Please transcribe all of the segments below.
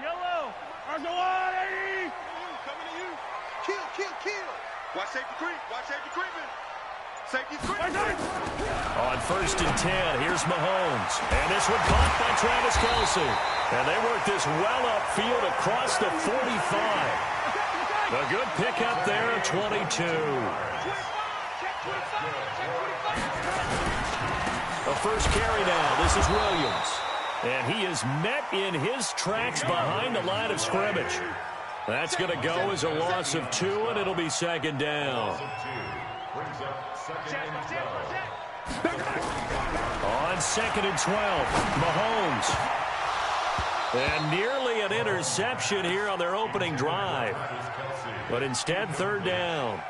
Yellow. Arjawani. Coming to you. Kill. Watch safety creep. Watch safety creeping. Safety's creeping. On 1st and 10, here's Mahomes. And this one caught by Travis Kelce. And they work this well upfield across the 45. A good pickup there, 22. The first carry now. This is Williams. And he is met in his tracks behind the line of scrimmage. That's going to go as a loss of 2, and it'll be 2nd down. On 2nd and 12, Mahomes. And nearly an interception here on their opening drive. But instead, 3rd down.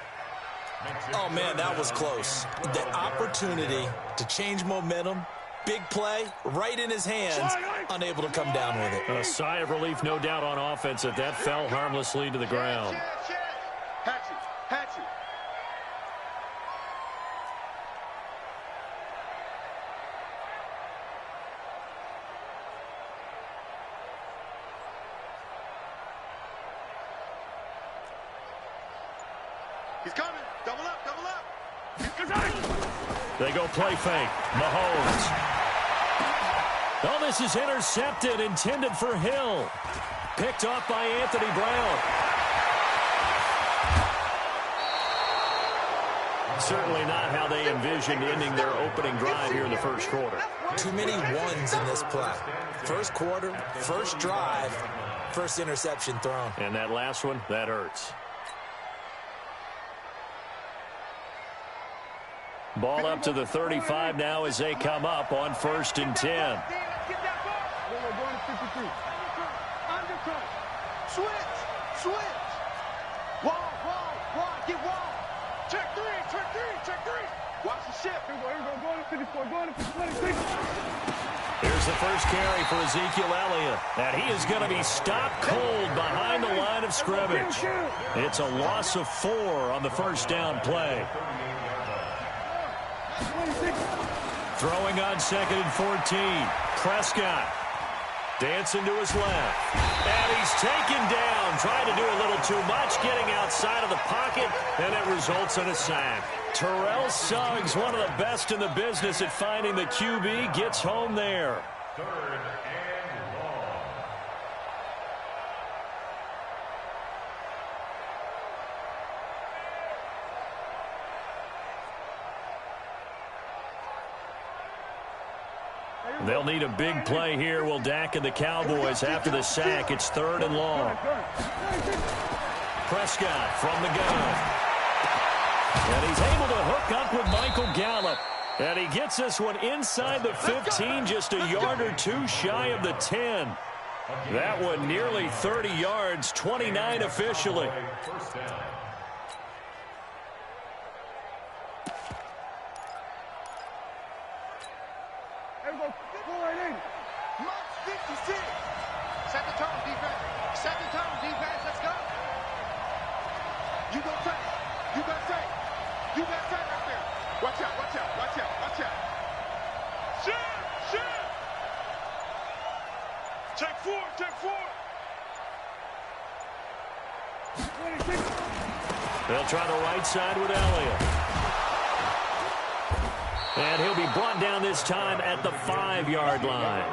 Oh, man, that was close. The opportunity to change momentum, big play, right in his hands, unable to come down with it. A sigh of relief, no doubt, on offense that fell harmlessly to the ground. Hatchet. He's coming. Double up. They go play fake. Mahomes. Oh, this is intercepted, intended for Hill. Picked off by Anthony Brown. Certainly not how they envisioned ending their opening drive here in the first quarter. Too many ones in this play. First quarter, first drive, first interception thrown. And that last one, that hurts. Ball up to the 35 now as they come up on 1st and 10. Switch. Wall. Get wall. Check three. Watch the ship. Here's the first carry for Ezekiel Elliott. And he is going to be stopped cold behind the line of scrimmage. It's a loss of 4 on the first down play. Throwing on 2nd and 14. Prescott dancing to his left. And he's taken down. Trying to do a little too much, getting outside of the pocket, and it results in a sack. Terrell Suggs, one of the best in the business at finding the QB, gets home there. 3rd and long. They'll need a big play here. Will Dak and the Cowboys after the sack. It's 3rd and long. Prescott from the gun. And he's able to hook up with Michael Gallup. And he gets this one inside the 15, just a yard or 2 shy of the 10. That one nearly 30 yards, 29 officially. First down. Mark 56. Set the tone, defense. Let's go. You go tight. You got tight right there. Watch out. Shit. Check four. They'll try the right side with Elliott. And he'll be brought down this time at the 5-yard line.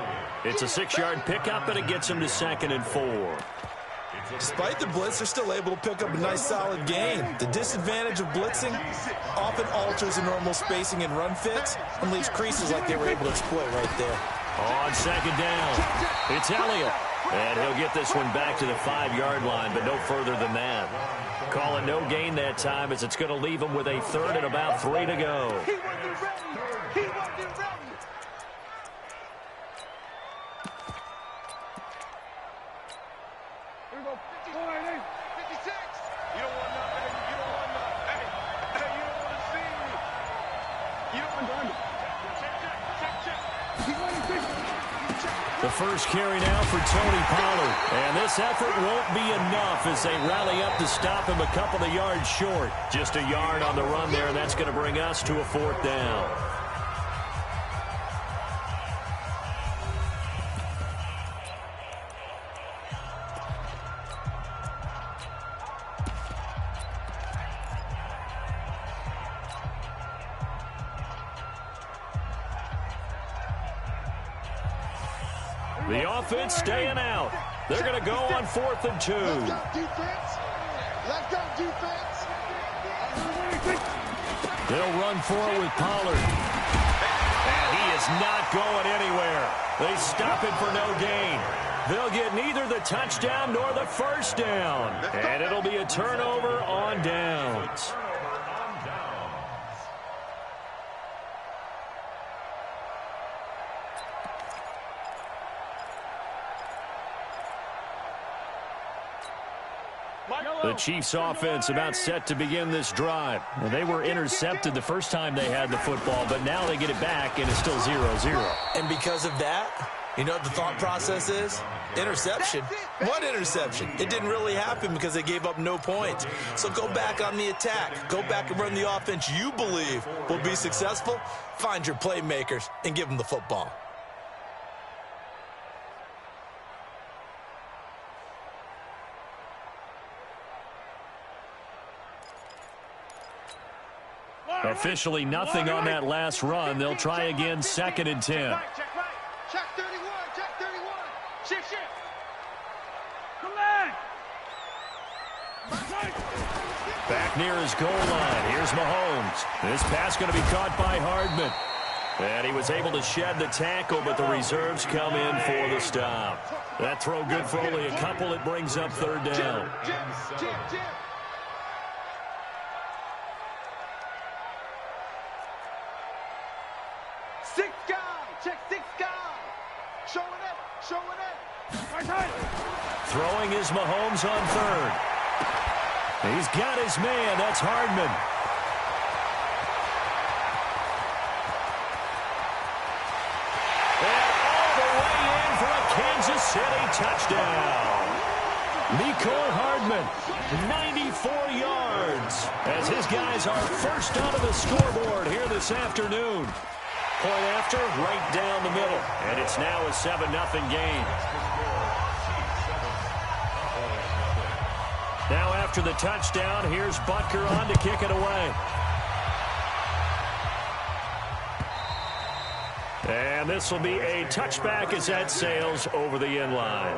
It's a 6-yard pickup, and it gets him to 2nd and 4. Despite the blitz, they're still able to pick up a nice solid gain. The disadvantage of blitzing often alters the normal spacing and run fits and leaves creases like they were able to exploit right there. On 2nd down, it's Elliott. And he'll get this one back to the 5-yard line, but no further than that. Call it no gain that time, as it's going to leave him with a 3rd and about 3 to go. He wasn't ready. Here we go. 56. You don't want none, baby. You don't want none. Hey, you don't want to see me. You don't want none. Check. He's running 50. The first carry now for Tony Pollard. And this effort won't be enough as they rally up to stop him a couple of yards short. Just a yard on the run there, and that's going to bring us to a 4th down. The offense staying out. They're going to go on 4th and 2. Let's go, defense. Let's go, defense. They'll run forward with Pollard. And he is not going anywhere. They stop it for no gain. They'll get neither the touchdown nor the first down. And it'll be a turnover on downs. The Chiefs offense about set to begin this drive. And they were intercepted the first time they had the football, but now they get it back and it's still 0-0. And because of that, you know what the thought process is? Interception. What interception? It didn't really happen because they gave up no points. So go back on the attack. Go back and run the offense you believe will be successful. Find your playmakers and give them the football. Officially nothing on that last run. They'll try again, 2nd and 10. Check right. Check 31. Check 31. Shift. Come back. Back near his goal line. Here's Mahomes. This pass going to be caught by Hardman. And he was able to shed the tackle, but the reserves come in for the stop. That throw good for only a couple. It brings up 3rd down. Jim. Six guy. Check 6 guy. Showing it. Throwing is Mahomes on 3rd. He's got his man. That's Hardman. And all the way in for a Kansas City touchdown. Mecole Hardman, 94 yards, as his guys are first onto the scoreboard here this afternoon. Point after, right down the middle. And it's now a 7-0 game. Now after the touchdown, here's Butker on to kick it away. And this will be a touchback as that sails over the end line.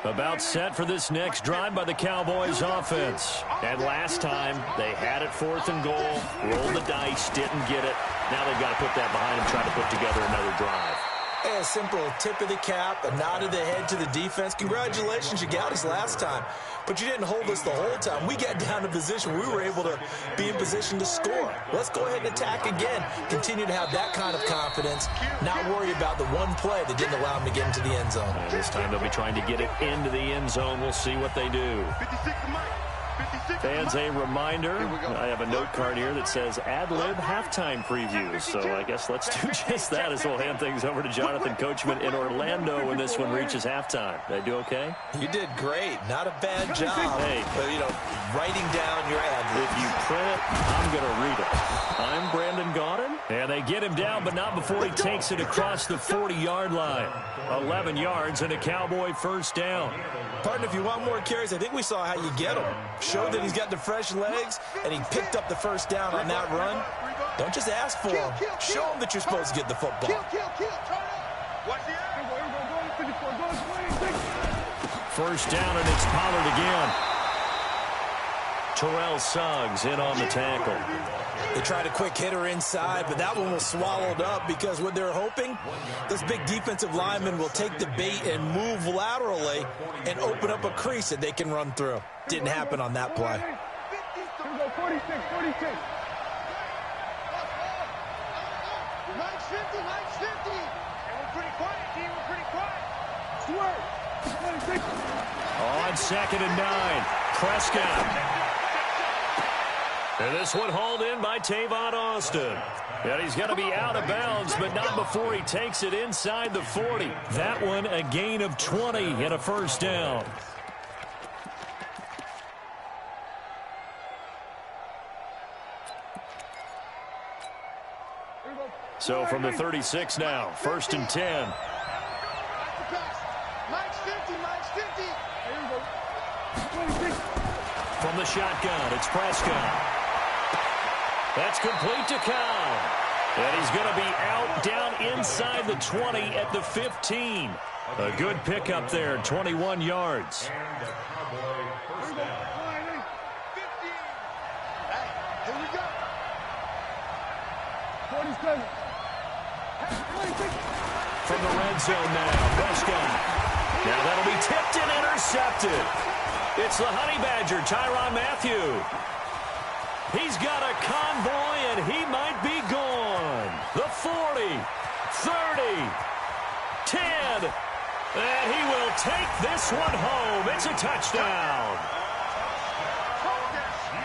About set for this next drive by the Cowboys offense. And last time, they had it 4th and goal, rolled the dice, didn't get it. Now they've got to put that behind them, try to put together another drive. Hey, a simple tip of the cap, a nod of the head to the defense. Congratulations, you got us last time. But you didn't hold us the whole time. We got down to position. We were able to be in position to score. Let's go ahead and attack again. Continue to have that kind of confidence. Not worry about the one play that didn't allow them to get into the end zone. And this time they'll be trying to get it into the end zone. We'll see what they do. Fans, a reminder, I have a note card here that says ad-lib halftime previews. So I guess let's do just that as we'll hand things over to Jonathan Coachman in Orlando when this one reaches halftime. Did I do okay? You did great. Not a bad job. Hey, but, you know, writing down your ad-libs. If you print it, I'm going to read it. I'm Brandon Gaudin, and they get him down, but not before he takes it across the 40-yard line. 11 yards and a Cowboy first down. Partner, if you want more carries, I think we saw how you get them. Show that he's got the fresh legs, and he picked up the first down on that run. Don't just ask for him. Show him that you're supposed to get the football. First down, and it's Pollard again. Terrell Suggs in on the tackle. They tried a quick hitter inside, but that one was swallowed up because what they're hoping, this big defensive lineman will take the bait and move laterally and open up a crease that they can run through. Didn't happen on that play. 46. Mike's 50. And we're pretty quiet, team. We're pretty quiet. Swerve. 26. On 2nd and 9, Prescott. And this one hauled in by Tavon Austin. And he's going to be out of bounds, but not before he takes it inside the 40. That one a gain of 20 and a first down. So from the 36 now, 1st and 10. Mike's 50. From the shotgun, it's Prescott. That's complete to Cobb. And he's going to be out down inside the 20 at the 15. A good pickup there, 21 yards. And the Cowboy first down. 15. Hey, here we go. 47. 26. From the red zone now, Prescott. Now that'll be tipped and intercepted. It's the Honey Badger, Tyrann Mathieu. He's got a convoy, and he might be gone. The 40, 30, 10, and he will take this one home. It's a touchdown.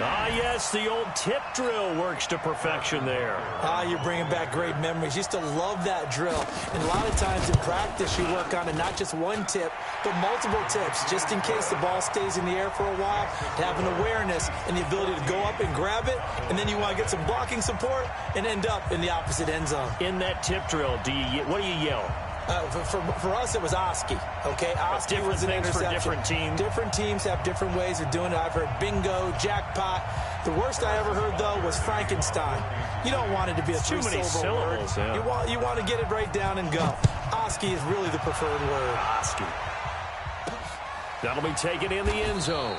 Ah, yes, the old tip drill works to perfection there. Ah, you're bringing back great memories. Used to love that drill. And a lot of times in practice, you work on it, not just one tip, but multiple tips, just in case the ball stays in the air for a while, to have an awareness and the ability to go up and grab it, and then you want to get some blocking support and end up in the opposite end zone. In that tip drill, what do you yell? For us, it was Oski, okay? Oski was an interception. Different teams. Different teams have different ways of doing it. I've heard bingo, jackpot. The worst I ever heard, though, was Frankenstein. You don't want it to be a too many syllables. Word. Yeah. You want to get it right down and go. Oski is really the preferred word. Oski. That'll be taken in the end zone.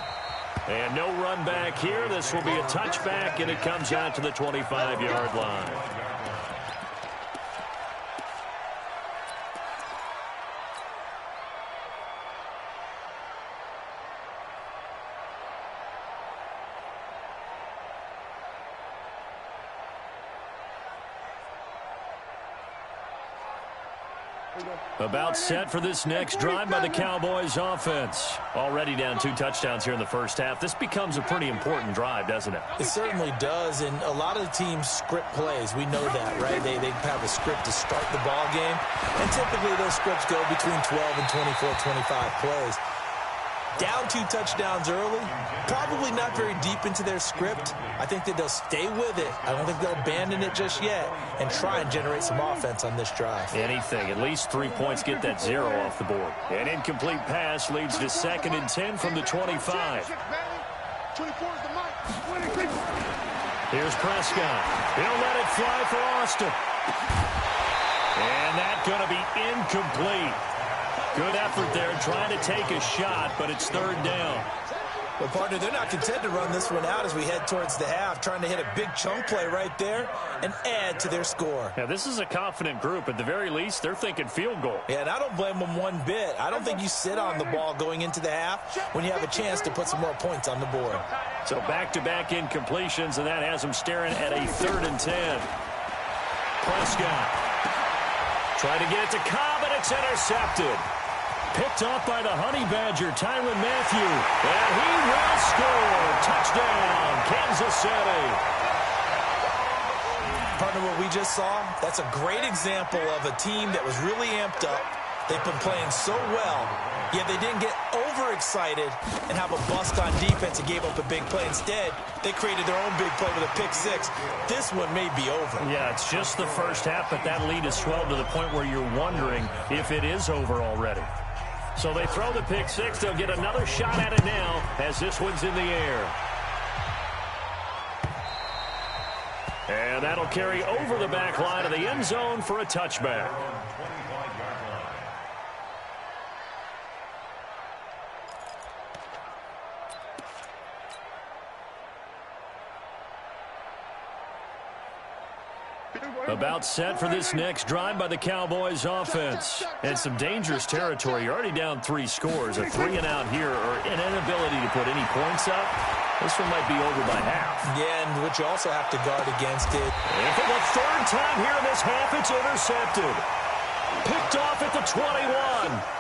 And no run back here. This will be a touchback, and it comes out to the 25-yard line. About set for this next drive by the Cowboys offense. Already down 2 touchdowns here in the first half. This becomes a pretty important drive, doesn't it? It certainly does, and a lot of the teams script plays. We know that, right? They have a script to start the ball game, and typically those scripts go between 12 and 24, 25 plays. Down 2 touchdowns early, probably not very deep into their script. I think that they'll stay with it. I don't think they'll abandon it just yet and try and generate some offense on this drive. Anything. At least 3 points get that 0 off the board. An incomplete pass leads to 2nd and 10 from the 25. 24 is the mic. Here's Prescott. He'll let it fly for Austin. And that's going to be incomplete. Good effort there trying to take a shot, but it's 3rd down. Well, partner, they're not content to run this one out as we head towards the half, trying to hit a big chunk play right there and add to their score. Now, this is a confident group. At the very least, they're thinking field goal. Yeah, and I don't blame them one bit. I don't think you sit on the ball going into the half when you have a chance to put some more points on the board. So back-to-back incompletions, and that has them staring at a 3rd and 10. Prescott trying to get it to Cobb, and it's intercepted. Picked off by the Honey Badger, Tyrann Mathieu. And he will score. Touchdown, Kansas City. Partner, what we just saw, that's a great example of a team that was really amped up. They've been playing so well, yet they didn't get overexcited and have a bust on defense and gave up a big play. Instead, they created their own big play with a pick 6. This one may be over. Yeah, it's just the first half, but that lead has swelled to the point where you're wondering if it is over already. So they throw the pick 6. They'll get another shot at it now as this one's in the air. And that'll carry over the back line of the end zone for a touchback. About set for this next drive by the Cowboys offense. And some dangerous territory. You're already down 3 scores. A 3-and-out here or an inability to put any points up. This one might be over by half. Yeah, and what you also have to guard against it. And for the 3rd time here in this half, it's intercepted. Picked off at the 21.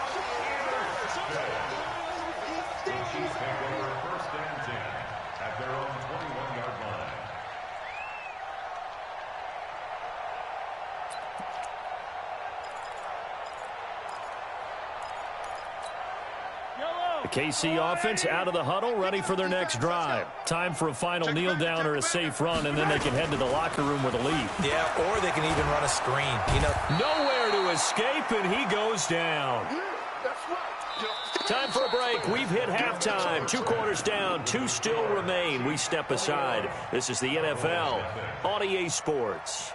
KC offense out of the huddle, ready for their next drive. Time for a final kneel down or a safe run, and then they can head to the locker room with a lead. Yeah, or they can even run a screen. Nowhere to escape, and he goes down. That's right. Time for a break. We've hit halftime. 2 quarters down. 2 still remain. We step aside. This is the NFL on EA Sports.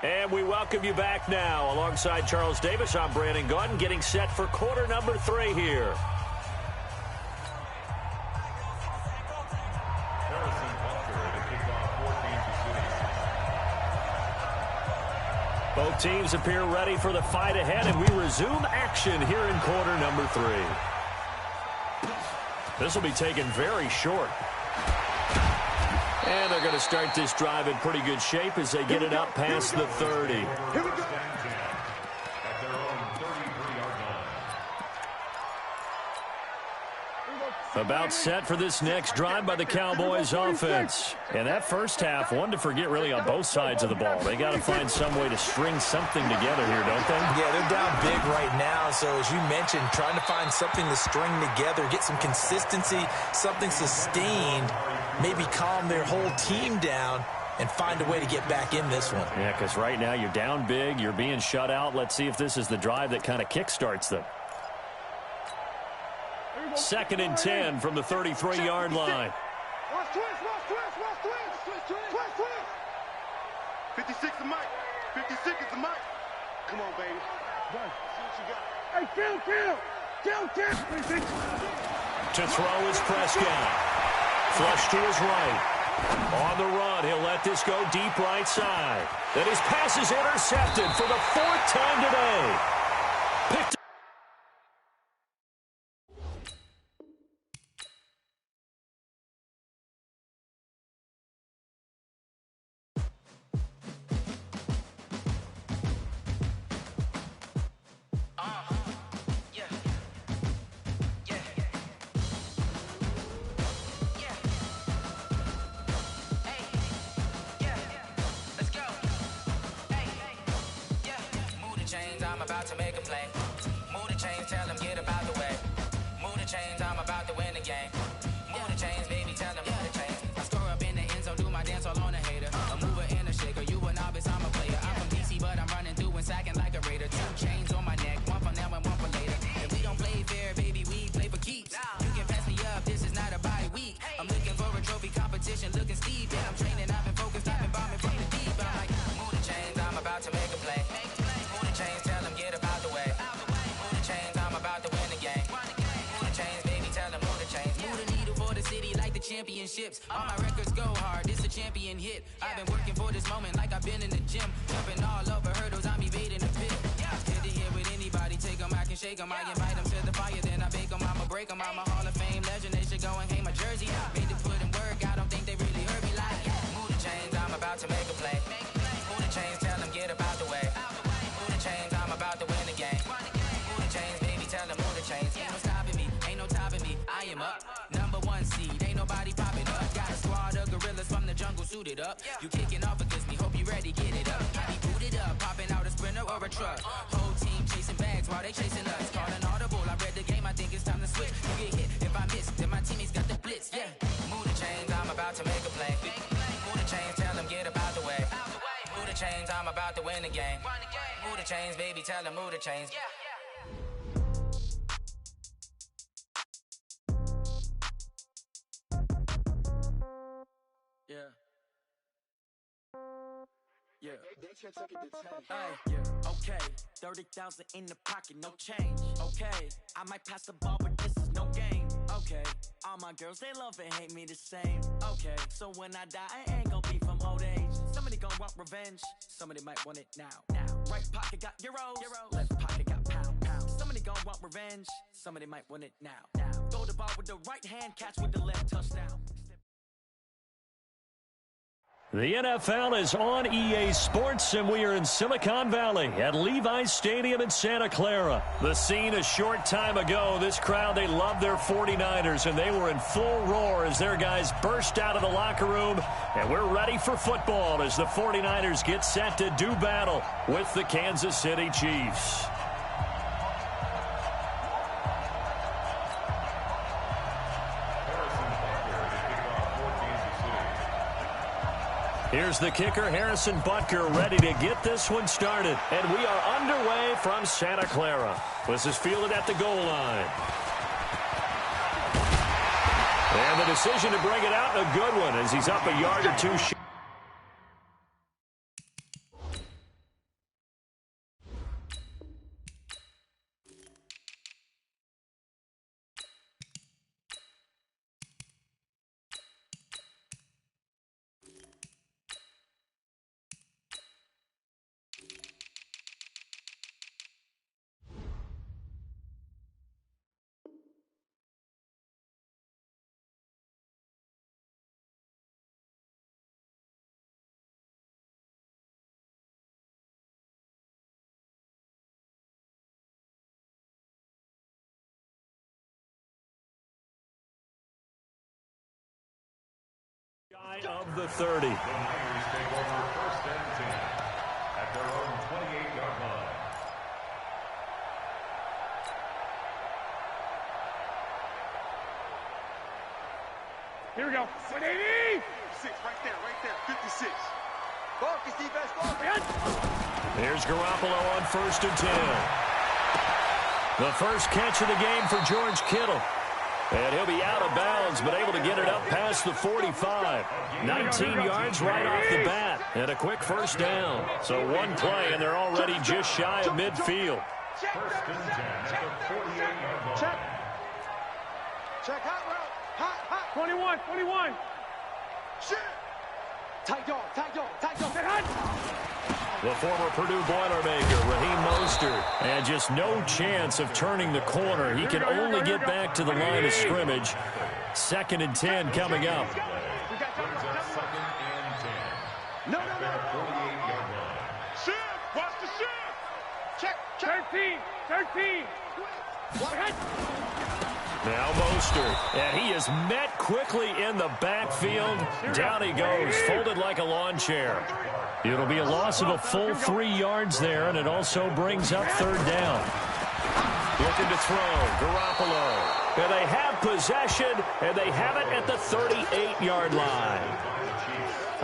And we welcome you back now. Alongside Charles Davis, I'm Brandon Gaudin, getting set for quarter number 3 here. Both teams appear ready for the fight ahead, and we resume action here in quarter number 3. This will be taken very short. And they're going to start this drive in pretty good shape as they get it up past the 30. Here we go. About set for this next drive by the Cowboys offense. And that first half, one to forget really on both sides of the ball. They got to find some way to string something together here, don't they? Yeah, they're down big right now. So as you mentioned, trying to find something to string together, get some consistency, something sustained, maybe calm their whole team down and find a way to get back in this one. Yeah, because right now you're down big, you're being shut out. Let's see if this is the drive that kind of kickstarts them. 2nd and 10 from the 33-yard line. 56 is Mike. 56 is the Mike. Come on, baby. Run. See what you got. Hey, kill. To throw is Prescott. Flush to his right. On the run, he'll let this go deep right side. Then his pass is intercepted for the 4th time today. Picked up. I'm about to make a play. Move the chains, tell them get about the way. Move the chains, I'm about to win the game. Move the chains, baby, tell them move the chains. I score up in the end zone, do my dance all on a hater. A mover and a shaker, you a novice, I'm a player. I'm from DC, but I'm running through and sacking like a raider. 2 chains on my neck, one for now and one for later. And we don't play fair, baby, we play for keeps. You can pass me up, this is not a bye week. I'm looking for a trophy competition, looking steep. Yeah, I'm training, I've been focused, I've been bombing from the deep. I'm like, move the chains, I'm about to make a play. Move the chains, tell them get about the way. Move the chains, I'm about to win the game. Move the chains, baby, tell them move the chains. Move the needle for the city like the championships. All my records go hard, it's a champion hit. I've been working for this moment like I've been in the gym. Jumping all over hurdles, I'm evading the pit. Good to hear with anybody, take them, I can shake them. I invite them to the fire, then I bake them, I'ma break them. I'm a Hall of Fame legend, they should go and hang my jersey. Made to put in work, I don't think they really heard me like, move the chains, I'm about to make a play. Move the chains, tell them get about the way. Move the chains, I'm about to win the game. Move the chains, baby, tell them move the chains. Ain't no stopping me, ain't no topping me. I am up, #1 seed, ain't nobody popping up. Got a squad of gorillas from the jungle suited up. You kicking off against me, hope you ready, get it up. I be booted up, popping out a sprinter or a truck. Whole team chasing bags while they chasing us. Calling audible, I read the game, I think it's time to switch. You get hit, if I miss, then my teammates got the blitz, yeah. Move the chains, I'm about to make a play. Move the chains, tell them get about the way. Move the chains, I'm about to win the game. Move the chains, baby, tell them move the chains. Okay, 30,000 in the pocket, no change. Okay, I might pass the ball, but this is no game. Okay, all my girls, they love and hate me the same. Okay, so when I die, I ain't gonna be from old age. Somebody gonna want revenge, somebody might want it now. Right pocket got euros, left pocket got pounds. Somebody gonna want revenge, somebody might want it now. Throw the ball with the right hand, catch with the left, touchdown. The NFL is on EA Sports, and we are in Silicon Valley at Levi's Stadium in Santa Clara. The scene a short time ago, this crowd, they love their 49ers, and they were in full roar as their guys burst out of the locker room. And we're ready for football as the 49ers get set to do battle with the Kansas City Chiefs. Here's the kicker, Harrison Butker, ready to get this one started. And we are underway from Santa Clara. This is fielded at the goal line. And the decision to bring it out, a good one, as he's up a yard or two short. Of the 30. The Niners take over 1st and 10 at their own 28-yard line. Here we go. 180. 6 right there. 56. Focus, defense, focus. Here's Garoppolo on 1st and 10. The first catch of the game for George Kittle. And he'll be out of bounds, but able to get it up past the 45. 19 yards right off the bat, and a quick first down. So one play, and they're already just shy of midfield. 1st and 10 at the 48-yard line. Check hot route. Hot. 21. Shit. Tight dog. The former Purdue Boilermaker, Raheem Mostert, and just no chance of turning the corner. He can only get back to the line of scrimmage. 2nd and 10 coming up. Brings up 2nd and 10 No. at their 48-yard line. Shift. Watch the shift. Check. 13. Now Mostert, and he is met quickly in the backfield. Down he goes, folded like a lawn chair. It'll be a loss of a full 3 yards there, and it also brings up 3rd down. Looking to throw, Garoppolo. And they have possession, and they have it at the 38-yard line.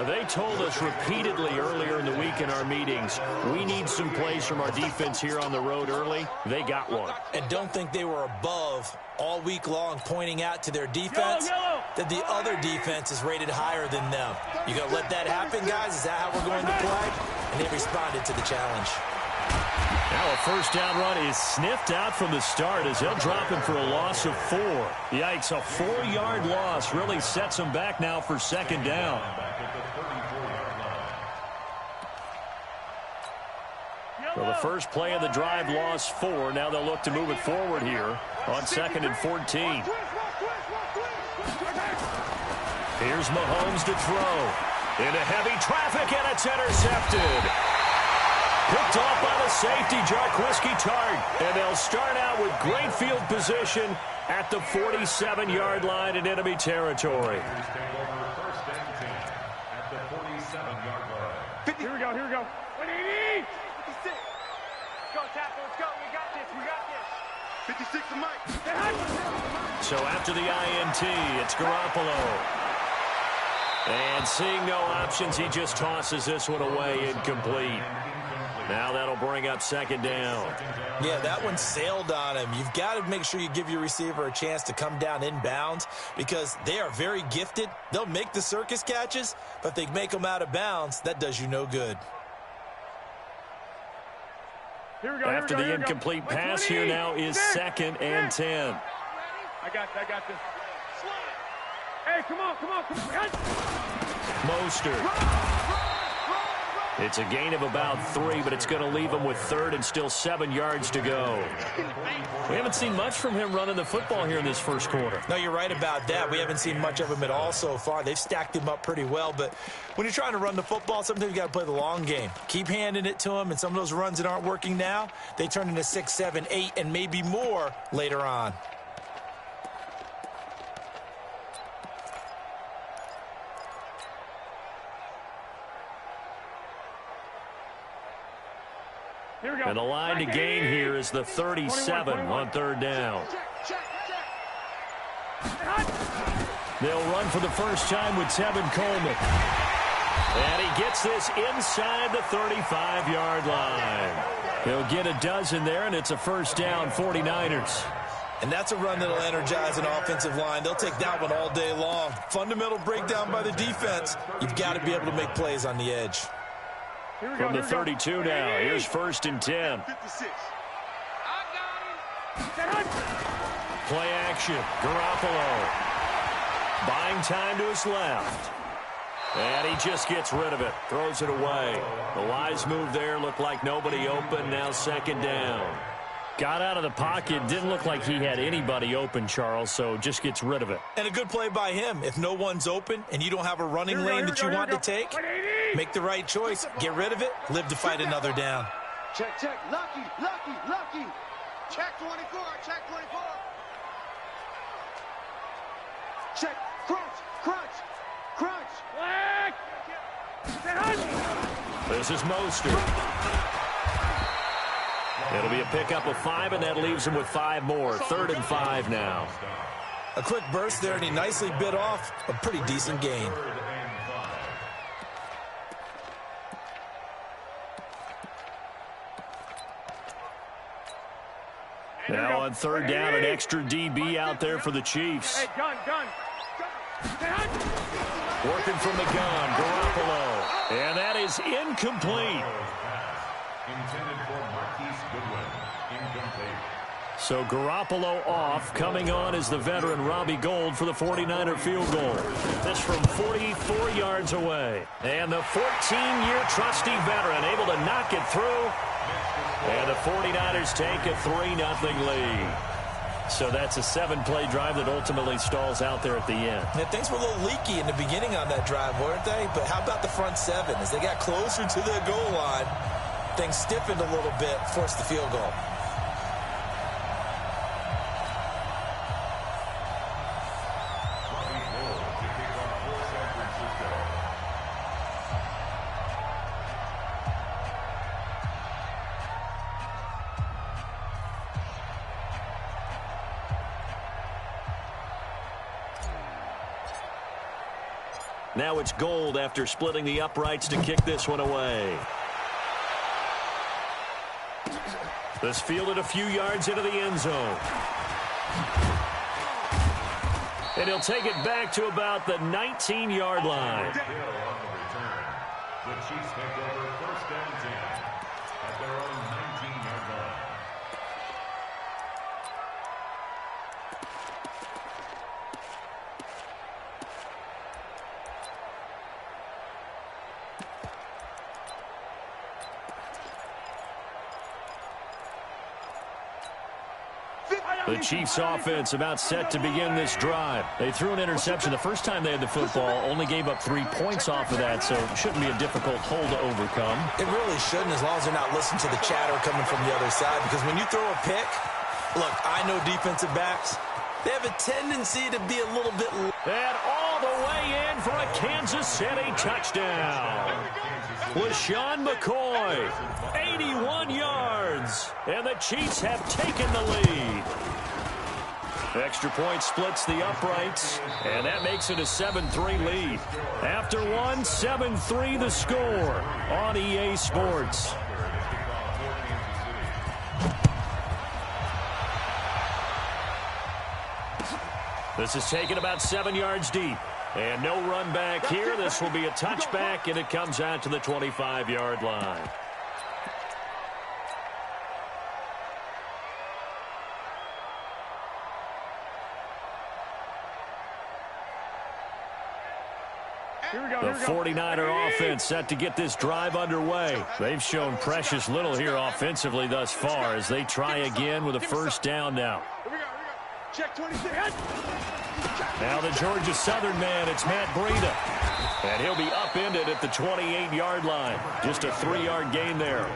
They told us repeatedly earlier in the week in our meetings, we need some plays from our defense here on the road early. They got one. And don't think they were above all week long, pointing out to their defense that the other defense is rated higher than them. You going to let that happen, guys? Is that how we're going to play? And they responded to the challenge. Now a first down run is sniffed out from the start as they'll drop him for a loss of 4. Yikes, a 4-yard loss really sets them back now for 2nd down. So the first play of the drive lost 4. Now they'll look to move it forward here on 2nd and 14. Here's Mahomes to throw. Into heavy traffic, and it's intercepted. Picked off by the safety, Jarquiski Tart. And they'll start out with great field position at the 47-yard line in enemy territory. Here we go. 180. 56. Go, Tackle. Let's go. We got this. 56 to Mike. So after the INT, it's Garoppolo. And seeing no options, he just tosses this one away, incomplete. Now that'll bring up 2nd down. Yeah, that one sailed on him. You've got to make sure you give your receiver a chance to come down inbounds because they are very gifted. They'll make the circus catches, but if they make them out of bounds, that does you no good. After the incomplete pass, here now is 2nd and 10. I got this. Hey, come on. Mostert. It's a gain of about 3, but it's going to leave him with 3rd and still 7 yards to go. We haven't seen much from him running the football here in this first quarter. No, you're right about that. We haven't seen much of him at all so far. They've stacked him up pretty well, but when you're trying to run the football, sometimes you got to play the long game. Keep handing it to him, and some of those runs that aren't working now, they turn into 6, 7, 8, and maybe more later on. And the line to gain here is the 37 on 3rd down. They'll run for the first time with Tevin Coleman. And he gets this inside the 35-yard line. He'll get a dozen there, and it's a first down, 49ers. And that's a run that'll energize an offensive line. They'll take that one all day long. Fundamental breakdown by the defense. You've got to be able to make plays on the edge. From the 32 now, here's 1st and 10. 56. Play action, Garoppolo. Buying time to his left. And he just gets rid of it, throws it away. The wise move there, looked like nobody open, now 2nd down. Got out of the pocket, didn't look like he had anybody open, Charles, so just gets rid of it. And a good play by him. If no one's open and you don't have a running lane that you want to take, make the right choice, get rid of it, live to fight another down. Check, check. Lucky, lucky, lucky. Check 24, check 24. Check, crunch, crunch, crunch. This is Mostert. It'll be a pickup of 5, and that leaves him with 5 more. 3rd and 5 now. A quick burst there, and he nicely bit off a pretty decent gain. Now on 3rd down, an extra DB out there for the Chiefs. Hey, gun. Working from the gun, Garoppolo. And that is incomplete. Intended for Marquise Goodwin. Incomplete. So Garoppolo off. Coming on is the veteran Robbie Gould for the 49er field goal. This from 44 yards away. And the 14-year trusty veteran able to knock it through. And the 49ers take a 3-0 lead. So that's a 7-play drive that ultimately stalls out there at the end. Yeah, things were a little leaky in the beginning on that drive, weren't they? But how about the front 7? As they got closer to the goal line, things stiffened a little bit, forced the field goal. Now it's Gould after splitting the uprights to kick this one away. This fielded a few yards into the end zone. And he'll take it back to about the 19-yard line. The Chiefs take over 1st and 10 at their own 19-yard line. The Chiefs offense about set to begin this drive. They threw an interception the first time they had the football, only gave up 3 points off of that, so it shouldn't be a difficult hole to overcome. It really shouldn't, as long as they're not listening to the chatter coming from the other side, because when you throw a pick, look, I know defensive backs, they have a tendency to be a little bit... And all the way in for a Kansas City touchdown. LaShawn McCoy, 81 yards, and the Chiefs have taken the lead. Extra point splits the uprights, and that makes it a 7-3 lead. After one, 7-3 the score on EA Sports. This is taken about 7 yards deep. And no run back here. This will be a touchback, and it comes out to the 25-yard line. The 49er offense set to get this drive underway. They've shown precious little here offensively thus far as they try again with a 1st down now. Check 26. Now the Georgia Southern man, it's Matt Breida. And he'll be upended at the 28-yard line. Just a 3-yard gain there.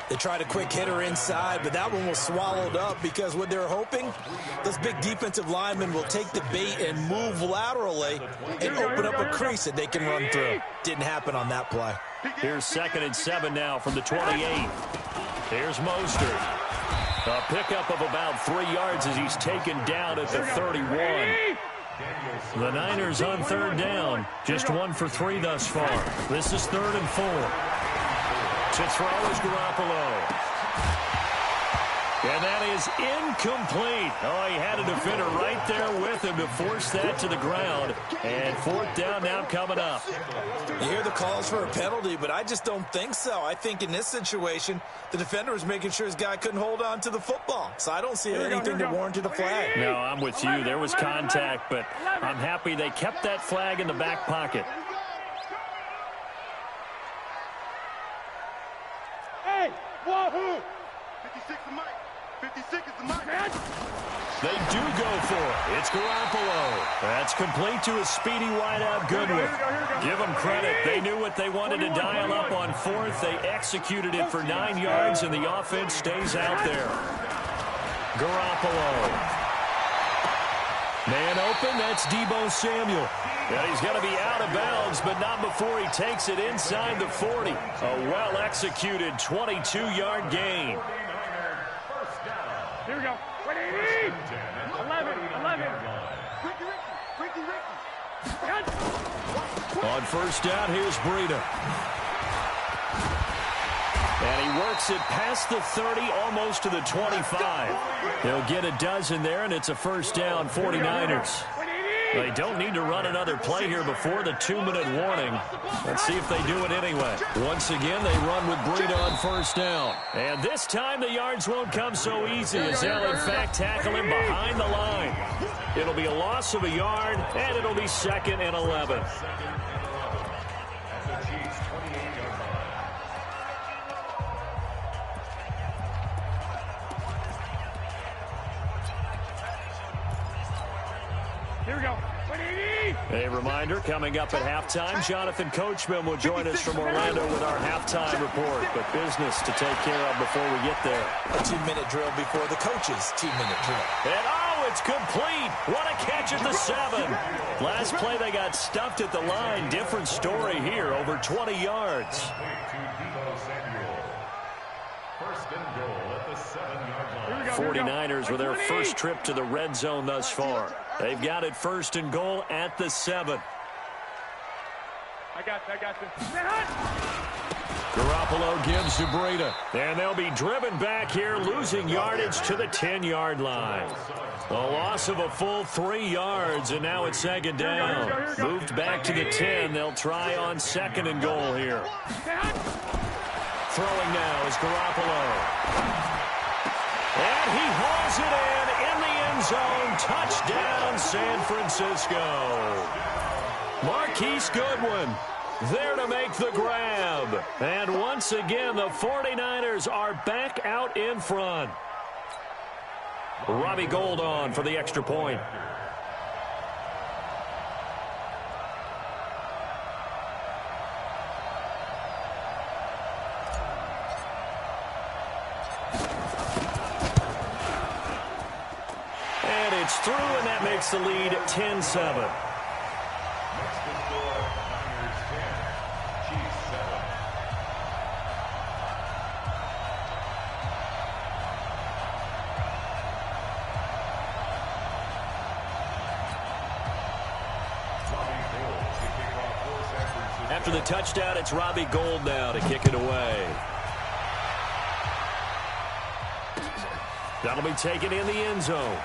They tried a quick hitter inside, but that one was swallowed up because what they're hoping, those big defensive linemen will take the bait and move laterally and open up a crease that they can run through. Didn't happen on that play. Here's 2nd and 7 now from the 28. Here's Mostert. A pickup of about 3 yards as he's taken down at the 31. The Niners on third down. Just 1 for 3 thus far. This is 3rd and 4. To throw is Garoppolo. And that is incomplete. Oh, he had a defender right there with him to force that to the ground. And 4th down now coming up. You hear the calls for a penalty, but I just don't think so. I think in this situation, the defender was making sure his guy couldn't hold on to the football. So I don't see anything to warrant a flag. No, I'm with you. There was contact, but I'm happy they kept that flag in the back pocket. Hey, wahoo! 56 is Mike. 56 is the Mike. They do go for it. It's Garoppolo. That's complete to a speedy wideout Goodwin. Give them credit. They knew what they wanted to dial up on 4th. They executed it for 9 yards, and the offense stays out there. Garoppolo. Man open, that's Deebo Samuel. And he's going to be out of bounds, but not before he takes it inside the 40. A well-executed 22-yard gain. Here we go. 11. Ricky. On first down, here's Breida. And he works it past the 30, almost to the 25. They'll get a dozen there, and it's a first down, 49ers. They don't need to run another play here before the 2-minute warning. Let's see if they do it anyway. Once again, they run with Breida on first down. And this time the yards won't come so easy as they'll, in fact, tackle him behind the line. It'll be a loss of a yard, and it'll be 2nd and 11. Here we go. A reminder, coming up at halftime, Jonathan Coachman will join us from Orlando with our halftime report. But business to take care of before we get there. A 2-minute drill before the coach's 2-minute drill. And oh, it's complete. What a catch at the 7. Last play they got stuffed at the line. Different story here, over 20 yards. 49ers with their first trip to the red zone thus far. They've got it 1st and goal at the 7. I got this. Garoppolo gives to Breida. And they'll be driven back here, losing yardage to the 10-yard line. A loss of a full 3 yards, and now it's 2nd down. Moved back to the 10. They'll try on 2nd and goal here. Throwing now is Garoppolo. And he hauls it in the end zone. Touchdown, San Francisco. Marquise Goodwin there to make the grab. And once again, the 49ers are back out in front. Robbie Gould on for the extra point. And it's through, and that makes the lead 10-7. After the touchdown, it's Robbie Gould now to kick it away. That'll be taken in the end zone.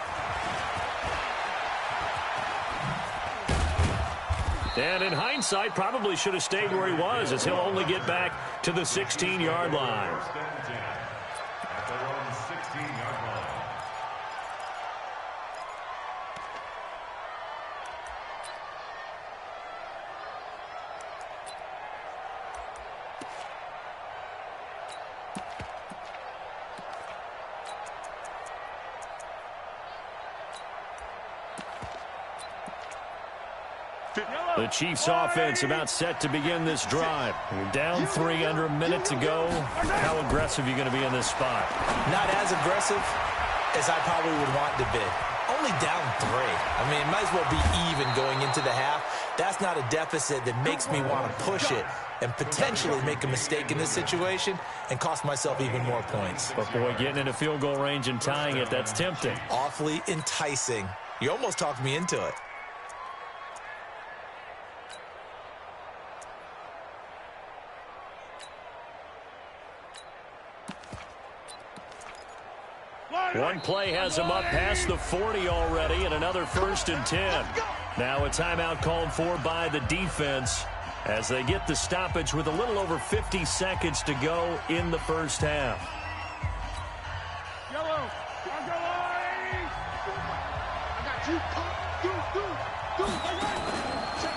And in hindsight, probably should have stayed where he was, as he'll only get back to the 16-yard line. The Chiefs offense about set to begin this drive. You're down 3 under a minute to go. How aggressive are you going to be in this spot? Not as aggressive as I probably would want to be. Only down 3. I mean, it might as well be even going into the half. That's not a deficit that makes me want to push it and potentially make a mistake in this situation and cost myself even more points. But boy, getting into field goal range and tying it, that's tempting. Awfully enticing. You almost talked me into it. One play has him up past the 40 already, and another 1st and 10. Now a timeout called for by the defense as they get the stoppage with a little over 50 seconds to go in the first half. Yellow.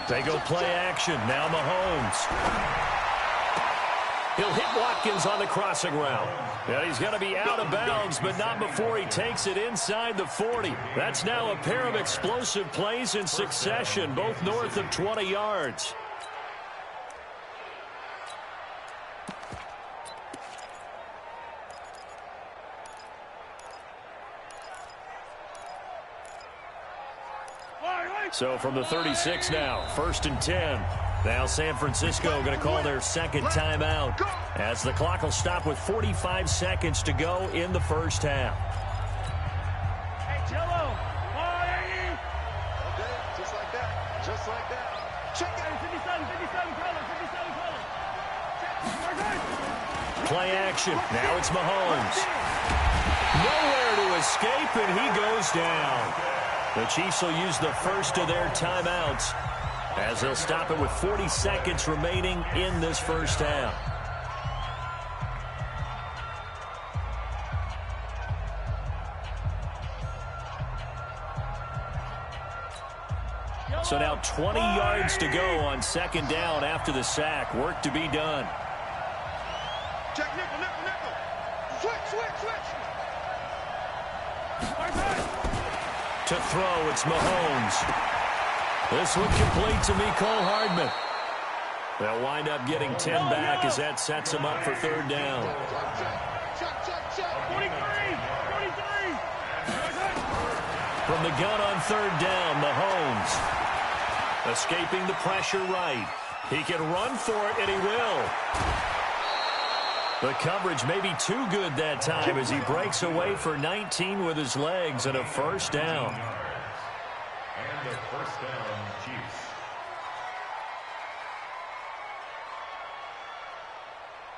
They go play action. Now Mahomes. He'll hit Watkins on the crossing route. And he's going to be out of bounds, but not before he takes it inside the 40. That's now a pair of explosive plays in succession, both north of 20 yards. So from the 36 now, 1st and 10. Now San Francisco going to call their second timeout as the clock will stop with 45 seconds to go in the first half. Hey, Jello. Okay, just like that. Just like that. Check it. 57, color. Play action. Now it's Mahomes. Nowhere to escape, and he goes down. The Chiefs will use the first of their timeouts as they'll stop it with 40 seconds remaining in this first half. So now 20 yards to go on 2nd down after the sack. Work to be done. Check nickel. Switch. To throw, it's Mahomes. This one complete to Mecole Hardman. They'll wind up getting 10 back as that sets them up for 3rd down. Check. 43. From the gun on 3rd down, Mahomes. Escaping the pressure right. He can run for it, and he will. The coverage may be too good that time as he breaks away for 19 with his legs and a 1st down. And the 1st down, Chiefs.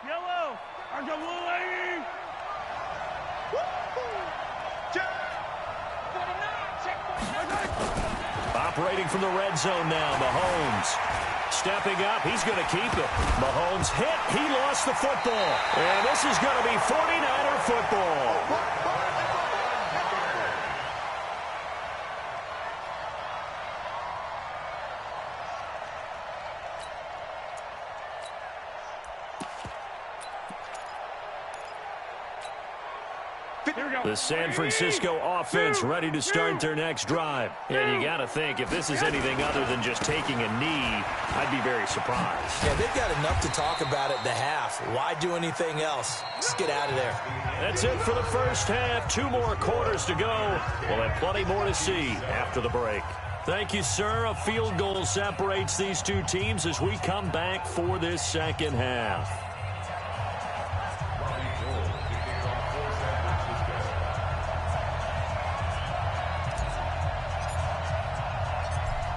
Yellow. Argavulay. Operating from the red zone now, Mahomes. Stepping up, he's going to keep it. Mahomes hit, he lost the football. And this is going to be 49er football. The San Francisco offense ready to start their next drive. And you got to think, if this is anything other than just taking a knee, I'd be very surprised. Yeah, they've got enough to talk about at the half. Why do anything else? Just get out of there. That's it for the first half. 2 more quarters to go. We'll have plenty more to see after the break. Thank you, sir. A field goal separates these two teams as we come back for this second half.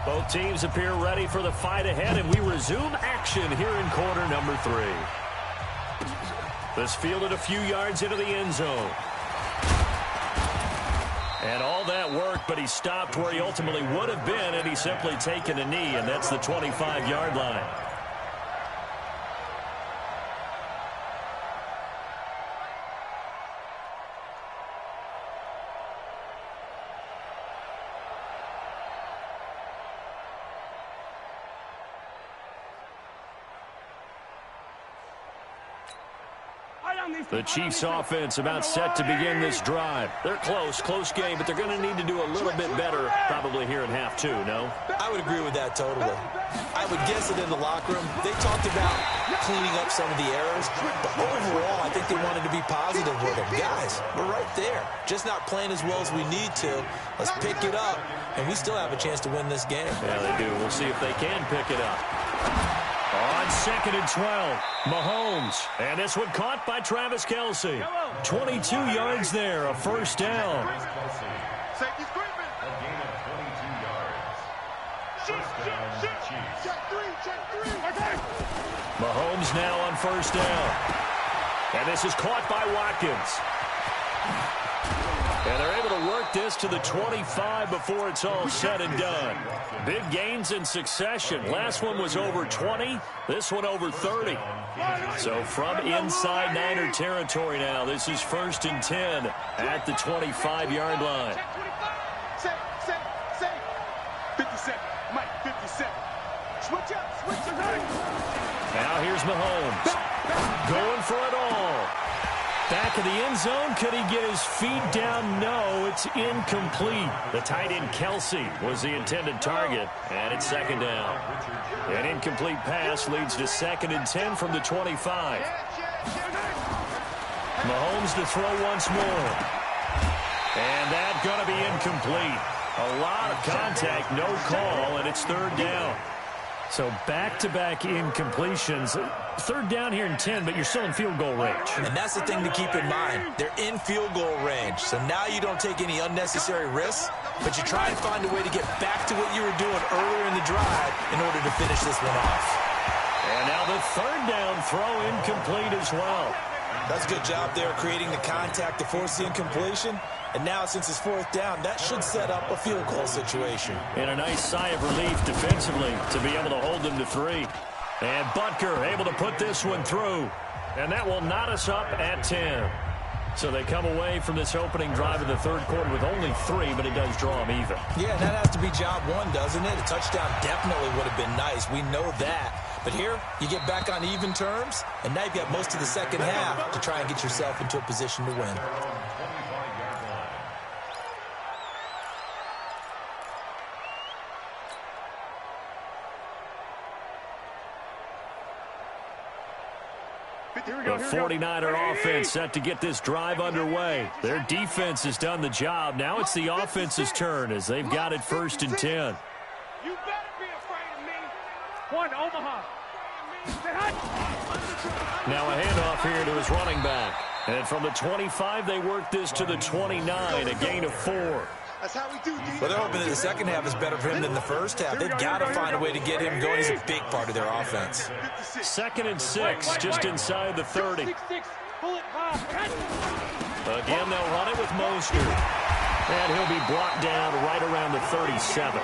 Both teams appear ready for the fight ahead, and we resume action here in quarter number 3. This fielded a few yards into the end zone. And all that work, but he stopped where he ultimately would have been had he simply taken a knee, and that's the 25-yard line. The Chiefs offense about set to begin this drive. They're close game, but they're going to need to do a little bit better probably here in half 2, no? I would agree with that totally. I would guess that in the locker room, they talked about cleaning up some of the errors, but overall, I think they wanted to be positive with them. Guys, we're right there. Just not playing as well as we need to. Let's pick it up, and we still have a chance to win this game. Yeah, they do. We'll see if they can pick it up. On 2nd and 12, Mahomes. And this one caught by Travis Kelce. 22 yards there, a 1st down. Safety screaming. A gain of 22 yards. 1st down, Chiefs. Check 3. Mahomes now on 1st down. And this is caught by Watkins. And they're able to work this to the 25 before it's all said and done. Big gains in succession. Last one was over 20. This one over 30. So from inside Niner territory now, this is 1st and 10 at the 25-yard line. 57. Mike, 57. Switch up. Now here's Mahomes. Going for it all. Back of the end zone. Could he get his feet down? No, it's incomplete. The tight end Kelsey was the intended target, and it's 2nd down. An incomplete pass leads to 2nd and 10 from the 25. Mahomes to throw once more. And that's going to be incomplete. A lot of contact, no call, and it's 3rd down. So back-to-back incompletions. 3rd down here in 10, but you're still in field goal range. And that's the thing to keep in mind. They're in field goal range. So now you don't take any unnecessary risks, but you try and find a way to get back to what you were doing earlier in the drive in order to finish this one off. And now the 3rd down throw incomplete as well. That's a good job there creating the contact to force the incompletion. And now, since it's 4th down, that should set up a field goal situation. And a nice sigh of relief defensively to be able to hold them to 3. And Butker able to put this one through. And that will knot us up at 10. So they come away from this opening drive of the 3rd quarter with only 3, but it does draw them even. Yeah, that has to be job 1, doesn't it? A touchdown definitely would have been nice. We know that. But here, you get back on even terms, and now you've got most of the 2nd half to try and get yourself into a position to win. The 49er offense set to get this drive underway. Their defense has done the job. Now it's the offense's turn as they've got it 1st and 10. You better be afraid of me. 1, Omaha. Now a handoff here to his running back. And from the 25, they work this to the 29, a gain of 4. That's how we do, D. Well, they're hoping that the 2nd half is better for him than the 1st half. They've got to find a way to get him going. He's a big part of their offense. 2nd and 6, just inside the 30. Again, they'll run it with Mostert. And he'll be brought down right around the 37.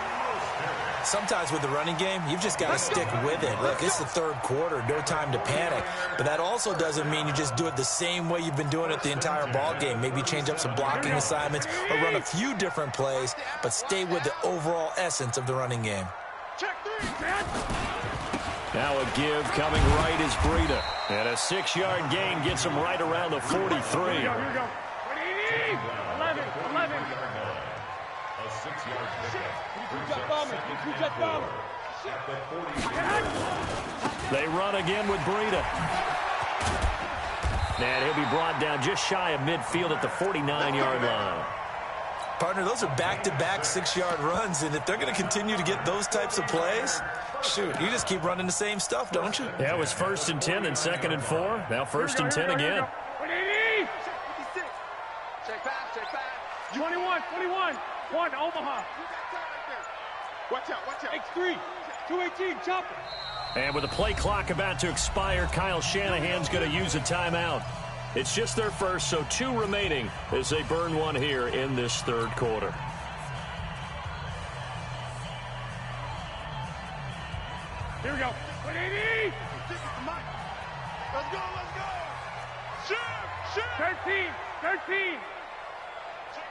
Sometimes with the running game, you've just got to stick with it. Look, it's the 3rd quarter, no time to panic. But that also doesn't mean you just do it the same way you've been doing it the entire ball game. Maybe change up some blocking assignments or run a few different plays, but stay with the overall essence of the running game. Now a give coming right is Breida. And a 6-yard gain gets him right around the 43. Here we go. 11. A 6-yard pickup. They run again with Breida. And he'll be brought down just shy of midfield at the 49-yard line. Partner, those are back-to-back 6-yard runs, and if they're going to continue to get those types of plays, shoot, you just keep running the same stuff, don't you? Yeah, it was 1st and 10, then 2nd and 4. Now 1st and 10 again. 21. 1, Omaha. Watch out. X3. 218, chopper. And with the play clock about to expire, Kyle Shanahan's going to use a timeout. It's just their first, so 2 remaining as they burn one here in this 3rd quarter. Here we go. 180. Let's go. Shoot. 13. Take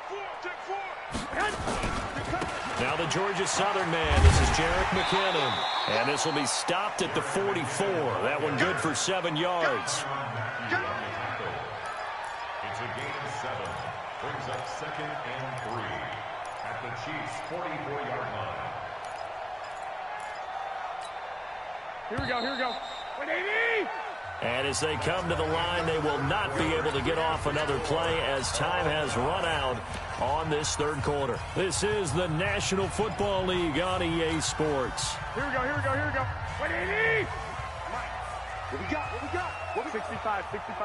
4. Now the Georgia Southern man. This is Jerick McKinnon. And this will be stopped at the 44. That one good for 7 yards. It's a gain of 7. Brings up 2nd and 3 at the Chiefs' 44-yard line. Here we go. 180. And as they come to the line, they will not be able to get off another play as time has run out on this 3rd quarter. This is the National Football League on EA Sports. Here we go. 180. What we got? 65.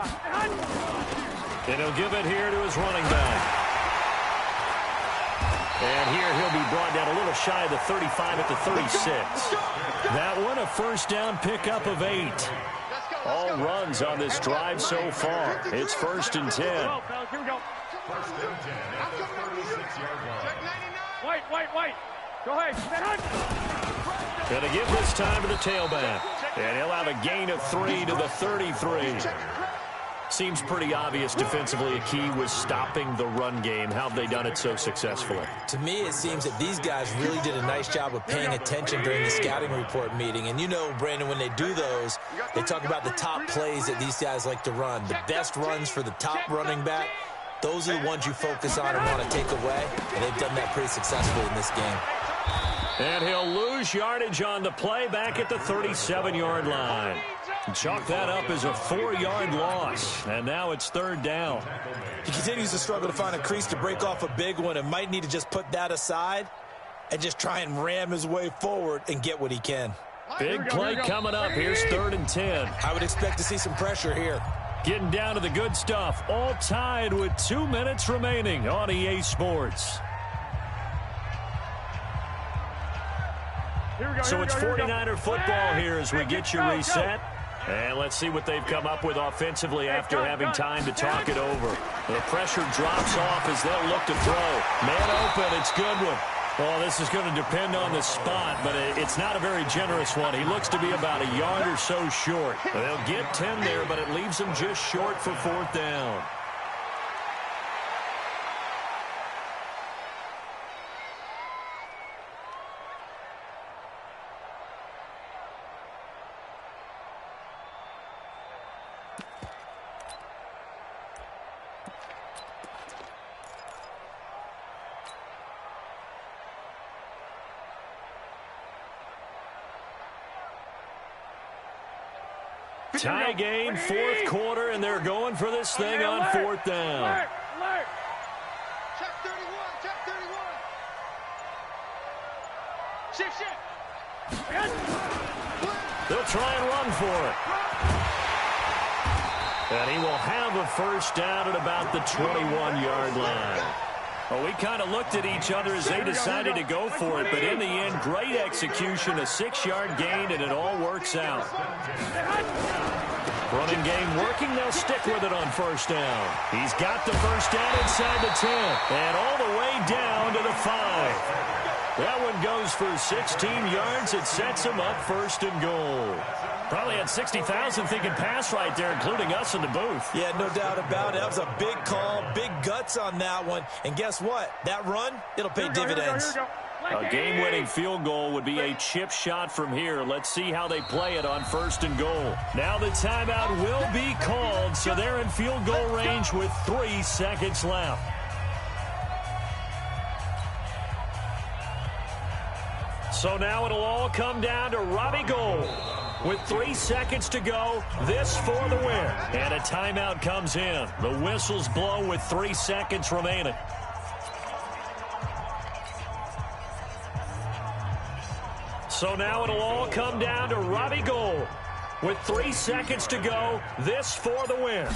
And he'll give it here to his running back. And here he'll be brought down a little shy of the 35 at the 36. That one a 1st down pickup of 8. All runs on this drive so far. It's 1st and 10. Here we go. 1st and 10 at the Wait. Go ahead. Going to give this time to the tailback. And he'll have a gain of 3 to the 33. Seems pretty obvious defensively a key was stopping the run game. How have they done it so successfully? To me, it seems that these guys really did a nice job of paying attention during the scouting report meeting. And you know, Brandon, when they do those, they talk about the top plays that these guys like to run. The best runs for the top running back, those are the ones you focus on and want to take away. And they've done that pretty successfully in this game. And he'll lose yardage on the play back at the 37-yard line. Chalk that up as a 4-yard loss, and now it's 3rd down. He continues to struggle to find a crease to break off a big one and might need to just put that aside and just try and ram his way forward and get what he can. Big play coming up. Here's 3rd and 10. I would expect to see some pressure here. Getting down to the good stuff, all tied with 2 minutes remaining on EA Sports. So it's 49er football here as we get you reset. And let's see what they've come up with offensively after having time to talk it over. The pressure drops off as they'll look to throw. Man open, it's Goodwin. Well, this is going to depend on the spot, but it's not a very generous one. He looks to be about a yard or so short. They'll get 10 there, but it leaves them just short for 4th down. Tie game, 4th quarter, and they're going for this thing on 4th down. Check 31, check 31. Shift. They'll try and run for it. And he will have a 1st down at about the 21-yard line. Well, we kind of looked at each other as they decided to go for it, but in the end, great execution, a 6-yard gain, and it all works out. Running game working, they'll stick with it on 1st down. He's got the 1st down inside the 10, and all the way down to the 5. That one goes for 16 yards. It sets him up 1st and goal. Probably had 60,000 thinking pass right there, including us in the booth. Yeah, no doubt about it. That was a big call, big guts on that one. And guess what? That run, it'll pay dividends. A game-winning field goal would be a chip shot from here. Let's see how they play it on 1st and goal. Now the timeout will be called, so they're in field goal range with 3 seconds left. So now it'll all come down to Robbie Gould. With 3 seconds to go, this for the win. And a timeout comes in. The whistles blow with 3 seconds remaining. So now it'll all come down to Robbie Gould. With 3 seconds to go, this for the win.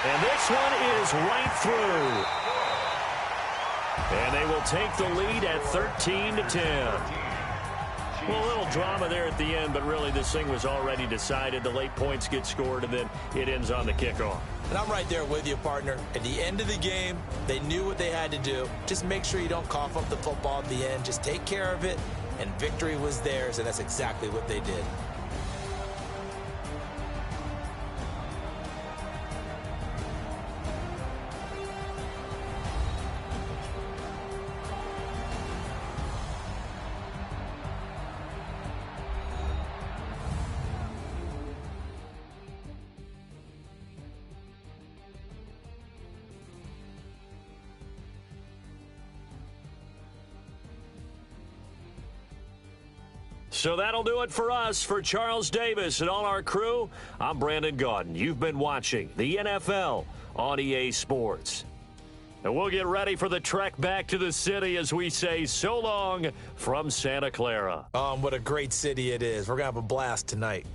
And this one is right through. And they will take the lead at 13-10. Well, a little drama there at the end, but really this thing was already decided. The late points get scored, and then it ends on the kickoff. And I'm right there with you, partner. At the end of the game, they knew what they had to do. Just make sure you don't cough up the football at the end. Just take care of it, and victory was theirs, and that's exactly what they did. So that'll do it for us. For Charles Davis and all our crew, I'm Brandon Gaudin. You've been watching the NFL on EA Sports. And we'll get ready for the trek back to the city as we say so long from Santa Clara. What a great city it is. We're going to have a blast tonight.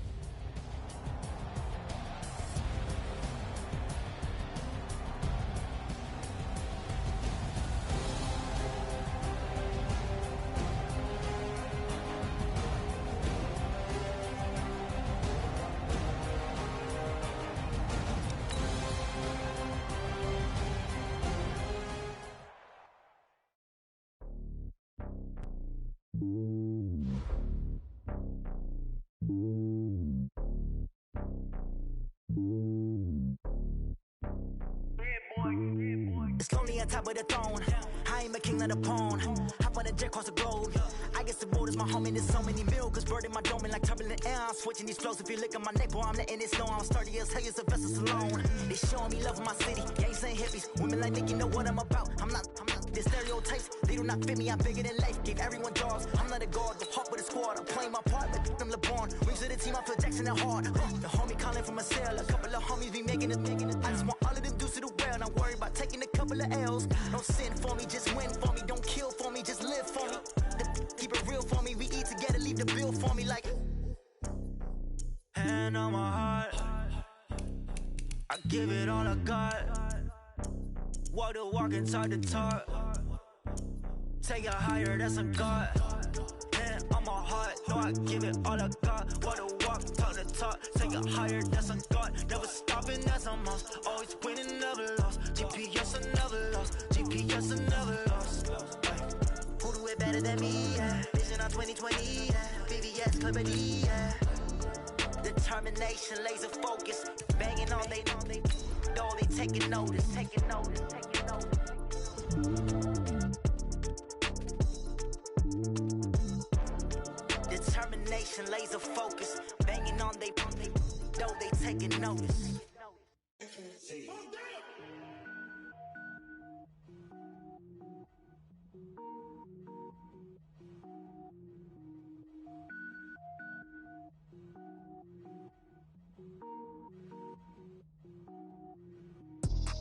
It's lonely on top of the throne. I ain't a king of the pawn. Hop on a jet across the globe. I guess the road is my home and there's so many milk. Bird in my dome and like turbulent air. I'm switching these flows. If you look at my neck, boy, I'm letting it slow. I'm sturdy as hell as a vessel alone. They showing me love in my city. Gangs ain't hippies. Women like Nick, you know what I'm about. I'm not. The stereotypes, they do not fit me. I'm bigger than life. Gave everyone jobs. I'm not a guard. The heart with a squad. I'm playing my part like them LeBron. Rings of the team. I feel Jackson and hard. The homie calling from a cell. A couple of homies be making it. I just want all of them dudes to the well. Not worry about taking a couple of L's. Don't sin for me, just win for me. Don't kill for me, just live for me. Keep it real for me. We eat together, leave the bill for me like. Hand on my heart, I give it all I got. Walk the walk and talk the talk. Take it higher, that's a God. Hand on my heart, no, I give it all I got. Walk the walk, talk the talk. Take it higher, that's a God. Never stopping, that's a must. Always winning, never lost. GPS, I never lost. GPS, I never lost. Who do it better than me? Yeah. Vision on 2020. Yeah. VVS, Liberty. Yeah. Determination, laser focus. Banging on they know they taking notice. Taking notice. Taking notice. Determination, laser focus. Banging on they know they taking notice.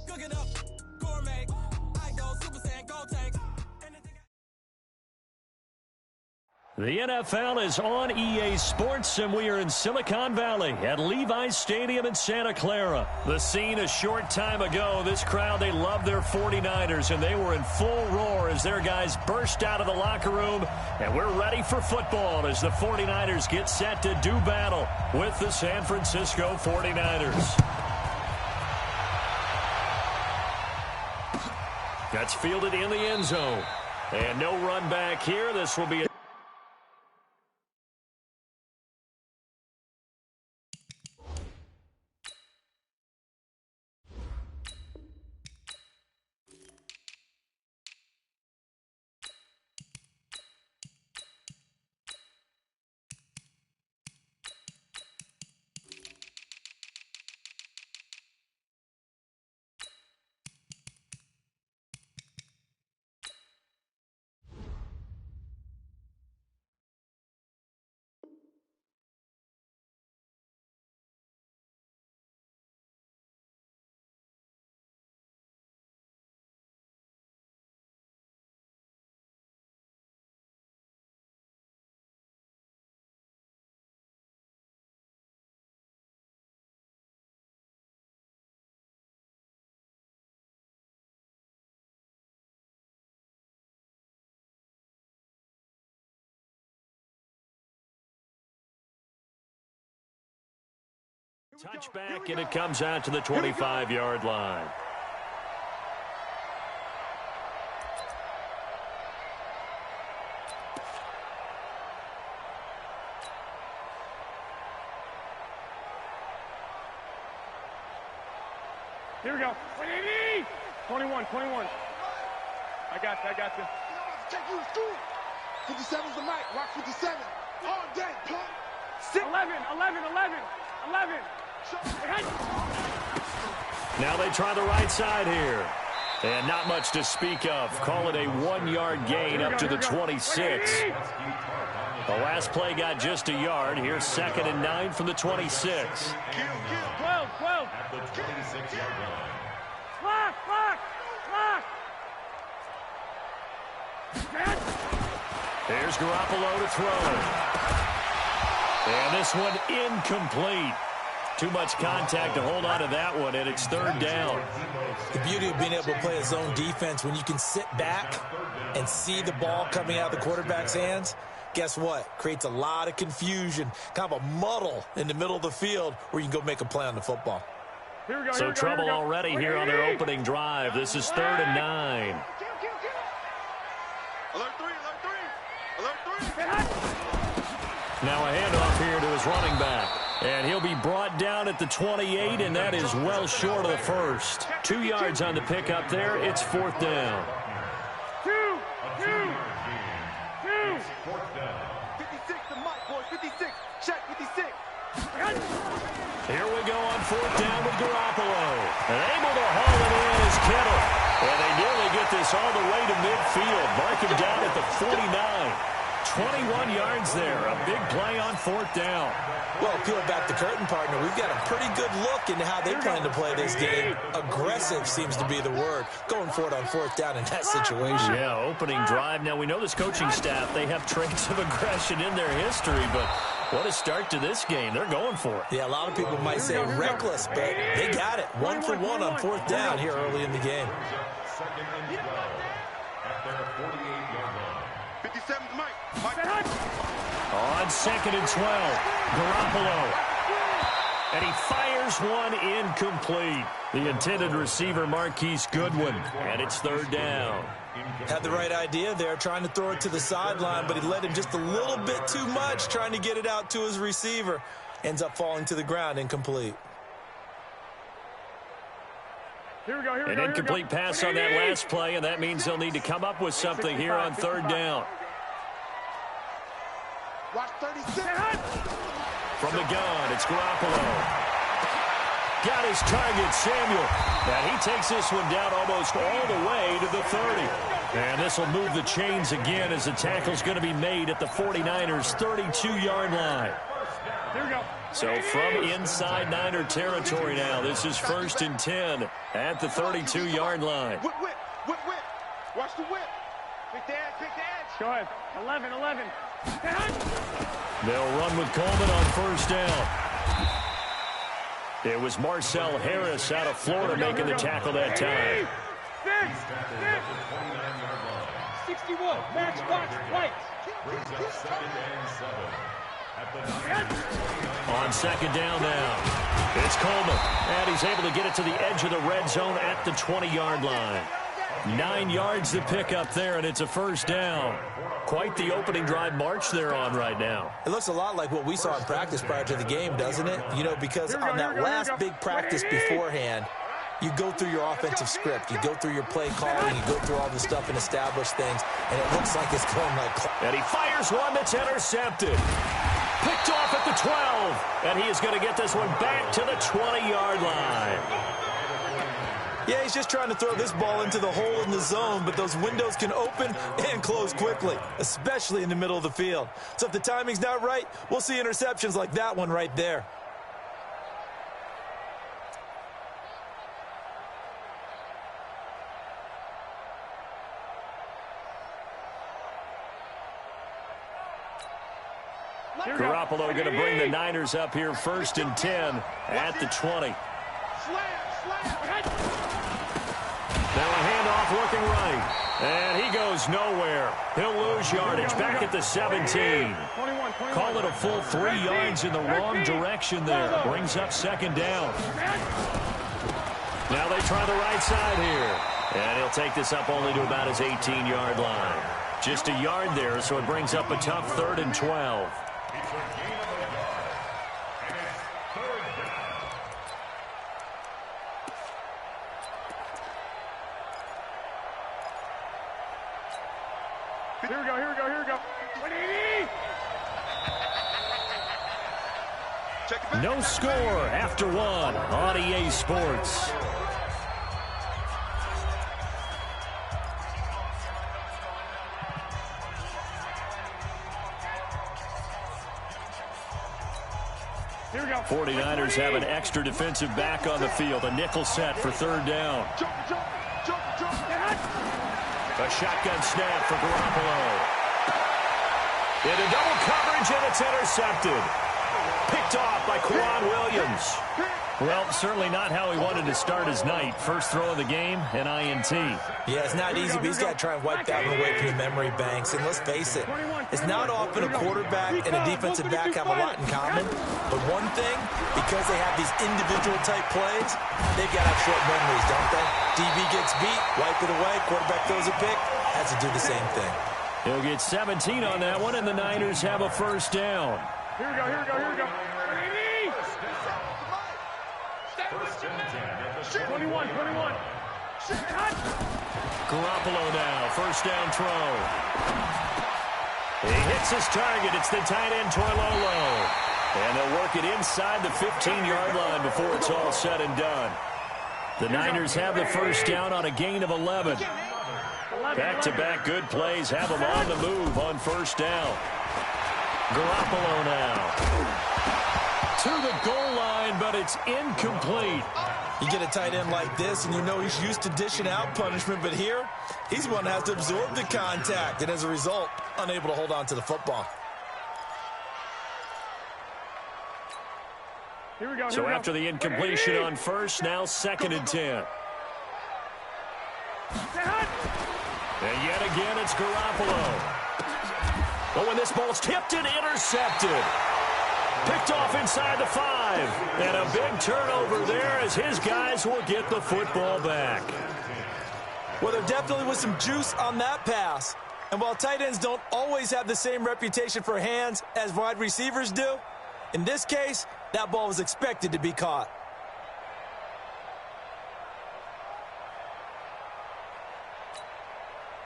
Cooking up, gourmet, I go Super Saiyan, go tank. The NFL is on EA Sports, and we are in Silicon Valley at Levi's Stadium in Santa Clara. The scene a short time ago, this crowd, they love their 49ers, and they were in full roar as their guys burst out of the locker room, and we're ready for football as the 49ers get set to do battle with the San Francisco 49ers. That's fielded in the end zone. And no run back here. This will be a touchback, and it comes out to the 25-yard line. Here we go. 21. I got this. Take you to school. 57's the mic. Rock 57. All day, punk. 11. Now they try the right side here. And not much to speak of. Call it a 1-yard gain up to the 26. The last play got just a yard. Here's 2nd and 9 from the 26. 12. At the 26-yard line. Here's Garoppolo to throw. And this one incomplete. Too much contact to hold on to that one, and it's 3rd down. The beauty of being able to play a zone defense, when you can sit back and see the ball coming out of the quarterback's hands, guess what? Creates a lot of confusion, kind of a muddle in the middle of the field where you can go make a play on the football. So trouble already here on their opening drive. This is 3rd and 9. Alert 3. Now a handoff here to his running back. And he'll be brought down at the 28, and that is well short of the first. 2 yards on the pickup there. It's 4th down. 56 to Mike, boys. 56. Check 56. Here we go on 4th down with Garoppolo. And able to haul it in is Kittle. And they nearly get this all the way to midfield. Mark him down at the 49. 21 yards there. A big play on 4th down. Well, peel back the curtain, partner. We've got a pretty good look into how they plan to play this game. Aggressive seems to be the word. Going for it on 4th down in that situation. Yeah, opening drive. Now, we know this coaching staff, they have traits of aggression in their history, but what a start to this game. They're going for it. Yeah, a lot of people might say reckless, but they got it. 1 for 1 on 4th down here early in the game. Second and 12 at their 48-yard line. 57 to Mike. On 2nd and 12, Garoppolo. And he fires one incomplete. The intended receiver, Marquise Goodwin. And it's 3rd down. Had the right idea there, trying to throw it to the sideline, but he led him just a little bit too much, trying to get it out to his receiver. Ends up falling to the ground, incomplete. An incomplete pass on that last play, and that means they'll need to come up with something here on 3rd down. Watch 36. From the gun, it's Garoppolo. Got his target, Samuel. And he takes this one down almost all the way to the 30. And this will move the chains again as the tackle's going to be made at the 49ers' 32-yard line. Here we go. So from inside Niner territory now, this is 1st and 10 at the 32-yard line. Whip, whip, whip, whip. Watch the whip. Pick the edge, pick the edge. Go ahead. 11. They'll run with Coleman on 1st down. It was Marcel Harris out of Florida making the tackle that time. 61. Match, watch, lights. Brings up 2nd and 7 at the 9. On 2nd down now, it's Coleman. And he's able to get it to the edge of the red zone at the 20-yard line. 9 yards to pick up there, and it's a 1st down. Quite the opening drive march they're on right now. It looks a lot like what we saw in practice prior to the game, doesn't it? You know, because on that last big practice beforehand, you go through your offensive script. You go through your play calling. You go through all the stuff and establish things, and it looks like it's going like... And he fires one that's intercepted. Picked off at the 12, and he is going to get this one back to the 20-yard line. Yeah, he's just trying to throw this ball into the hole in the zone, but those windows can open and close quickly, especially in the middle of the field. So if the timing's not right, we'll see interceptions like that one right there. Garoppolo going to bring the Niners up here 1st and 10 at the 20. Now a handoff looking right. And he goes nowhere. He'll lose yardage back at the 17. Call it a full 3 yards in the wrong direction there. Brings up 2nd down. Now they try the right side here. And he'll take this up only to about his 18-yard line. Just a yard there, so it brings up a tough 3rd and 12. Here we go. 180. No score after one on EA Sports. Here we go. 49ers have an extra defensive back on the field. A nickel set for 3rd down. A shotgun snap for Garoppolo. Into double coverage, and it's intercepted. Picked off by Quan Williams. Well, certainly not how he wanted to start his night. First throw of the game, an INT. Yeah, it's not easy, but he's got to try and wipe that one away from the memory banks. And let's face it, it's not often a quarterback and a defensive back have a lot in common. But one thing, because they have these individual type plays, they've got to have short memories, don't they? DB gets beat, wipe it away, quarterback throws a pick, has to do the same thing. He'll get 17 on that one, and the Niners have a first down. Here we go, here we go, here we go. 21. Garoppolo now, first down throw. He hits his target. It's the tight end, Toilolo. And they'll work it inside the 15-yard line before it's all said and done. The Niners have the first down on a gain of 11. Back-to-back good plays have them on the move on first down. Garoppolo now to the goal line, but it's incomplete. You get a tight end like this, and you know he's used to dishing out punishment, but here, he's one that has to absorb the contact, and as a result, unable to hold on to the football. Here we go. So after the incompletion on first, now 2nd and 10. And yet again, it's Garoppolo. But when this ball's tipped and intercepted. Picked off inside the 5. And a big turnover there as his guys will get the football back. Well, there definitely was some juice on that pass. And while tight ends don't always have the same reputation for hands as wide receivers do, in this case, that ball was expected to be caught.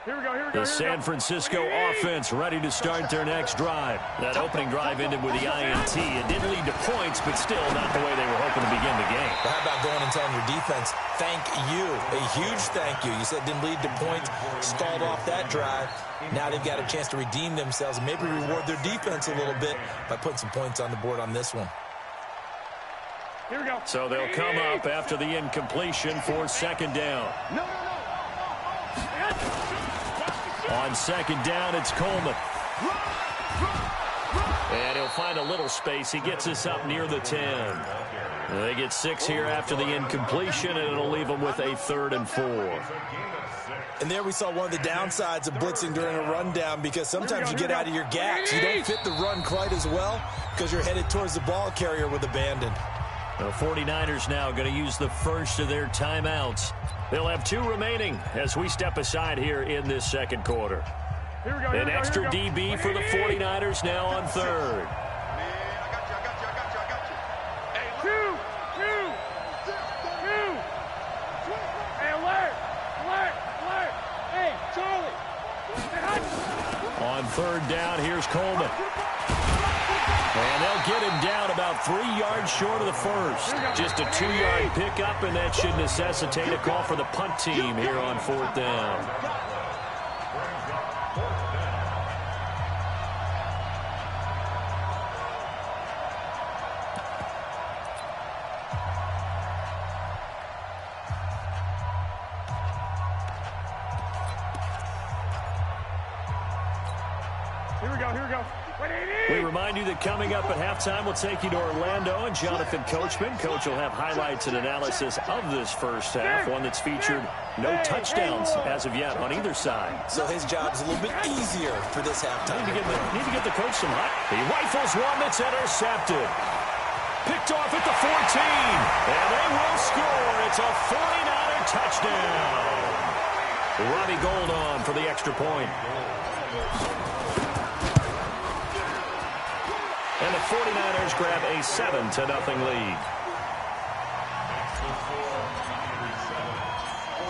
Here we go, here we The go. San Francisco offense ready to start their next drive. That opening drive ended with the INT. It didn't lead to points, but still not the way they were hoping to begin the game. But how about going and telling your defense, thank you, a huge thank you. You said it didn't lead to points, stalled off that drive. Now they've got a chance to redeem themselves and maybe reward their defense a little bit by putting some points on the board on this one. Here we go. So they'll come up after the incompletion for 2nd down. On 2nd down, it's Coleman. And he'll find a little space. He gets us up near the 10. They get 6 here after the incompletion, and it'll leave them with a 3rd and 4. And there we saw one of the downsides of blitzing during a rundown, because sometimes you get out of your gaps. You don't fit the run quite as well because you're headed towards the ball carrier with abandon. The 49ers now going to use the first of their timeouts. They'll have 2 remaining as we step aside here in this 2nd quarter. Here we go, An extra DB for the 49ers now on 3rd. Hey, alert! Hey, Charlie! On 3rd down, here's Coleman. And they'll get him down about 3 yards short of the first. Just a 2-yard pickup, and that should necessitate a call for the punt team here on 4th down. Here we go. We remind you that coming up at halftime, we'll take you to Orlando and Jonathan Coachman. Coach will have highlights and analysis of this first half, one that's featured no touchdowns as of yet on either side. So his job's a little bit easier for this halftime. Need to get the coach some hot. He rifles one that's intercepted. Picked off at the 14. And they will score. It's a 49er touchdown. Robbie Gould on for the extra point. And the 49ers grab a 7-0 lead.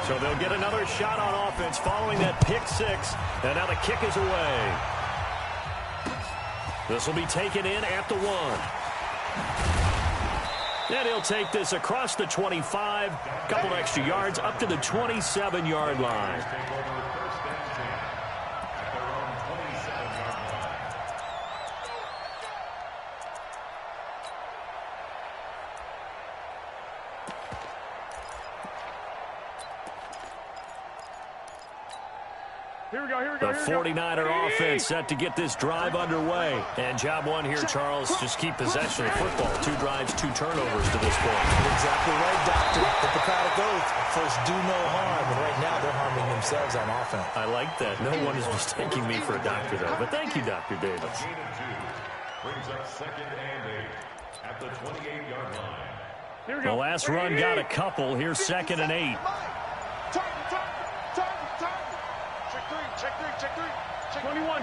So they'll get another shot on offense following that pick 6. And now the kick is away. This will be taken in at the 1. And he'll take this across the 25. Couple extra yards up to the 27-yard line. The 49er offense set to get this drive underway. And job one here, Charles, just keep possession of the football. 2 drives, 2 turnovers to this point. Exactly right, Doctor. Hippocratic oath. First, do no harm. And right now, they're harming themselves on offense. I like that. No one is mistaking me for a doctor, though. But thank you, Dr. Davis. Brings up 2nd and 8 at the 28-yard line. The last run got a couple. Here's 2nd and 8. Check 3. 21.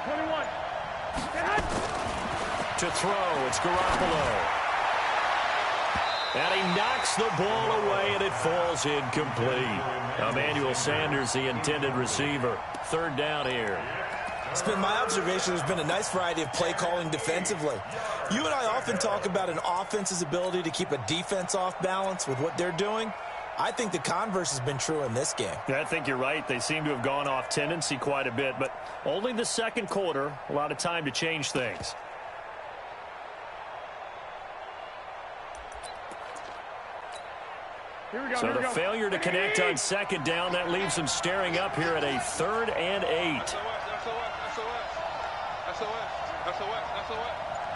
To throw, it's Garoppolo. And he knocks the ball away, and it falls incomplete. Emmanuel Sanders, the intended receiver. Third down here. It's been my observation there's been a nice variety of play calling defensively. You and I often talk about an offense's ability to keep a defense off balance with what they're doing. I think the converse has been true in this game. Yeah, I think you're right. They seem to have gone off tendency quite a bit, but only the second quarter, a lot of time to change things. So the failure to connect on second down, that leaves them staring up here at a 3rd and 8. SOS.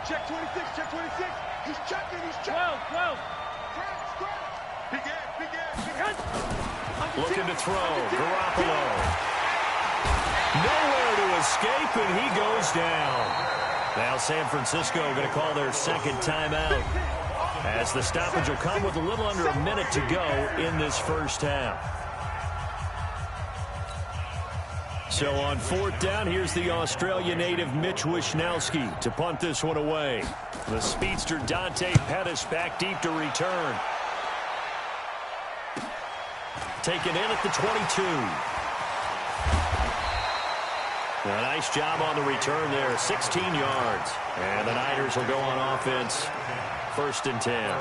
Check 26. He's checking. 12. Begin. Looking to throw. Garoppolo. Nowhere to escape, and he goes down. Now San Francisco going to call their second timeout, as the stoppage will come with a little under a minute to go in this first half. So on 4th down, here's the Australia native Mitch Wishnowsky to punt this one away. The speedster Dante Pettis back deep to return. Taken in at the 22. A nice job on the return there, 16 yards. And the Niners will go on offense, 1st and 10.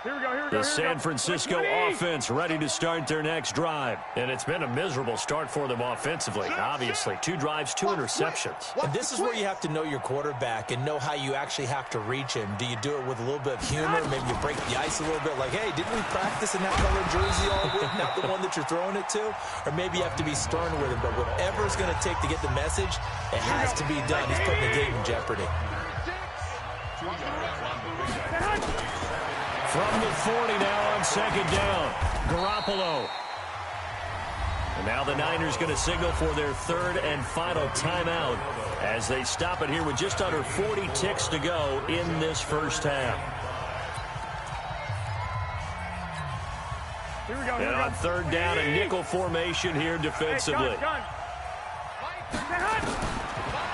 Here we go. The San Francisco offense ready to start their next drive. And it's been a miserable start for them offensively, obviously. 2 drives, 2 interceptions. And this is where you have to know your quarterback and know how you actually have to reach him. Do you do it with a little bit of humor? Maybe you break the ice a little bit, like, hey, didn't we practice in that color jersey all week, not the one that you're throwing it to? Or maybe you have to be stern with him. But whatever it's going to take to get the message, it has to be done. He's putting the game in jeopardy. From the 40 now on second down, Garoppolo. And now the Niners going to signal for their 3rd and final timeout as they stop it here with just under 40 ticks to go in this first half. Here we go. And on 3rd down, a nickel formation here defensively.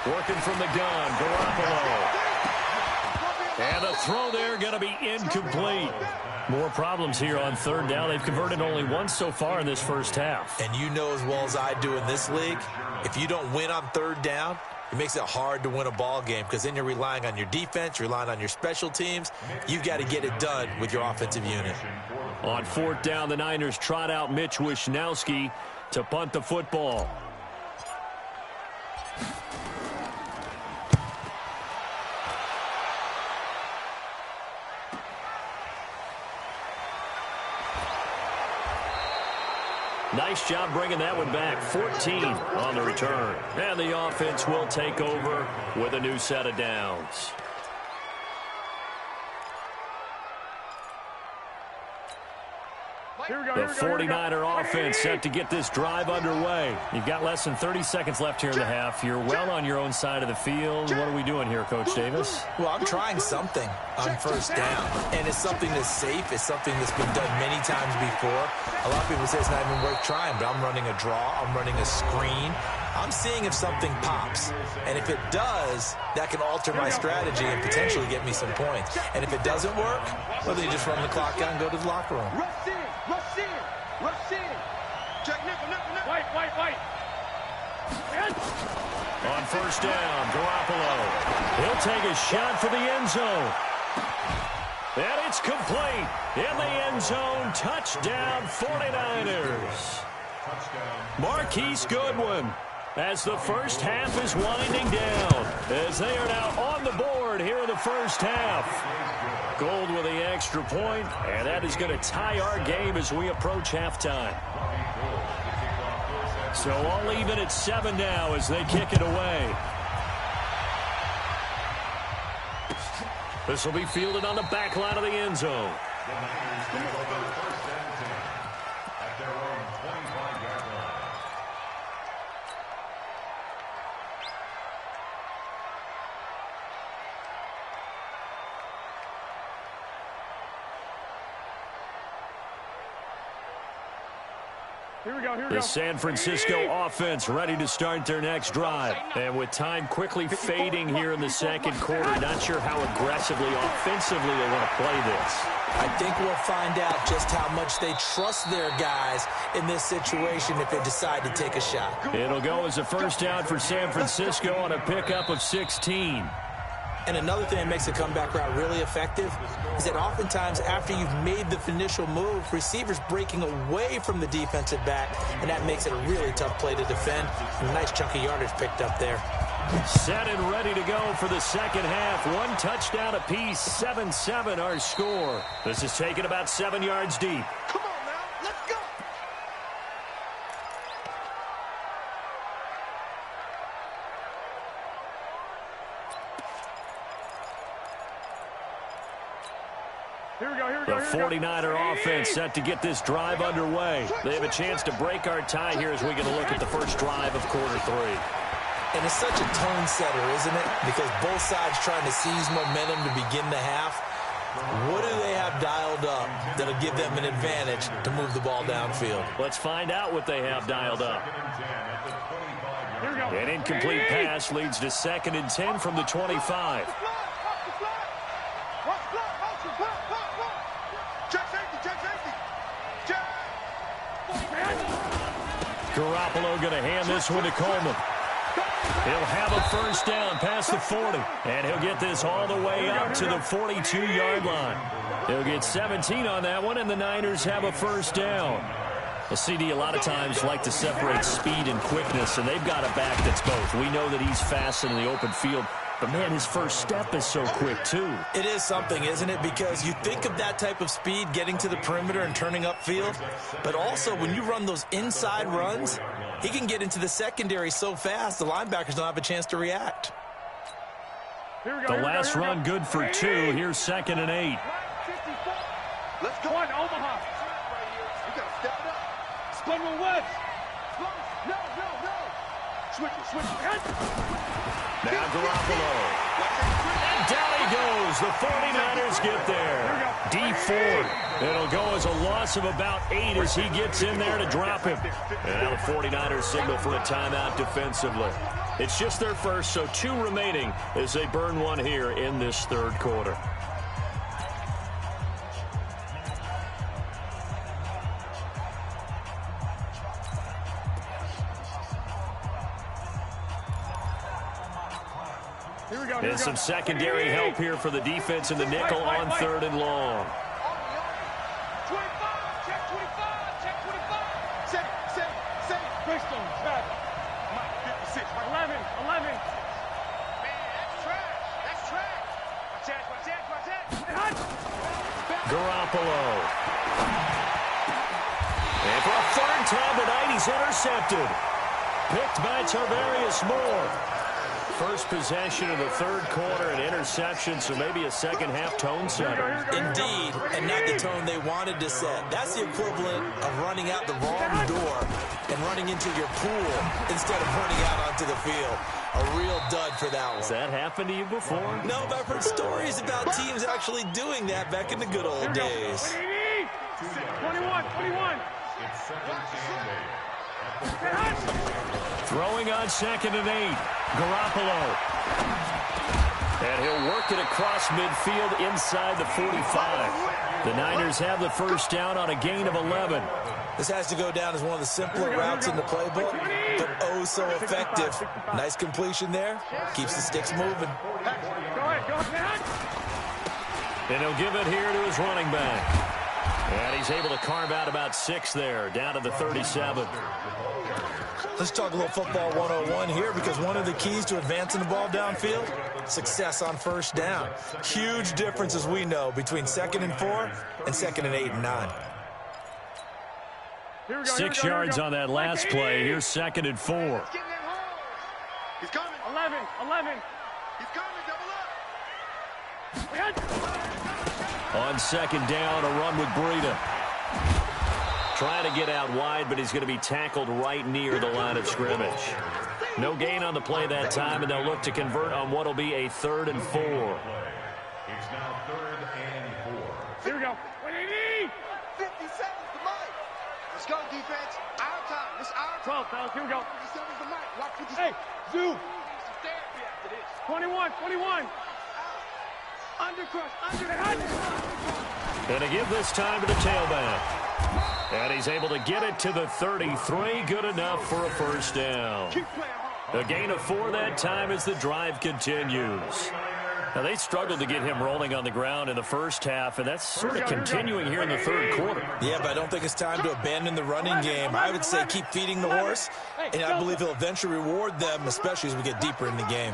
Working from the gun, Garoppolo. And a throw there going to be incomplete. More problems here on 3rd down. They've converted only once so far in this first half. And you know as well as I do in this league, if you don't win on 3rd down, it makes it hard to win a ball game because then you're relying on your defense, you're relying on your special teams. You've got to get it done with your offensive unit. On 4th down, the Niners trot out Mitch Wishnowsky to punt the football. Nice job bringing that one back. 14 on the return. And the offense will take over with a new set of downs. The 49er offense set to get this drive underway. You've got less than 30 seconds left here in the half. You're well on your own side of the field. What are we doing here, Coach Davis? Well, I'm trying something on 1st down, and it's something that's safe. It's something that's been done many times before. A lot of people say it's not even worth trying, but I'm running a draw. I'm running a screen. I'm seeing if something pops, and if it does, that can alter my strategy and potentially get me some points. And if it doesn't work, well, then you just run the clock out and go to the locker room. Rush in. Check nickel. White. On 1st down, Garoppolo. He'll take a shot for the end zone. And it's complete. In the end zone, touchdown 49ers. Marquise Goodwin, as the first half is winding down, as they are now on the board here in the first half. Gold with the extra point, and that is going to tie our game as we approach halftime. So all even at 7 now as they kick it away. This will be fielded on the back line of the end zone. The Niners take over 1st and 10 at their own 25-yard line. The San Francisco offense ready to start their next drive. And with time quickly fading here in the second quarter, not sure how aggressively, offensively they want to play this. I think we'll find out just how much they trust their guys in this situation if they decide to take a shot. It'll go as a first down for San Francisco on a pickup of 16. And another thing that makes a comeback route really effective is that oftentimes after you've made the initial move, receivers breaking away from the defensive back, and that makes it a really tough play to defend. A nice chunk of yardage picked up there. Set and ready to go for the second half. One touchdown apiece, 7-7 our score. This is taken about 7 yards deep. Come on now, let's go. The 49er offense set to get this drive underway. They have a chance to break our tie here as we get a look at the first drive of quarter 3. And it's such a tone setter, isn't it? Because both sides trying to seize momentum to begin the half. What do they have dialed up that'll give them an advantage to move the ball downfield? Let's find out what they have dialed up. An incomplete pass leads to 2nd and 10 from the 25. Garoppolo going to hand this one to Coleman. He'll have a first down past the 40, and he'll get this all the way up to the 42-yard line. He'll get 17 on that one, and the Niners have a first down. The CD a lot of times like to separate speed and quickness, and they've got a back that's both. We know that he's fast in the open field, but, man, his first step is so quick, too. It is something, isn't it? Because you think of that type of speed getting to the perimeter and turning upfield, but also when you run those inside runs, he can get into the secondary so fast the linebackers don't have a chance to react. The last run good for 2. Here's 2nd and 8. Let's go on, Omaha. You got to step it up. Spun one west. No. Switch it. Now Garoppolo. And down he goes. The 49ers get there. D Ford. It'll go as a loss of about 8 as he gets in there to drop him. And now the 49ers signal for a timeout defensively. It's just their first, so 2 remaining as they burn one here in this third quarter. And some secondary help here for the defense in the nickel on 3rd and long. 25, check 25. Set it. Greystone, trap. Mike, 56, 11. Man, that's trash. Watch that. Garoppolo. And for a 3rd time tonight, he's intercepted. Picked by Tarvarius Moore. First possession of the third quarter, an interception, so maybe a second-half tone setter. Indeed, and not the tone they wanted to set. That's the equivalent of running out the wrong door and running into your pool instead of running out onto the field. A real dud for that one. Has that happened to you before? No, but I've heard stories about teams actually doing that back in the good old days. 21. It's 2nd and 8. Throwing on 2nd and 8. Garoppolo. And he'll work it across midfield inside the 45. The Niners have the first down on a gain of 11. This has to go down as one of the simpler routes in the playbook, but oh so effective. Nice completion there. Keeps the sticks moving. And he'll give it here to his running back. And he's able to carve out about 6 there, down to the 37. Let's talk a little football 101 here, because one of the keys to advancing the ball downfield, success on first down. Huge difference, as we know, between 2nd and 4 and 2nd and 8 and 9. 6 yards on that last play. Here's 2nd and 4. He's coming. 11. He's coming, double up. On 2nd down, a run with Breida. Trying to get out wide, but he's going to be tackled right near the line of scrimmage. No gain on the play that time, and they'll look to convert on what will be a 3rd and 4. It's now 3rd and 4. Here we go. 180. 50 seconds to Mike. Let's go, defense. Out. 12, fellas. Here we go. 57's the mic. Watch what you Hey, Zoo. Some therapy after this. 21, 21. Undercrush, And to give this time to the tailback. And he's able to get it to the 33. Good enough for a first down. Keep playing hard. A gain of 4 that time as the drive continues. Now, they struggled to get him rolling on the ground in the first half, and that's sort of continuing here in the third quarter. Yeah, but I don't think it's time to abandon the running game. I would say keep feeding the horse, and I believe he'll eventually reward them, especially as we get deeper in the game.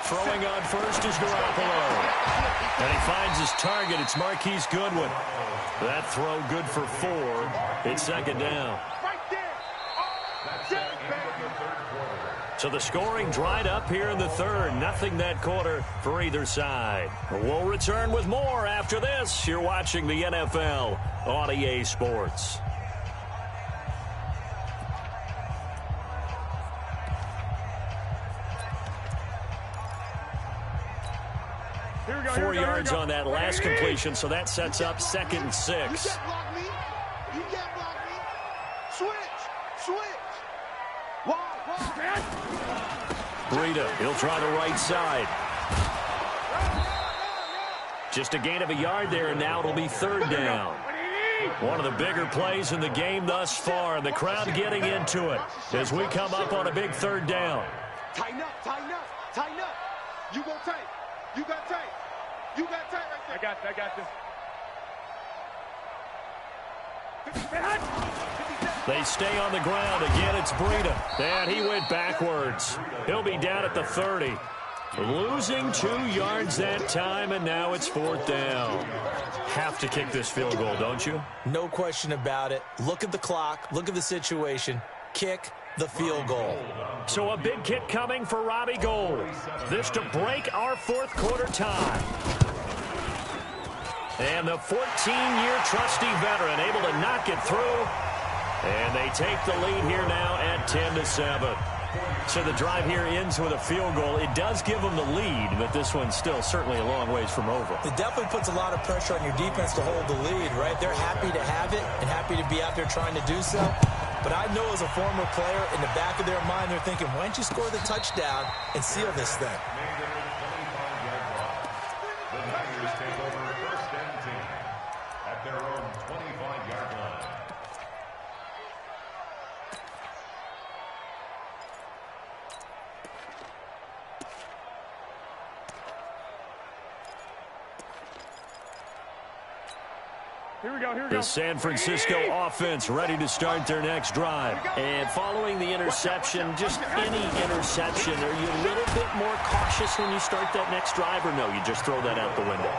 Throwing on first is Garoppolo. And he finds his target. It's Marquise Goodwin. That throw good for 4. It's second down. Right there. So the scoring dried up here in the third. Nothing that quarter for either side. We'll return with more after this. You're watching the NFL on EA Sports. Here we go. 4 yards on that last completion, so that sets up 2nd and 6. You can't block me. You can't block me. Switch. Breida, he'll try the right side. Just a gain of a yard there, and now it'll be 3rd down. One of the bigger plays in the game thus far, and the crowd getting into it as we come up on a big 3rd down. Tighten up. You go tight. You got tight. You got tight right there. I got this. They stay on the ground. Again, it's Breida. And he went backwards. He'll be down at the 30. Losing 2 yards that time, and now it's 4th down. Have to kick this field goal, don't you? No question about it. Look at the clock. Look at the situation. Kick the field goal. So a big kick coming for Robbie Gould. This to break our 4th quarter tie. And the 14-year trusty veteran able to knock it through. And they take the lead here now at 10-7. So the drive here ends with a field goal. It does give them the lead, but this one's still certainly a long ways from over. It definitely puts a lot of pressure on your defense to hold the lead, right? They're happy to have it and happy to be out there trying to do so. But I know as a former player, in the back of their mind, they're thinking, why don't you score the touchdown and seal this thing? The Niners take over 1st and 10 at their own 25-yard line. Here we go. The San Francisco offense ready to start their next drive. And following the interception, just any interception, are you a little bit more cautious when you start that next drive, or no, you just throw that out the window?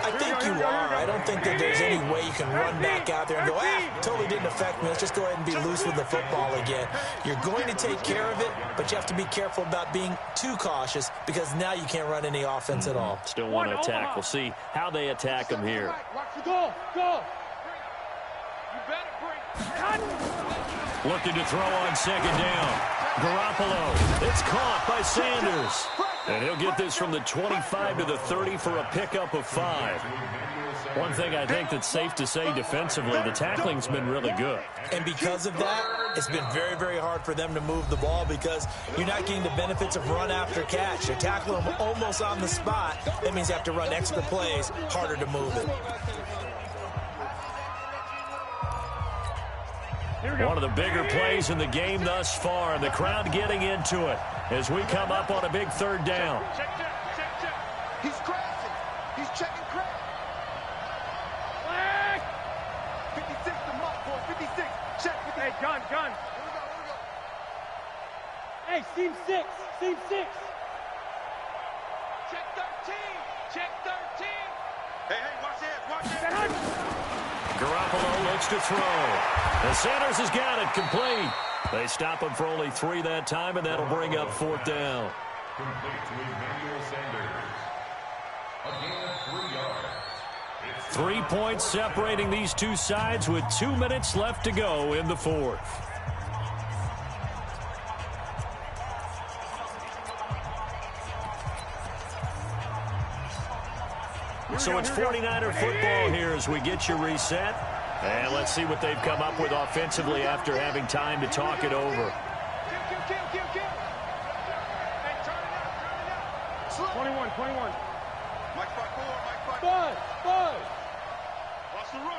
I think you are. I don't think that there's any way you can run back out there and go, totally didn't affect me. Let's just go ahead and be loose with the football again. You're going to take care of it, but you have to be careful about being too cautious because now you can't run any offense at all. Still want to attack. We'll see how they attack them here. Go. Looking to throw on 2nd down. Garoppolo. It's caught by Sanders. And he'll get this from the 25 to the 30 for a pickup of 5. One thing I think that's safe to say defensively, the tackling's been really good. And because of that, it's been very, very hard for them to move the ball because you're not getting the benefits of run after catch. You tackle them almost on the spot. That means you have to run extra plays, harder to move it. One of the bigger plays in the game thus far, and the crowd getting into it as we come up on a big 3rd down. Check. He's crashing. He's checking crash. 56 to Mutt, boy. 56. Check. Hey, gun. Here we go. Hey, seam 6. Check 13. Hey, watch it. Garoppolo looks to throw. And Sanders has got it complete. They stop him for only 3 that time, and that'll bring up 4th down. Complete to Emmanuel Sanders. A gain of 3 yards. 3 points separating these two sides with 2 minutes left to go in the 4th. So it's 49er football here as we get you reset. And let's see what they've come up with offensively after having time to talk it over. Kill. Hey, turn it up. 21. Mike 5-4. Bud. Watch the run.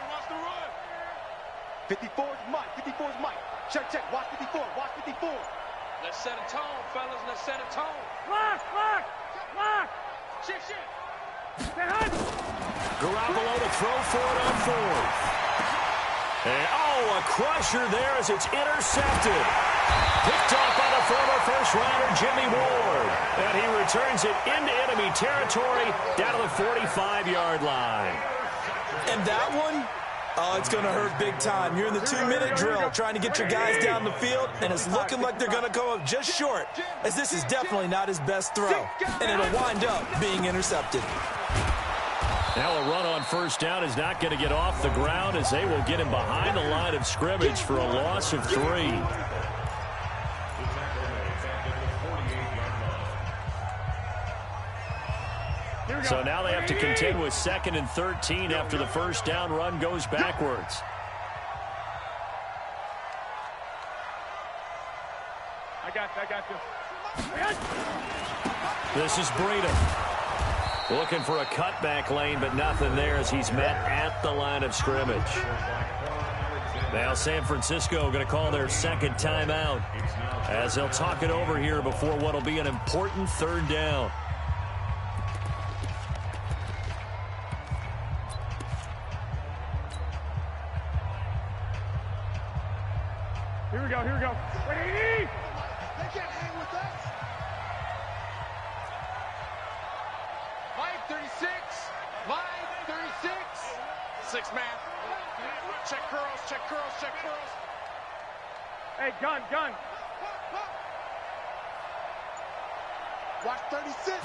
54's Mike. Check. Watch 54. Let's set a tone, fellas. Let's set a tone. Lock. Shit. Garoppolo to throw for it on fourth. And, a crusher there as it's intercepted. Picked off by the former first-rounder Jimmy Ward. And he returns it into enemy territory down to the 45-yard line. And that one, it's going to hurt big time. You're in the 2-minute drill trying to get your guys down the field, and it's looking like they're going to come up just short, as this is definitely not his best throw, and it'll wind up being intercepted. Now a run on first down is not going to get off the ground as they will get him behind the line of scrimmage for a loss of 3. So now they have to contend with 2nd and 13 after the first down run goes backwards. I got this. This is Breida. Looking for a cutback lane, but nothing there as he's met at the line of scrimmage. Now San Francisco going to call their second timeout as they'll talk it over here before what will be an important third down. Here we go. Ready? They can't hang with us. Mike 36. 6 man. Check curls. Hey, gun. Watch 36.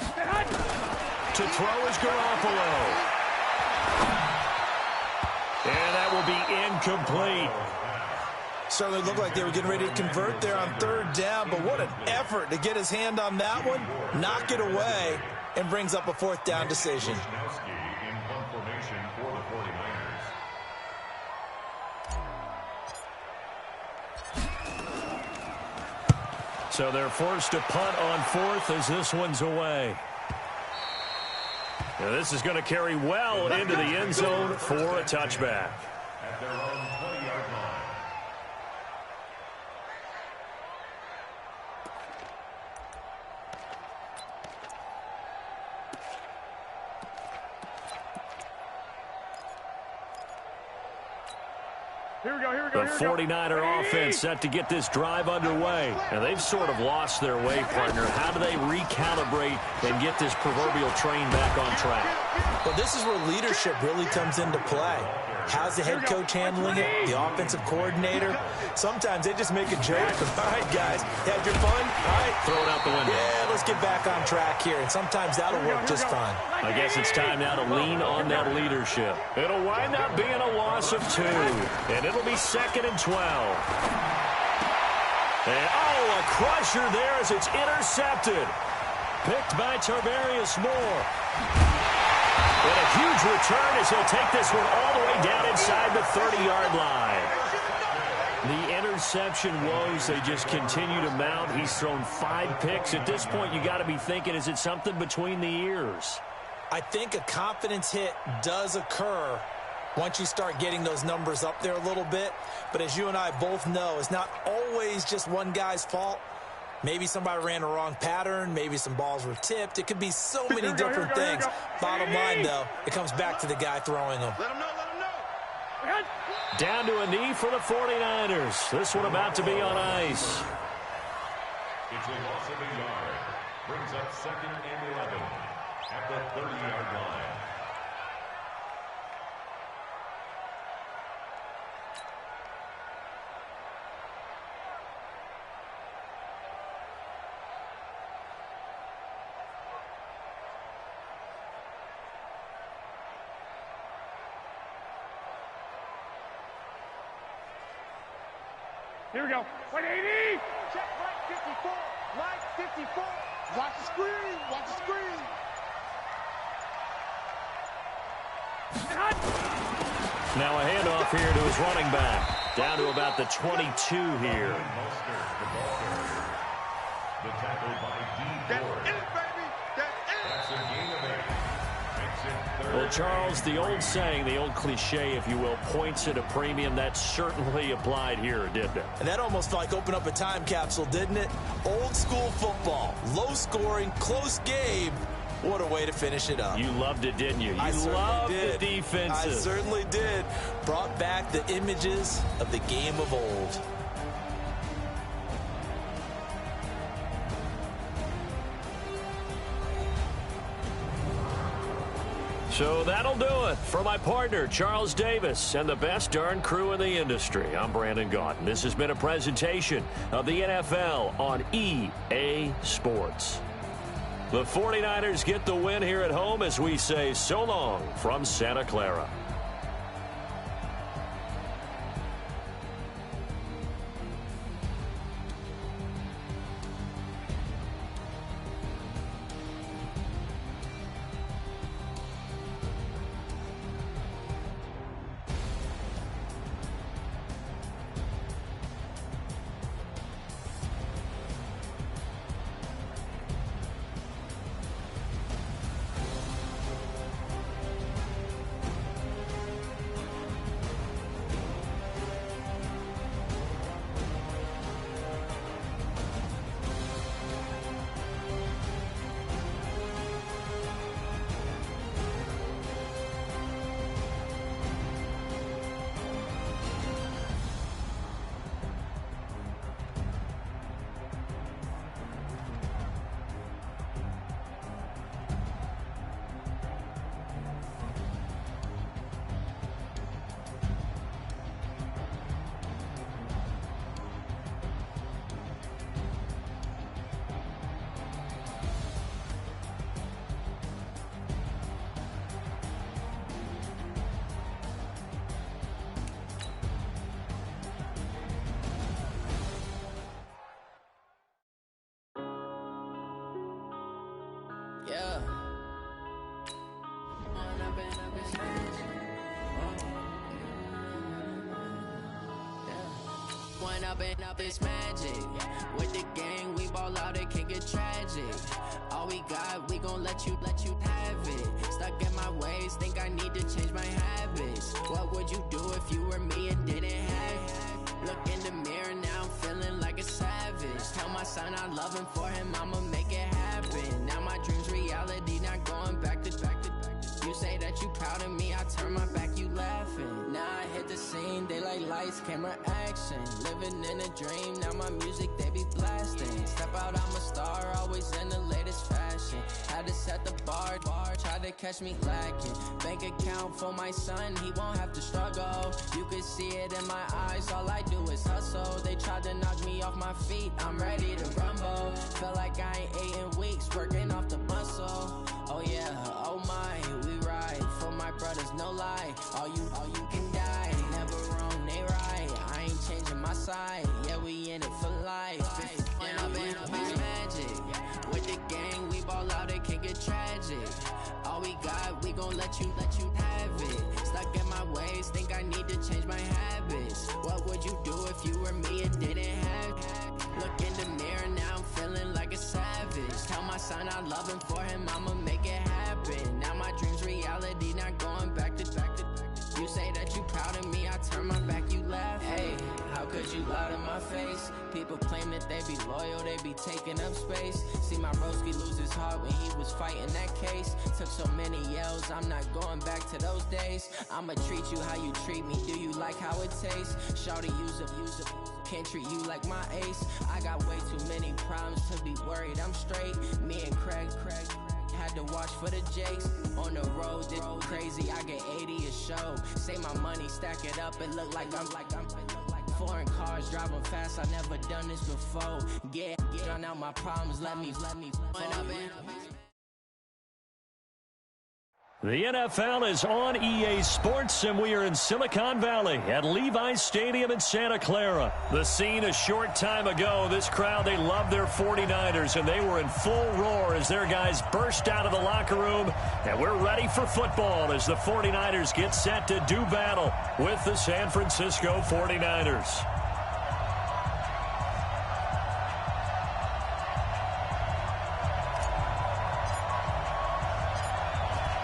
To throw is Garoppolo. And that will be incomplete. Certainly looked like they were getting ready to convert there on third down, but what an effort to get his hand on that one, knock it away, and brings up a fourth down decision. So they're forced to punt on fourth as this one's away. Now this is going to carry well into the end zone for a touchback. At their own 20-yard line. Here we go. The 49er offense set to get this drive underway. And they've sort of lost their way, partner. How do they recalibrate and get this proverbial train back on track? Well, this is where leadership really comes into play. How's the head coach handling it? The offensive coordinator? Sometimes they just make a joke. All right, guys, had your fun? All right. Throw it out the window. Yeah, let's get back on track here. And sometimes that'll work just fine. I guess it's time now to lean on that leadership. It'll wind up being a loss of 2. And it'll be 2nd and 12. And, a crusher there as it's intercepted. Picked by Tarvarius Moore. And a huge return as he'll take this one all the way down inside the 30-yard line. The interception woes, they just continue to mount. He's thrown 5 picks. At this point, you got to be thinking, is it something between the ears? I think a confidence hit does occur once you start getting those numbers up there a little bit. But as you and I both know, it's not always just one guy's fault. Maybe somebody ran a wrong pattern. Maybe some balls were tipped. It could be so many different things. Bottom line, though, it comes back to the guy throwing them. Let him know. Down to a knee for the 49ers. This one about to be on ice. It's a loss of a yard. Brings up 2nd and 11 at the 30-yard line. Here we go. 180. Check right 54. Mike 54. Watch the screen. Watch the screen. Now a handoff here to his running back. Down to about the 22 here. The tackle by D. Ford. That's a gain of 8. Makes it 3rd. Well, Charles, the old saying, the old cliche, if you will, points at a premium, that certainly applied here, didn't it? And that almost like opened up a time capsule, didn't it? Old school football, low scoring, close game. What a way to finish it up. You loved it, didn't you? I You loved did. the defenses. I certainly did. Brought back the images of the game of old. So that'll do it for my partner, Charles Davis, and the best darn crew in the industry. I'm Brandon Gaudin. This has been a presentation of the NFL on EA Sports. The 49ers get the win here at home as we say so long from Santa Clara. Yeah. One up and up is magic. With the gang, we ball out, it can get tragic. All we got, we gon' let you have it. Stuck in my ways, think I need to change my habits. What would you do if you were me and didn't have it? Look in the mirror, now I'm feeling like a savage. Tell my son I love him, for him I'ma make it happen. Now my dream's reality, not going back to. You say that you proud of me, I turn my back, you laughing. Now I hit the scene, they like lights, camera, action. Living in a dream, now my music, they be blasting. Step out, I'm a star, always in the latest fashion. Had to set the bar, try to catch me lacking. Bank account for my son, he won't have to struggle. You can see it in my eyes, all I do is hustle. They tried to knock me off my feet, I'm ready to rumble. Felt like I ain't ate in weeks, working off the muscle. Oh yeah, oh my, we ride for my brothers, no lie. All you can die, never wrong, they right. I ain't changing my side, yeah, we in it for life. And I've been magic. With the gang, we ball out, it can get tragic. All we got, we gon' let you have it. Stuck in my ways, think I need to change my habits. What would you do if you were me and didn't have it? Look in the mirror, now I'm feeling like a savage. Tell my son I love him, for him I'ma make it happen. Now my dream's reality, not going back to. You say that you proud of me, I turn my back, you laugh. Hey, how could you lie to my face? People claim that they be loyal, they be taking up space. See my broski lose his heart when he was fighting that case. Took so many yells, I'm not going back to those days. I'ma treat you how you treat me, do you like how it tastes? Shawty, use up, can't treat you like my ace. I got way too many problems to be worried, I'm straight. Me and Craig had to watch for the Jakes. On the road, this crazy, I get 80 a show. Say my money, stack it up, it look like I'm foreign cars, driving fast, I never done this before. Get drown out my problems, let me. The NFL is on EA Sports, and we are in Silicon Valley at Levi's Stadium in Santa Clara. The scene a short time ago, this crowd, they love their 49ers, and they were in full roar as their guys burst out of the locker room. And we're ready for football as the 49ers get set to do battle with the San Francisco 49ers.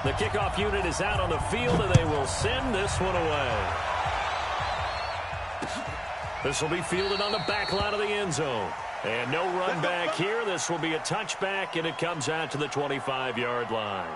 The kickoff unit is out on the field, and they will send this one away. This will be fielded on the back line of the end zone. And no run back here. This will be a touchback, and it comes out to the 25-yard line.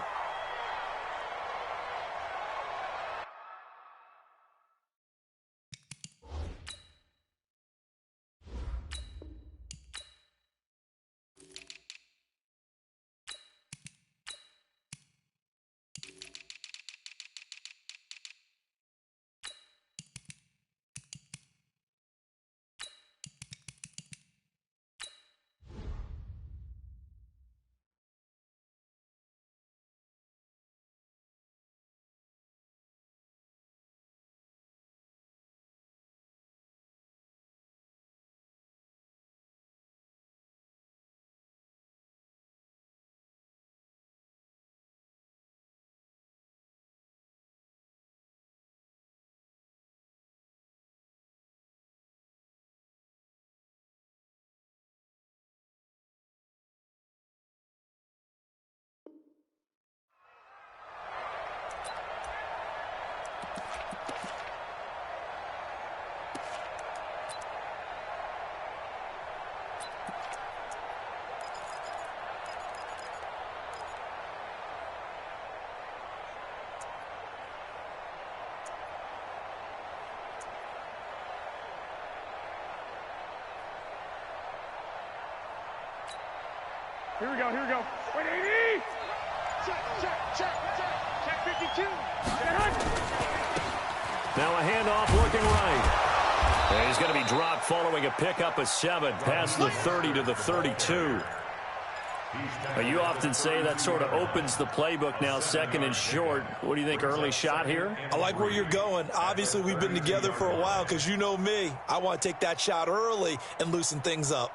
Here we go, here we go. 180! Check 52. Now a handoff looking right. And he's going to be dropped following a pickup of 7 past the 30 to the 32. You often say that sort of opens the playbook now, second and short. What do you think, early shot here? I like where you're going. Obviously, we've been together for a while because you know me. I want to take that shot early and loosen things up.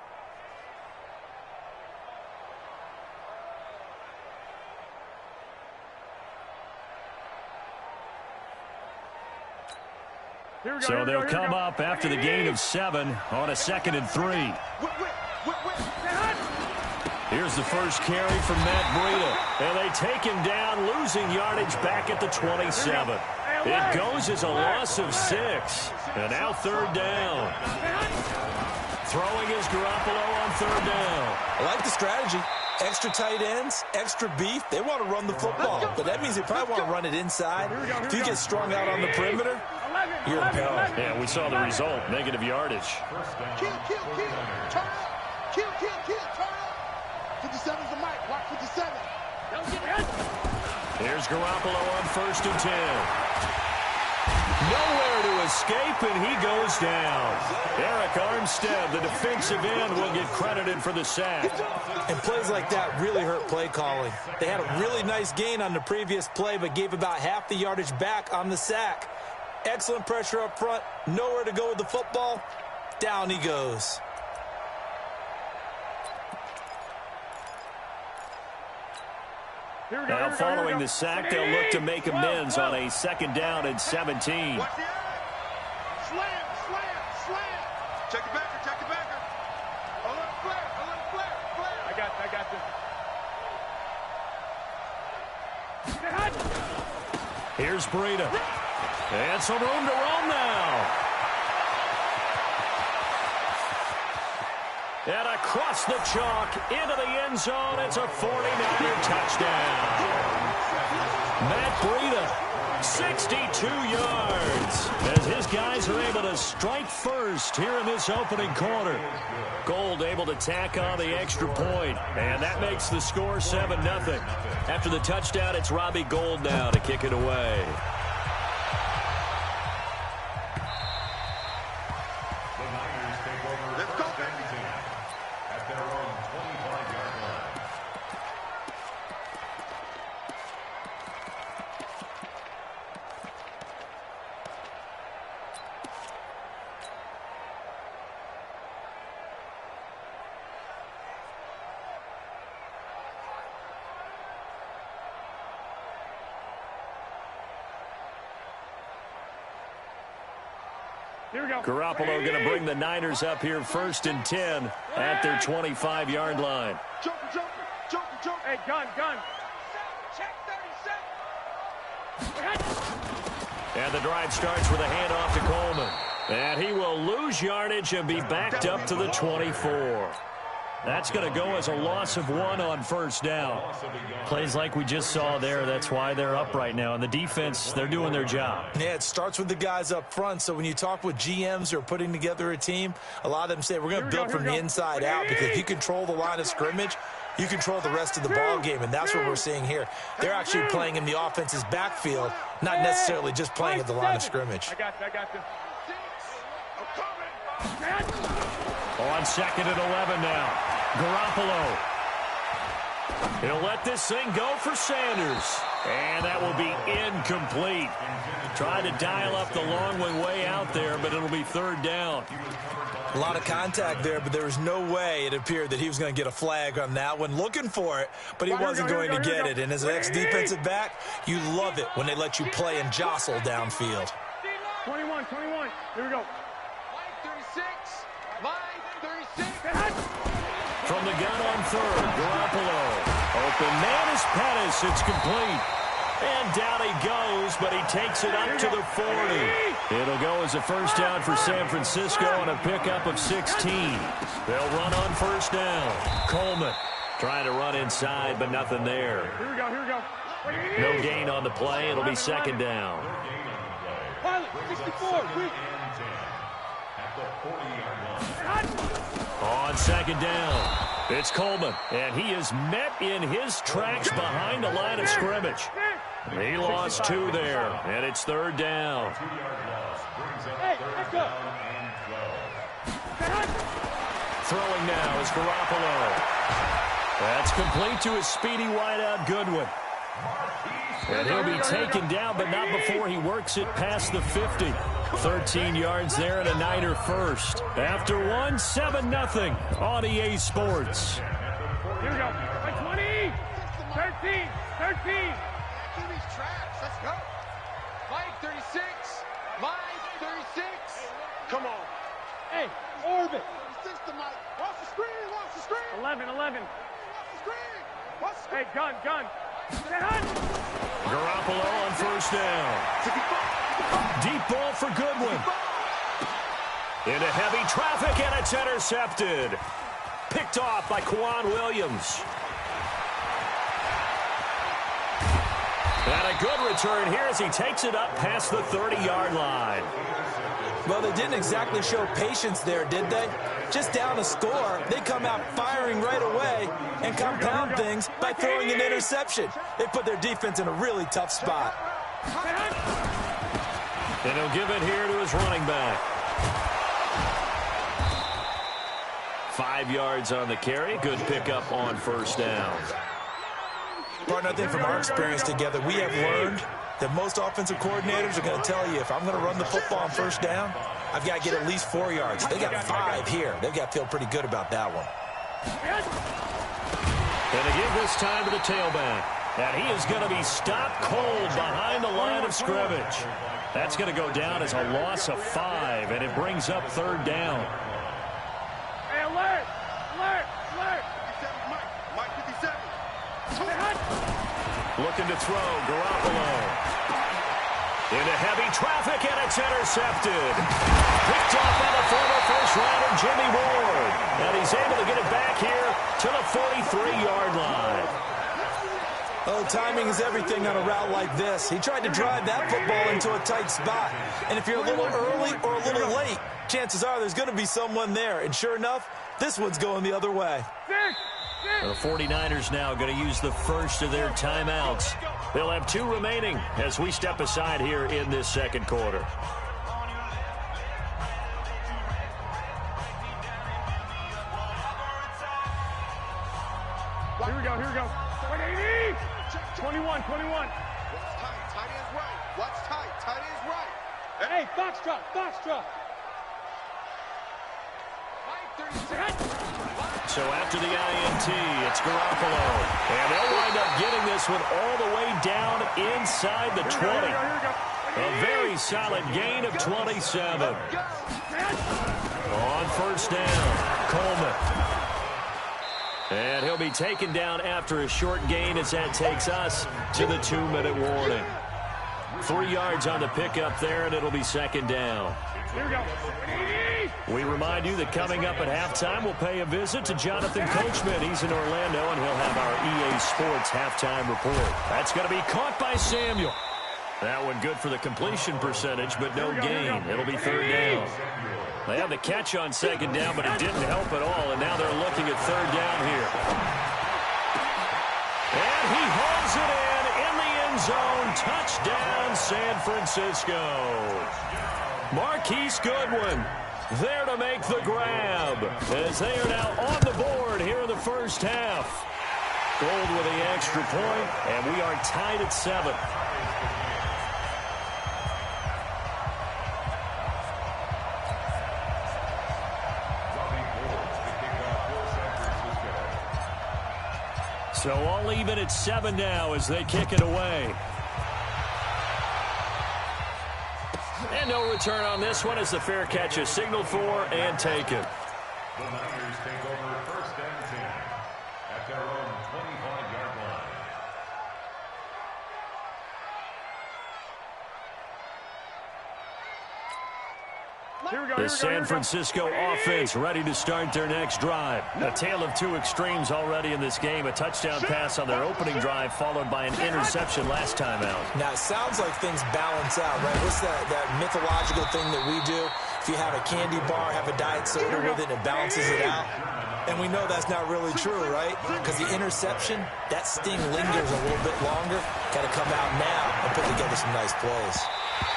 So they'll come up after the gain of 7 on a 2nd and 3. Here's the first carry from Matt Breida. And they take him down, losing yardage back at the 27. It goes as a loss of 6. And now 3rd down. Throwing is Garoppolo on 3rd down. I like the strategy. Extra tight ends, extra beef. They want to run the football, but that means they probably want to run it inside. If you get strung out on the perimeter, you're in peril. Yeah, we saw the result, negative yardage. Kill, turn up. Kill, turn up. 57's the mic, watch 57. Here's Garoppolo on 1st and 10. Nowhere to escape, and he goes down. Eric Armstead, the defensive end, will get credited for the sack. And plays like that really hurt play calling. They had a really nice gain on the previous play, but gave about half the yardage back on the sack. Excellent pressure up front. Nowhere to go with the football. Down he goes. Now following the sack, they'll look to make amends on a 2nd down and 17. Slam. Check the backer. A little flare. I got this. Here's Breida. And some room to roam now. And across the chalk, into the end zone, it's a 49er touchdown. Matt Breida, 62 yards, as his guys are able to strike first here in this opening quarter. Gold able to tack on the extra point, and that makes the score 7-0. After the touchdown, it's Robbie Gould now to kick it away. Here we go. Garoppolo going to bring the Niners up here 1st and 10 at their 25-yard line. Jumper. Hey, gun. Check 37. And the drive starts with a handoff to Coleman. And he will lose yardage and be backed up to the 24. That's going to go as a loss of 1 on 1st down. Plays like we just saw there. That's why they're up right now. And the defense, they're doing their job. Yeah, it starts with the guys up front. So when you talk with GMs who are putting together a team, a lot of them say we're going to build from the inside out, because if you control the line of scrimmage, you control the rest of the ball game, and that's what we're seeing here. They're actually playing in the offense's backfield, not necessarily just playing at the line of scrimmage. I got this. On 2nd and 11 now. Garoppolo. He'll let this thing go for Sanders. And that will be incomplete. Tried to dial up the long way out there, but it'll be 3rd down. A lot of contact there, but there was no way it appeared that he was going to get a flag on that one. Looking for it, but he wasn't going to get it. And as an ex-defensive back, you love it when they let you play and jostle downfield. 21. Here we go. From the gun on 3rd, Garoppolo. Open man is Pettis. It's complete. And down he goes, but he takes it up to the 40. It'll go as a 1st down for San Francisco and a pickup of 16. They'll run on 1st down. Coleman trying to run inside, but nothing there. Here we go. No gain on the play. It'll be 2nd down. Pilot, 64. On 2nd down, it's Coleman, and he is met in his tracks behind the line of scrimmage. He lost 2 there, and it's 3rd down. Hey, let's go. Throwing now is Garoppolo. That's complete to his speedy wideout Goodwin. And he'll be taken down, but not before he works it past the 50. 13 yards there and a Niner first. After 1, 7-0 on EA Sports. Here we go. 20. 13. Do these traps. Let's go. Mike 36. Mike 36. Come on. Hey, orbit. 36 to Mike. Watch the screen. 11. Watch the screen. Hey, gun. Garoppolo on 1st down. Deep ball for Goodwin. Into heavy traffic, and it's intercepted. Picked off by Quan Williams. And a good return here as he takes it up past the 30-yard line. Well, they didn't exactly show patience there, did they? Just down a score, they come out firing right away and compound things by throwing an interception. They put their defense in a really tough spot. And he'll give it here to his running back. 5 yards on the carry. Good pickup on 1st down. Partner, I think from our experience together, we have learned that most offensive coordinators are going to tell you, if I'm going to run the football on 1st down, I've got to get at least 4 yards. They got 5 here. They've got to feel pretty good about that one. And they give this time to the tailback. And he is going to be stopped cold behind the line of scrimmage. That's going to go down as a loss of 5, and it brings up 3rd down. Hey, alert. Mike 57. Looking to throw, Garoppolo. Into heavy traffic, and it's intercepted. Picked off by the former first-rounder Jimmy Ward. And he's able to get it back here to the 43-yard line. Oh, timing is everything on a route like this. He tried to drive that football into a tight spot. And if you're a little early or a little late, chances are there's going to be someone there. And sure enough, this one's going the other way. The 49ers now going to use the first of their timeouts. They'll have 2 remaining as we step aside here in this 2nd quarter. Here we go. 180. 21. What's tight? Tight ends right. What's tight? Tight ends right. Hey, Foxtrot. So after the INT, it's Garoppolo. And they'll wind up getting this one all the way down inside the 20. Here we go. A very solid gain of 27. On first down, Coleman. And he'll be taken down after a short gain as that takes us to the 2-minute warning. 3 yards on the pickup there, and it'll be second down. Here we go. We remind you that coming up at halftime, we'll pay a visit to Jonathan Coachman. He's in Orlando, and he'll have our EA Sports halftime report. That's going to be caught by Samuel. That one good for the completion percentage, but no gain. It'll be third down. They had the catch on second down, but it didn't help at all, and now they're looking at third down here. And he hauls it in the end zone. Touchdown, San Francisco. Marquise Goodwin there to make the grab as they are now on the board here in the first half. Gold with the extra point, and we are tied at 7. So all even at 7 now as they kick it away. And no return on this one as the fair catch is signaled for and taken. The Niners take over first and 10 at their own 25-yard line. The San Francisco offense ready to start their next drive. A tale of two extremes already in this game. A touchdown pass on their opening drive followed by an interception last time out. Now, it sounds like things balance out, right? What's that mythological thing that we do? If you have a candy bar, have a diet soda with it, and it balances it out. And we know that's not really true, right? Because the interception, that sting lingers a little bit longer. Got to come out now and put together some nice plays.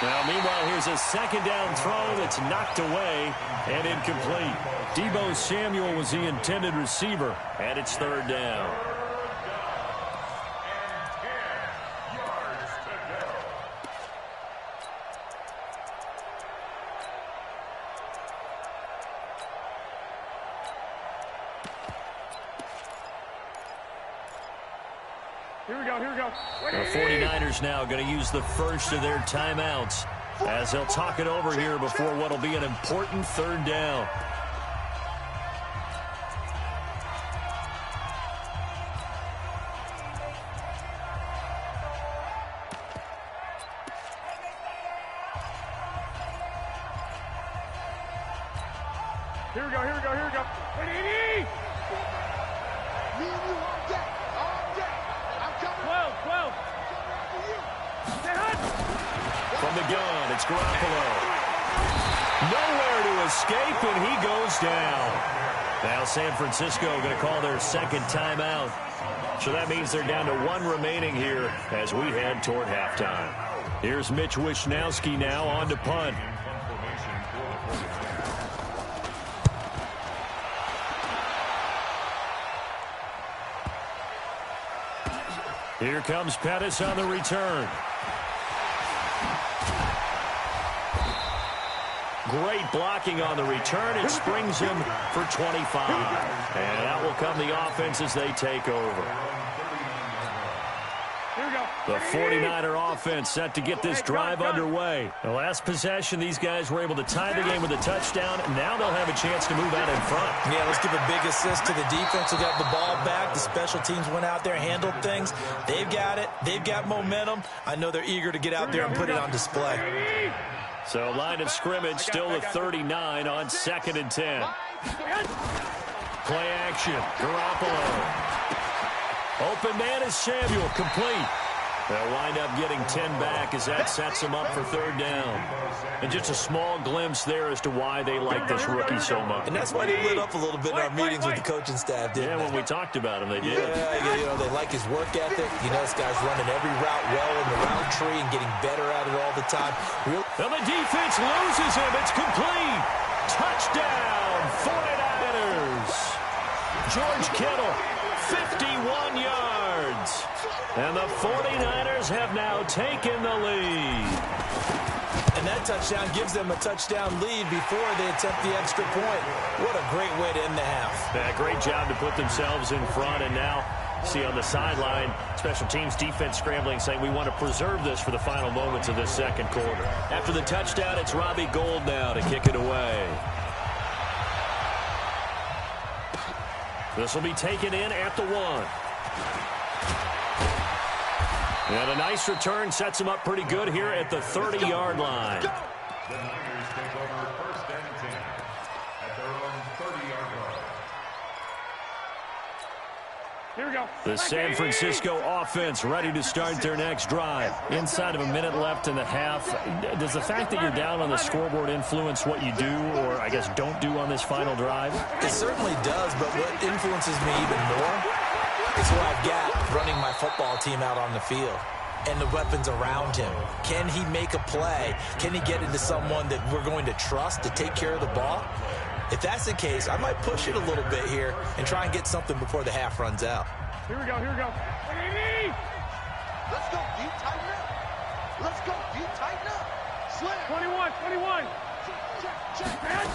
Now, meanwhile, here's a second down throw that's knocked away and incomplete. Deebo Samuel was the intended receiver, and it's third down. Here we go, here we go. The 49ers now going to use the first of their timeouts as they'll talk it over here before what will be an important third down. Here we go, here we go, here we go. From the gun, it's Garoppolo. Nowhere to escape, and he goes down. Now San Francisco going to call their second timeout. So that means they're down to 1 remaining here as we head toward halftime. Here's Mitch Wishnowsky now on to punt. Here comes Pettis on the return. Great blocking on the return. It springs him for 25. And that will come the offense as they take over. The 49er offense set to get this drive underway. The last possession, these guys were able to tie the game with a touchdown. Now they'll have a chance to move out in front. Yeah, let's give a big assist to the defense who got the ball back. The special teams went out there, handled things. They've got it. They've got momentum. I know they're eager to get out there and put it on display. So line of scrimmage still the 39 on 2nd and 10. Play action. Garoppolo. Open man is Samuel, complete. They'll wind up getting 10 back as that sets them up for third down. And just a small glimpse there as to why they like this rookie so much. And that's why they lit up a little bit in our meetings with the coaching staff, didn't they? Yeah, when we talked about him, they did. Yeah, you know, they like his work ethic. You know, this guy's running every route well in the route tree and getting better at it all the time. And the defense loses him. It's complete. Touchdown, 49ers. George Kittle, 51 yards. And the 49ers have now taken the lead. And that touchdown gives them a touchdown lead before they attempt the extra point. What a great way to end the half. Yeah, great job to put themselves in front, and now See on the sideline, special teams defense scrambling, saying we want to preserve this for the final moments of this second quarter. After the touchdown, it's Robbie Gould now to kick it away. This will be taken in at the 1. And a nice return sets him up pretty good here at the 30-yard line. The Niners take over 1st and 10 at their own 30-yard line. Here we go. The San Francisco offense ready to start their next drive. Inside of a minute left in the half. Does the fact that you're down on the scoreboard influence what you do, or I guess don't do on this final drive? It certainly does, but what influences me even more is what I've got running my football team out on the field and the weapons around him. Can he make a play? Can he get into someone that we're going to trust to take care of the ball? If that's the case, I might push it a little bit here and try and get something before the half runs out. Here we go, here we go. Let's go, deep, tighten up. Let's go, deep, tighten up. Slam. 21, 21. Check, man.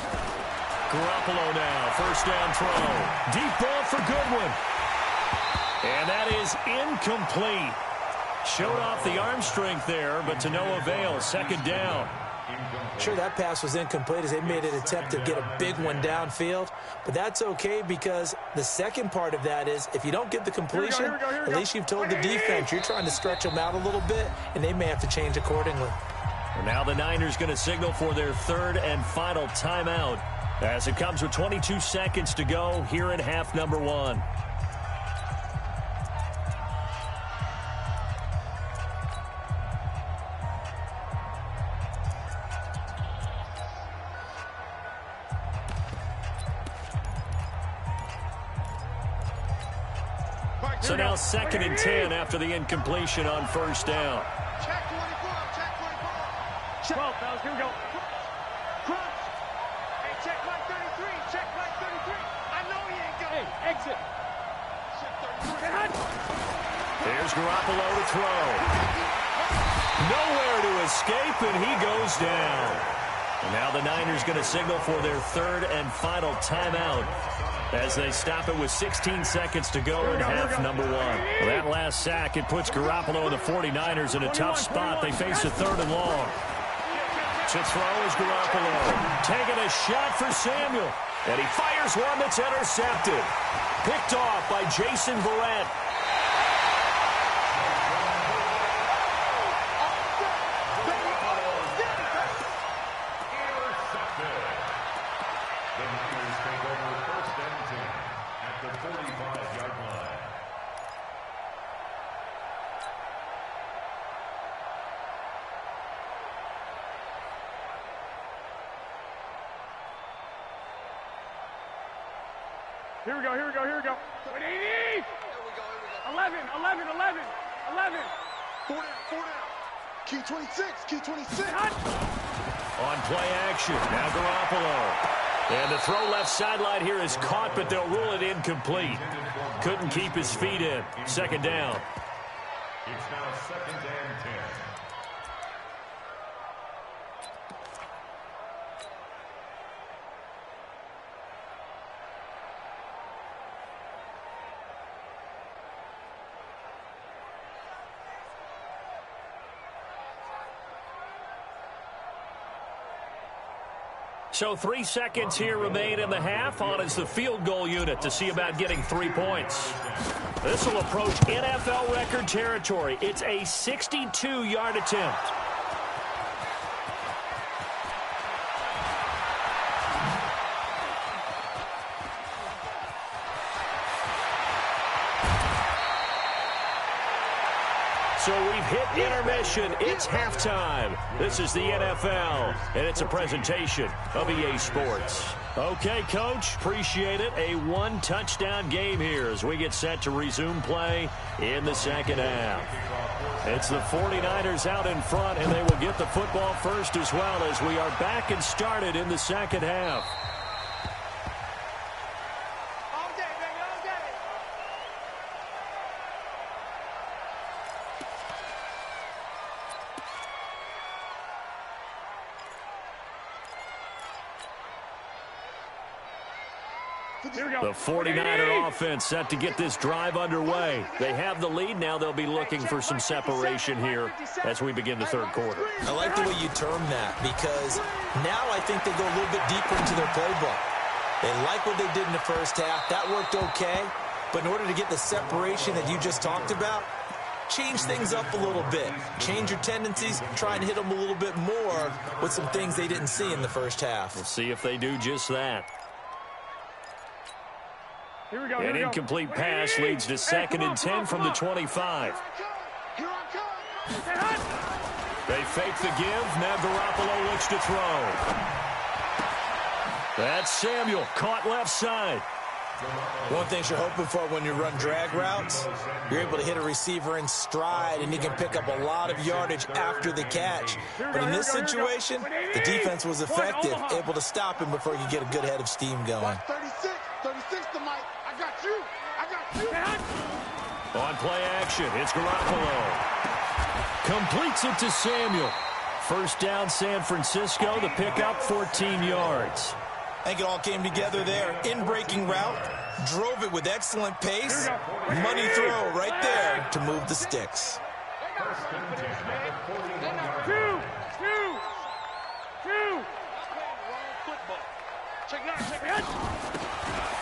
Garoppolo now, first down throw. Deep ball for Goodwin. And that is incomplete. Showed off the arm strength there, but to no avail. Second down. Sure, that pass was incomplete as they made an attempt to get a big one downfield, but that's okay because the second part of that is if you don't get the completion, at least you've told the defense you're trying to stretch them out a little bit, and they may have to change accordingly. And now the Niners going to signal for their 3rd and final timeout as it comes with 22 seconds to go here in half number 1. So now 2nd and 10 after the incompletion on first down. Check 24, check 24. Check. 12, fellas, here we go. Crunch. Hey, check Mike 33, check Mike 33. I know he ain't got it. Hey, exit. Check 33. There's Garoppolo to throw. Nowhere to escape, and he goes down. And now the Niners going to signal for their 3rd and final timeout as they stop it with 16 seconds to go in half number 1. Well, that last sack, it puts Garoppolo and the 49ers in a tough spot. They face a 3rd and long. To throw is Garoppolo. Taking a shot for Samuel. And he fires one that's intercepted. Picked off by Jason Verrett. Here we go, here we go, here we go. 180. Here we go. 11, 11, 11, 11. 4 down, 4 down. Key 26, key 26. On play action, now Garoppolo. And the throw left sideline here is caught, but they'll rule it incomplete. Couldn't keep his feet in. Second down. It's now 2nd and 10. So 3 seconds here remain in the half. On is the field goal unit to see about getting 3 points. This will approach NFL record territory. It's a 62-yard attempt. So we've hit intermission. It's halftime. This is the NFL, and it's a presentation of EA Sports. Okay, Coach, appreciate it. A 1-touchdown game here as we get set to resume play in the second half. It's the 49ers out in front, and they will get the football first as well as we are back and started in the second half. The 49er offense set to get this drive underway. They have the lead. Now they'll be looking for some separation here as we begin the third quarter. I like the way you term that, because now I think they go a little bit deeper into their playbook. They like what they did in the first half. That worked okay. But in order to get the separation that you just talked about, change things up a little bit. Change your tendencies, try and hit them a little bit more with some things they didn't see in the first half. We'll see if they do just that. Here we go. An incomplete pass leads to 2nd and 10 from the 25. They fake the give. Now Garoppolo looks to throw. That's Samuel, caught left side. One thing you're hoping for when you run drag routes, you're able to hit a receiver in stride, and he can pick up a lot of yardage after the catch. But in this situation, the defense was effective, able to stop him before you get a good head of steam going. 36 to Mike. I got you. On play action, it's Garoppolo. Completes it to Samuel. First down, San Francisco. The pickup, 14 yards. I think it all came together there. In-breaking route, drove it with excellent pace. Money throw right there to move the sticks. Two.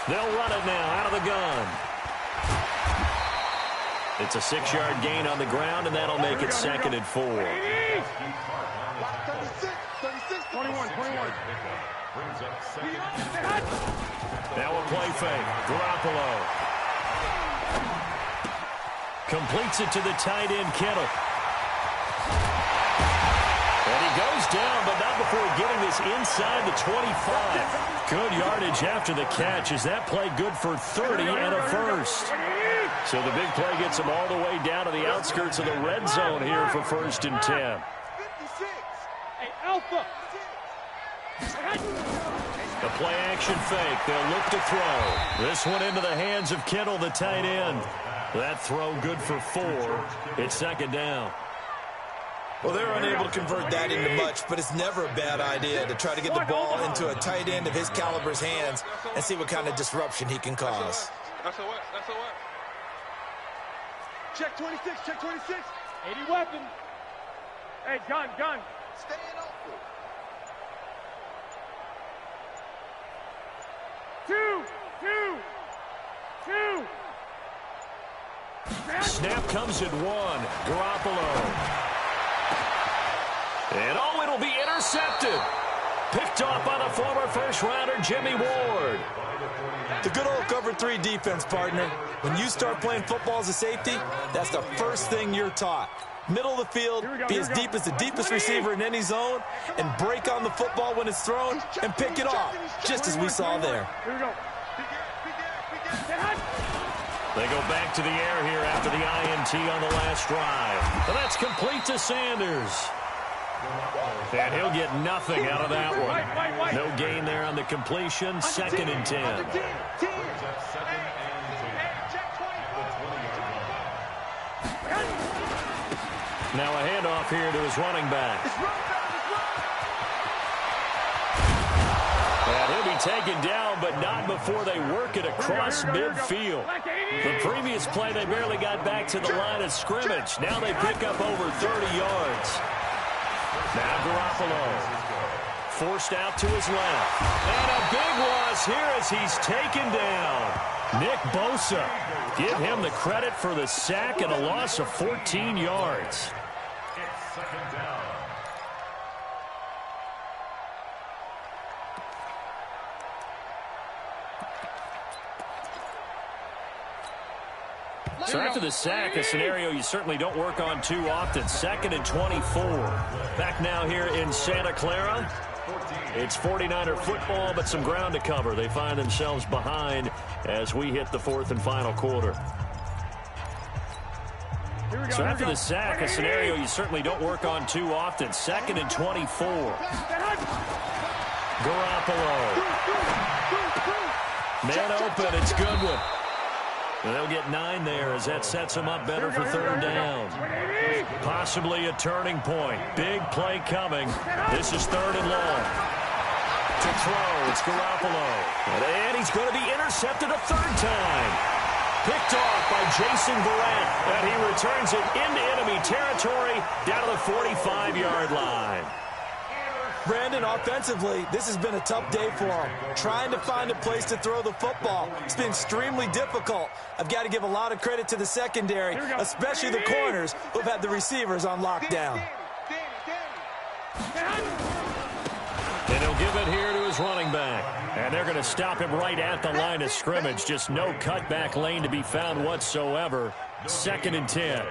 They'll run it now out of the gun. It's a 6-yard gain on the ground, and that'll make it 2nd and 4. 21. Now a play fake. Garoppolo completes it to the tight end, Kittle. And he goes down, but not before getting this inside the 25. Good yardage after the catch. Is that play good for 30 and a first? So the big play gets him all the way down to the outskirts of the red zone here for 1st and 10. Hey, Alpha. The play action fake. They'll look to throw. This one into the hands of Kittle, the tight end. That throw good for 4. It's 2nd down. Well, they're unable to convert that into much, but it's never a bad idea to try to get the ball into a tight end of his caliber's hands and see what kind of disruption he can cause. That's a what? Check 26. 80 weapon. Hey, gun. Stay in open. 2. Snap comes at 1. Garoppolo. And it'll be intercepted. Picked off by the former first-rounder, Jimmy Ward. The good old cover 3 defense, partner. When you start playing football as a safety, that's the first thing you're taught. Middle of the field, be as deep as the deepest receiver in any zone, and break on the football when it's thrown, and pick it off, just as we saw there. Here we go. They go back to the air here after the INT on the last drive. And that's complete to Sanders. And he'll get nothing out of that one. No gain there on the completion. 2nd and 10. Now a handoff here to his running back. And he'll be taken down, but not before they work it across midfield. The previous play, they barely got back to the line of scrimmage. Now they pick up over 30 yards. Now Garoppolo forced out to his left. And a big loss here as he's taken down. Nick Bosa, give him the credit for the sack and a loss of 14 yards. It's 2nd down. So after the sack, a scenario you certainly don't work on too often. 2nd and 24. Back now here in Santa Clara. It's 49er football, but some ground to cover. They find themselves behind as we hit the 4th and final quarter. So after the sack, a scenario you certainly don't work on too often. 2nd and 24. Garoppolo. Man open, it's Goodwin. And they'll get 9 there as that sets them up better for 3rd down. Possibly a turning point. Big play coming. This is 3rd and long. To throw, it's Garoppolo. And he's going to be intercepted a third time. Picked off by Jason Verrett. And he returns it into enemy territory down to the 45-yard line. Brandon, offensively, this has been a tough day for him. Trying to find a place to throw the football. It's been extremely difficult. I've got to give a lot of credit to the secondary, especially the corners who've had the receivers on lockdown. And he'll give it here to his running back. And they're going to stop him right at the line of scrimmage. Just no cutback lane to be found whatsoever. 2nd and 10.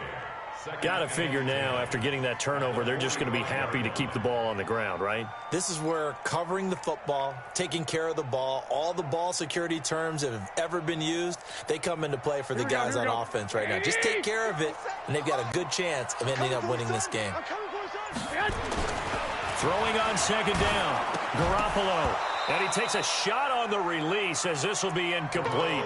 Got to figure now, after getting that turnover, they're just going to be happy to keep the ball on the ground, right? This is where covering the football, taking care of the ball, all the ball security terms that have ever been used, they come into play for the guys on offense right now. Just take care of it, and they've got a good chance of ending up winning this game. Throwing on 2nd down, Garoppolo. And he takes a shot on the release as this will be incomplete.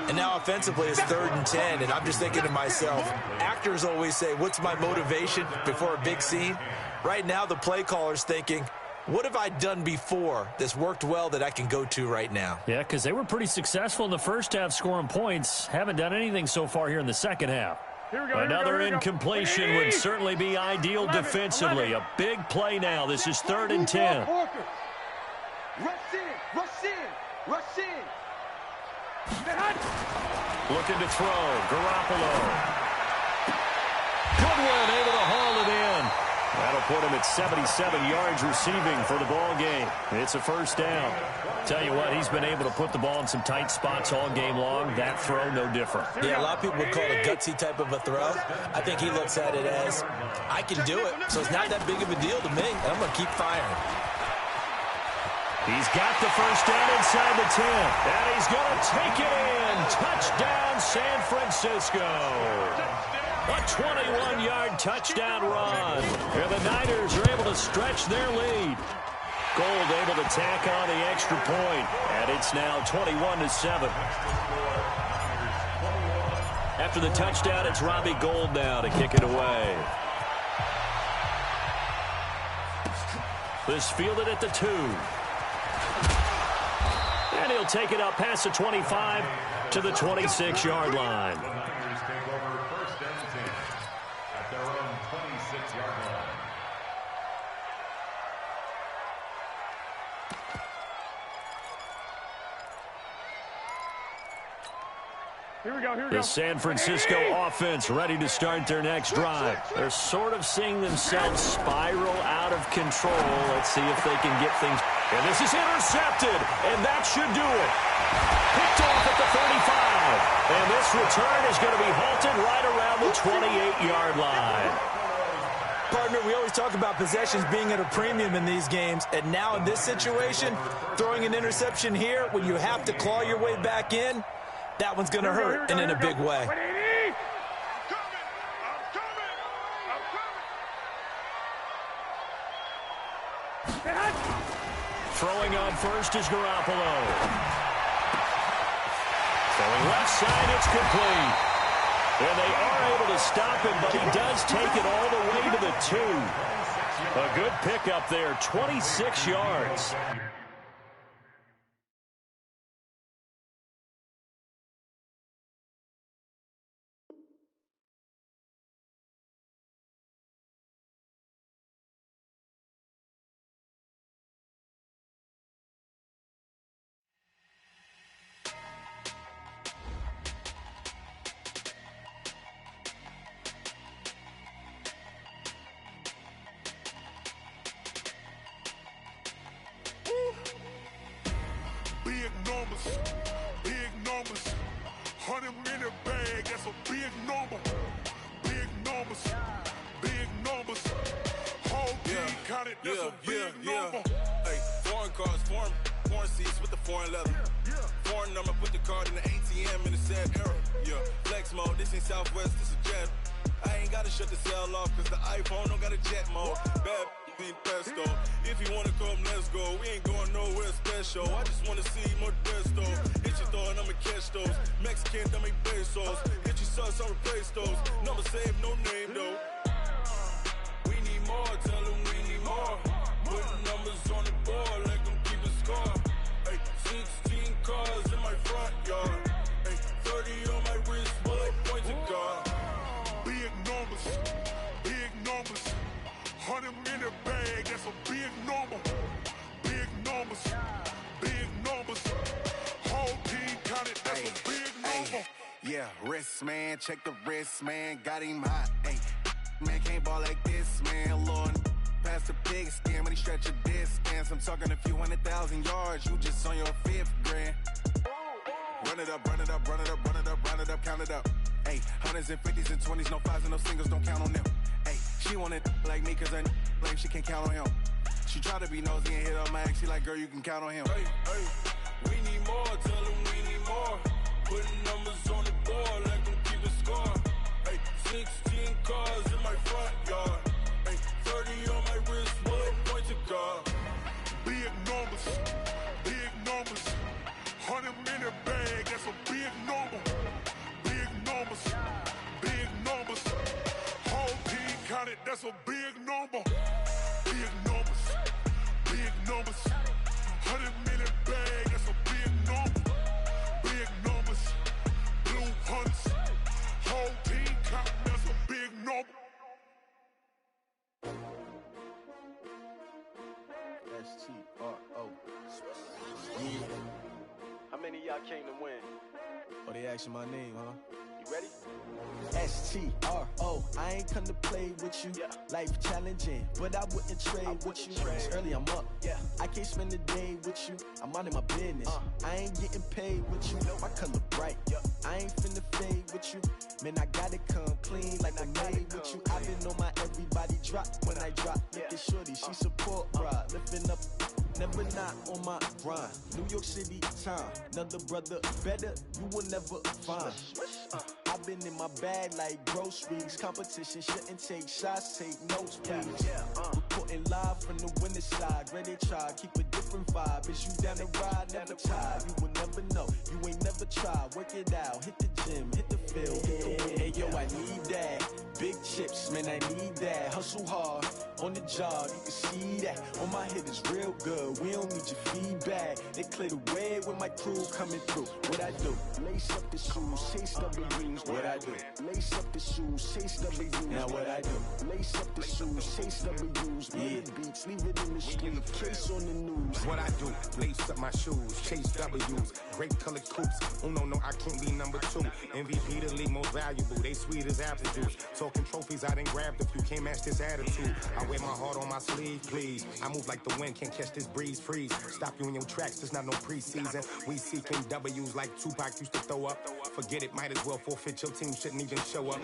And now offensively it's 3rd and 10, and I'm just thinking to myself, actors always say, what's my motivation before a big scene? Right now the play caller's thinking, what have I done before that's worked well that I can go to right now? Yeah, because they were pretty successful in the first half scoring points. Haven't done anything so far here in the second half. Another incompletion would certainly be ideal defensively. A big play now. This is 3rd and 10. Rush in. Looking to throw. Garoppolo. Goodwin able to haul it in. That'll put him at 77 yards receiving for the ball game. It's a first down. Tell you what, he's been able to put the ball in some tight spots all game long. That throw, no different. Yeah, a lot of people would call it a gutsy type of a throw. I think he looks at it as, I can do it, so it's not that big of a deal to me, and I'm going to keep firing. He's got the first down inside the 10, and he's going to take it in. Touchdown, San Francisco. A 21-yard touchdown run. And the Niners are able to stretch their lead. Gold able to tack on the extra point, and it's now 21-7. After the touchdown, it's Robbie Gould now to kick it away. This fielded at the 2. And he'll take it up past the 25 to the 26-yard line. Here we go. The San Francisco offense ready to start their next drive. They're sort of seeing themselves spiral out of control. Let's see if they can get things. And this is intercepted, and that should do it. Picked off at the 35. And this return is going to be halted right around the 28-yard line. Partner, we always talk about possessions being at a premium in these games, and now in this situation, throwing an interception here when you have to claw your way back in, that one's going to hurt, and in a big way. Throwing on first is Garoppolo. Throwing left side, it's complete. And they are able to stop him, but he does take it all the way to the 2. A good pickup there, 26 yards. Big numbers, 100 in a bag, that's a big number. Big numbers, whole team counted, that's a big number. Hey, foreign cars, foreign seats with the foreign leather. Foreign number, put the card in the ATM in the sad era. Yeah, flex mode, this ain't Southwest, this a jet. I ain't gotta shut the cell off, cause the iPhone don't got a jet mode. Bad ain't pesto. If you wanna come, let's go. We ain't going nowhere special. I just wanna see more pesto. Hit your thought, I'ma catch those. Mexican, dummy pesos. Hit your sauce, I'll replace those. Number save, no name though. We need more, tell them we need more. Putting numbers on the board like them keep us Yeah, wrist, man, check the wrist, man, got him hot. Hey, man, can't ball like this, man, Lord. Past the pig skin, but he stretch a distance. I'm talking a few 100,000 yards, you just on your 5th grand. Run it up, run it up, run it up, run it up, run it up, count it up. Hey, hundreds and 50s and 20s, no 5s and no singles, don't count on them. Hey, she want it like me, cause her like she can't count on him. She try to be nosy and hit on my ex, she like, girl, you can count on him. Hey, hey, we need more, tell them we need more. Putting numbers on the board, like them keep a score. Hey, 16 cars in my front yard. Hey, 30 on my wrist, one point to guard. Big numbers, big numbers. 100 minute bag, that's a big number. Big numbers, big numbers. Whole team counted, that's a big number. Big numbers, big numbers. 100 minute bag, that's a big number. Big numbers, blue hunts. Whole team counted, that's a big number. S-T-R-O. Yeah. How many of y'all came to win? Oh, they asking my name, huh? You ready? S-T-R-O. I ain't come to play with you. Life challenging, but I wouldn't trade with you. It's early, I'm up. I can't spend the day with you. I'm out of my business. I ain't getting paid with you. My color bright. I ain't finna fade with you. Man, I gotta come clean like I made with you. I've been on my everybody drop when I drop. Look at shorty, she support ride. Lifting up, never not on my grind. New York City time, another brother better, you will never find. I've been in my bag like groceries. Competition shouldn't take shots, take notes, please. Reporting live from the winning side. Ready to try, keep a different vibe. Is you down the ride, never tired. You will never know, you ain't never tried. Work it out, hit the gym, hit the field, hit the win. Hey yo, I need that. Big chips, man, I need that. Hustle hard, on the job, you can see that. On my head is real good, we don't need your feedback. They clear the way with my crew coming through. What I do? Lace up the shoes, chase W's. What I do? Lace up the shoes, chase W's. Now what I do? Lace up the shoes, chase W's. Yeah, beats, leave it in the street, case on the news. What I do? Lace up my shoes, chase W's. Great colored coops. Oh no, I can't be number 2. MVP the league most valuable. They sweet as apple juice. Talking trophies, I done grabbed a few. Can't match this attitude. I wear my heart on my sleeve, please. I move like the wind, can't catch this breeze. Freeze. Stop you in your tracks. There's not no preseason. We seeking W's like Tupac used to throw up. Forget it, might as well forfeit. Your team shouldn't even show up.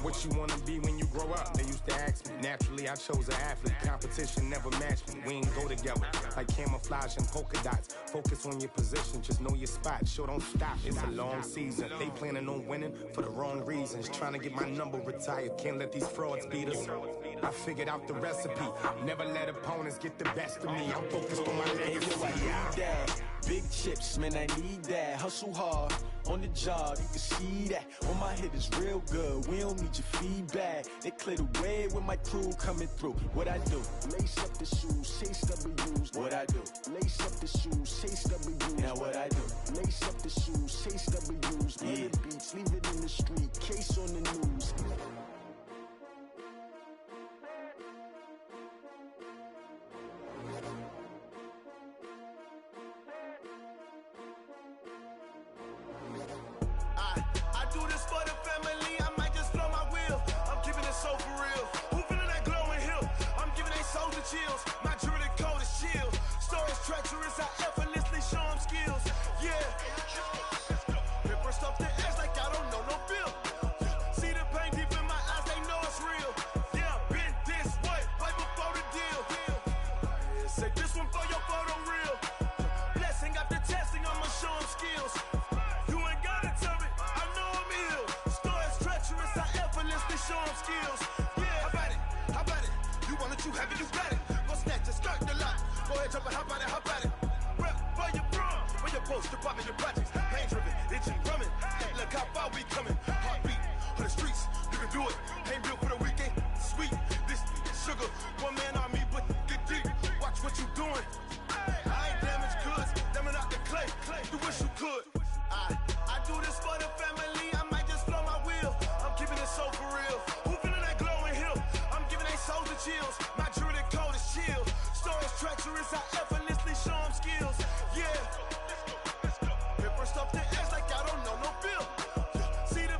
What you wanna be when you grow up? They used to ask me. Naturally, I chose an athlete. Competition never matched me. We ain't go together like camouflage and polka dots. Focus on your position, just know your spot. Sure, don't stop. It's a long season. They planning on winning for the wrong reasons. Trying to get my number retired. Can't let these frauds beat us. I figured out the recipe. Never let opponents get the best of me. I'm focused on my legacy. I need that. Big chips, man, I need that. Hustle hard, on the job, you can see that. On my head is real good, we don't need your feedback. They clear the way with my crew coming through. What I do? Lace up the shoes, chase W's. What I do? Lace up the shoes, chase W's. Now what I do? Lace up the shoes, chase W's. Yeah, beats, leave it in the street, case on the news. Chills. My jewelry coat is chill. Stories treacherous, I effortlessly show them skills. Yeah. Paper stuff the edge like I don't know no bill. See the pain deep in my eyes, they know it's real. Yeah, been this way, right before the deal. Say this one for your photo real. Blessing after testing, I'ma show them skills. You ain't gotta tell me, I know I'm ill. Stories treacherous, I effortlessly show them skills. Yeah, how about it? You want it, you have it, you got it. Skirt the lot. Go ahead, jump and hop at it. Rep where you from? Where you post, department, your projects. Pain driven, itching, drumming. Hey, look how far we coming. Heartbeat on the streets, you can do it. Ain't built for the weekend. Sweet, this sugar. One man army, but get deep. Watch what you doing. I ain't damaged goods, damn it out the clay. You wish you could. I do this for the family. I might just blow my wheel. I'm keeping it so for real. Who feeling that glowing hill? I'm giving they souls the chills. My jewelry coat is chill. Stories treacherous, I effortlessly show them skills. Yeah. Paper stuff the edge like I don't know no bill. See the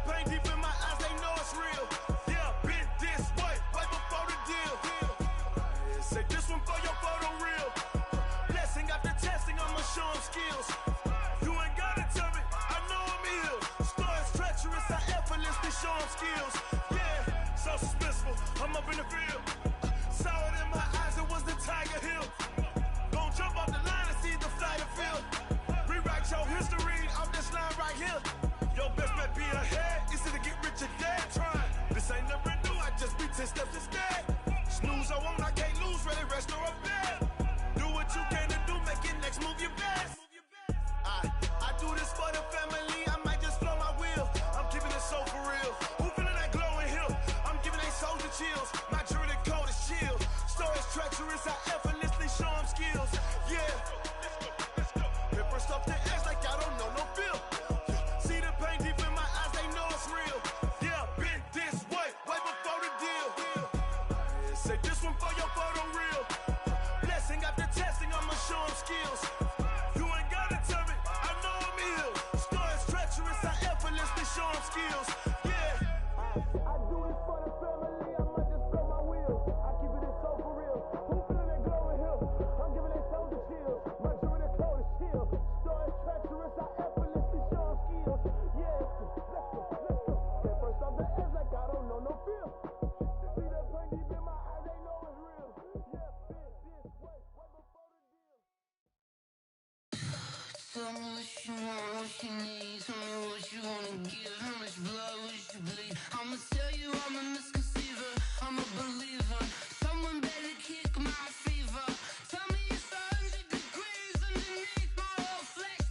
you need? Tell me what you wanna give. How much blood would you bleed? I'ma tell you I'm a misconceiver. I'm a believer. Someone better kick my fever. Tell me it's 100 degrees underneath my whole flesh.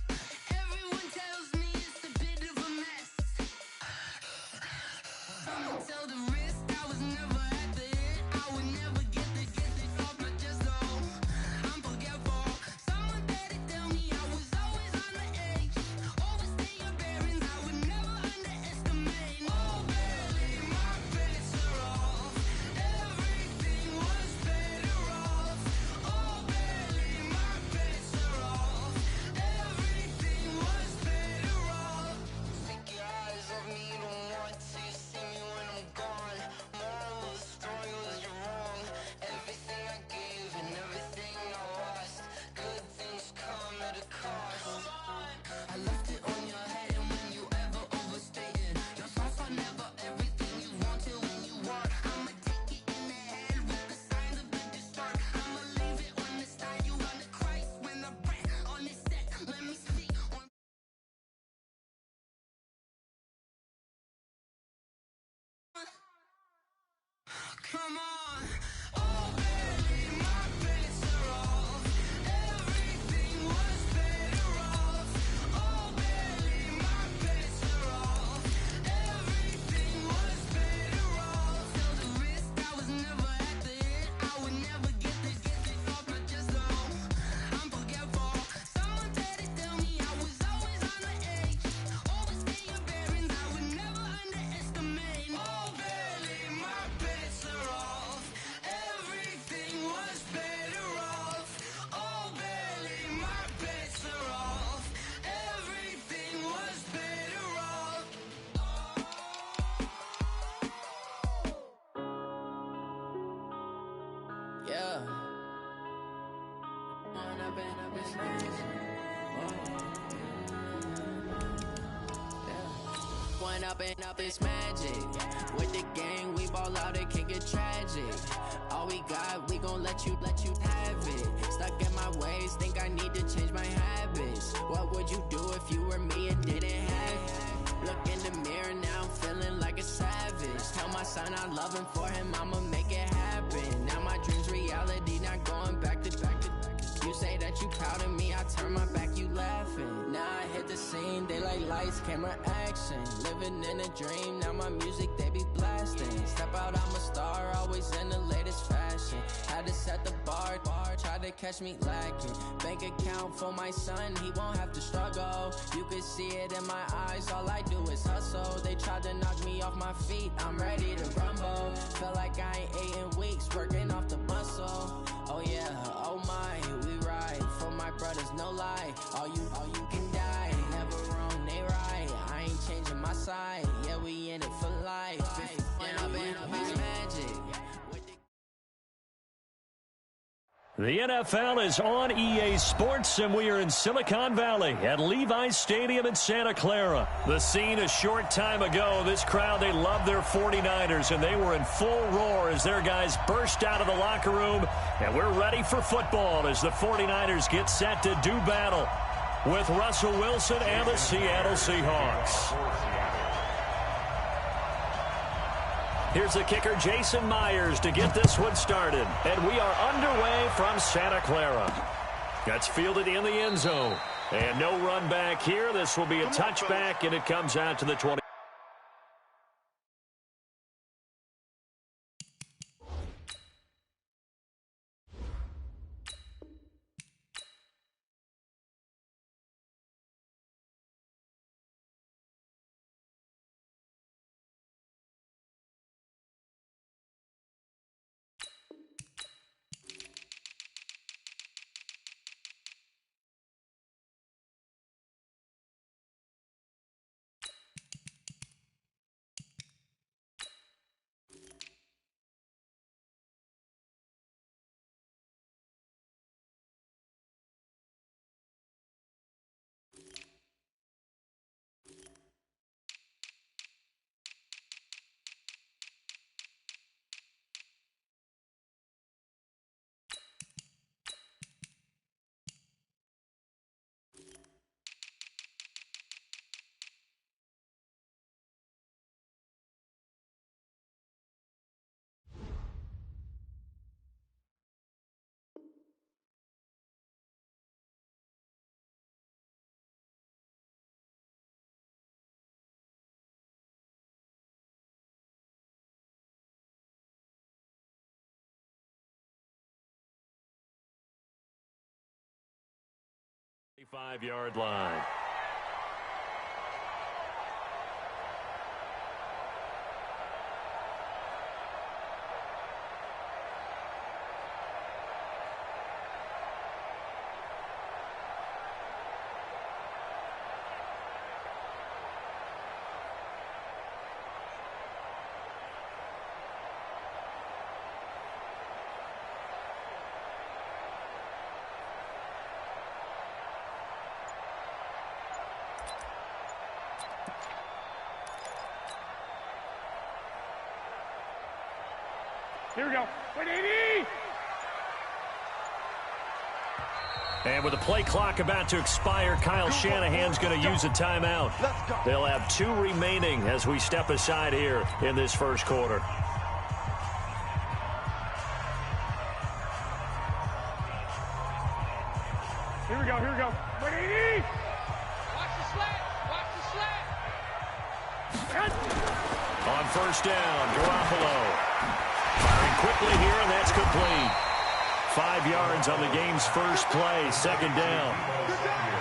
Everyone tells me it's a bit of a mess. I'ma tell the risk I was never at the end. I would never get this off my chest though. I'm forgetful. Someone better tell me I was always on the edge. Overstay your bearings, I would never underestimate. Oh, barely, my bets are off. Everything was better off. Oh, barely, my bets are off. Everything was better off. Take your eyes off me, don't want to see me when I'm gone. Moral of the story was you're wrong. Everything I gave and everything I lost. Good things come at a cost. I left it on your head, and when you ever overstay it, your thoughts are never everything you wanted when you want. I'ma take it in the head with the signs of the distort. I'ma leave it on the side. You on the Christ when the breath on this set. Let me speak on. Come on. Oh, barely, my bets are off. Everything was better off. Oh, barely, my bets are off. Everything was better off. Till the risk I was never at the end. I would never get this off my chest though. I'm forgetful. Someone better tell me I was always on the edge. Overstay your bearings, I would never underestimate. Oh, barely, my bets are off. Everything was better off. Oh, barely, my bets are off. Everything was better off. Yeah. One up and up is magic. With the gang, we ball out, it can get tragic. All we got, we gon' let you have it. Stuck in my ways, think I need to change my habits. What would you do if you were me and didn't have it? Look in the mirror, now I'm feeling like a savage. Tell my son I love him, for him I'ma make it happen. Now my dream's reality, not going back to back. You say that you proud of me, I turn my back, you laughing. Now I hit the scene, they like lights, camera, action. Living in a dream, now my music, they be blasting. Step out, I'm a star, always in the latest fashion. Had to set the bar, try to catch me lacking. Bank account for my son, he won't have to struggle. You could see it in my eyes, all I do is hustle. They tried to knock me off my feet, I'm ready to rumble. Feel like I ain't ate in weeks, working off the muscle. Oh yeah, oh my, we ride for my brothers, no lie. All you can die, never wrong, they right. I ain't changing my side, yeah, we in it for life. And I've been magic. The NFL is on EA Sports, and we are in Silicon Valley at Levi's Stadium in Santa Clara. The scene a short time ago, this crowd, they love their 49ers, and they were in full roar as their guys burst out of the locker room. And we're ready for football as the 49ers get set to do battle with Russell Wilson and the Seattle Seahawks. Here's the kicker, Jason Myers, to get this one started. And we are underway from Santa Clara. That's fielded in the end zone. And no run back here. This will be a touchback, and it comes out to the 20. 5-yard line. Here we go. 180! And with the play clock about to expire, Kyle Shanahan's going to use a timeout. They'll have 2 remaining as we step aside here in this first quarter. Here we go, here we go. 180! Watch the slant! Watch the slant! On first down, Garoppolo. Firing quickly here, and that's complete. 5 yards on the game's first play, second down.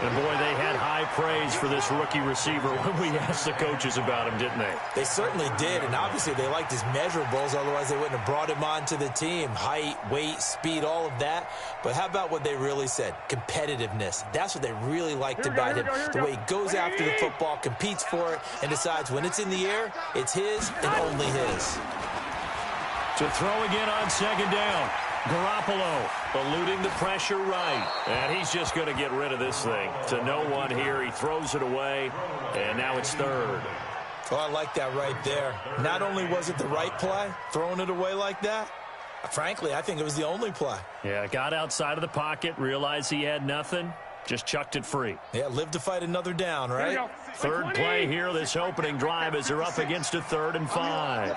And boy, they had high praise for this rookie receiver when we asked the coaches about him, didn't they? They certainly did, and obviously they liked his measurables, otherwise they wouldn't have brought him onto the team. Height, weight, speed, all of that. But how about what they really said? Competitiveness. That's what they really liked about him. The way he goes after the football, competes for it, and decides when it's in the air, it's his and only his. To throw again on second down. Garoppolo eluding the pressure right. And he's just going to get rid of this thing. To no one here. He throws it away. And now it's third. Oh, I like that right there. Not only was it the right play, throwing it away like that, frankly, I think it was the only play. Yeah, got outside of the pocket, realized he had nothing, just chucked it free. Yeah, live to fight another down, right? Third play here, this opening drive as they're up against a 3rd and 5.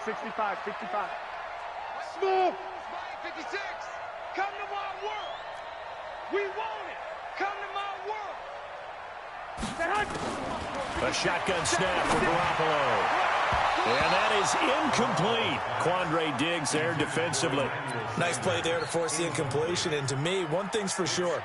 65, 65. Smooth! 56! Come to my world! We want it! Come to my world! A shotgun snap for Garoppolo. And that is incomplete. Quandre Diggs there defensively. Nice play there to force the incompletion. And to me, one thing's for sure.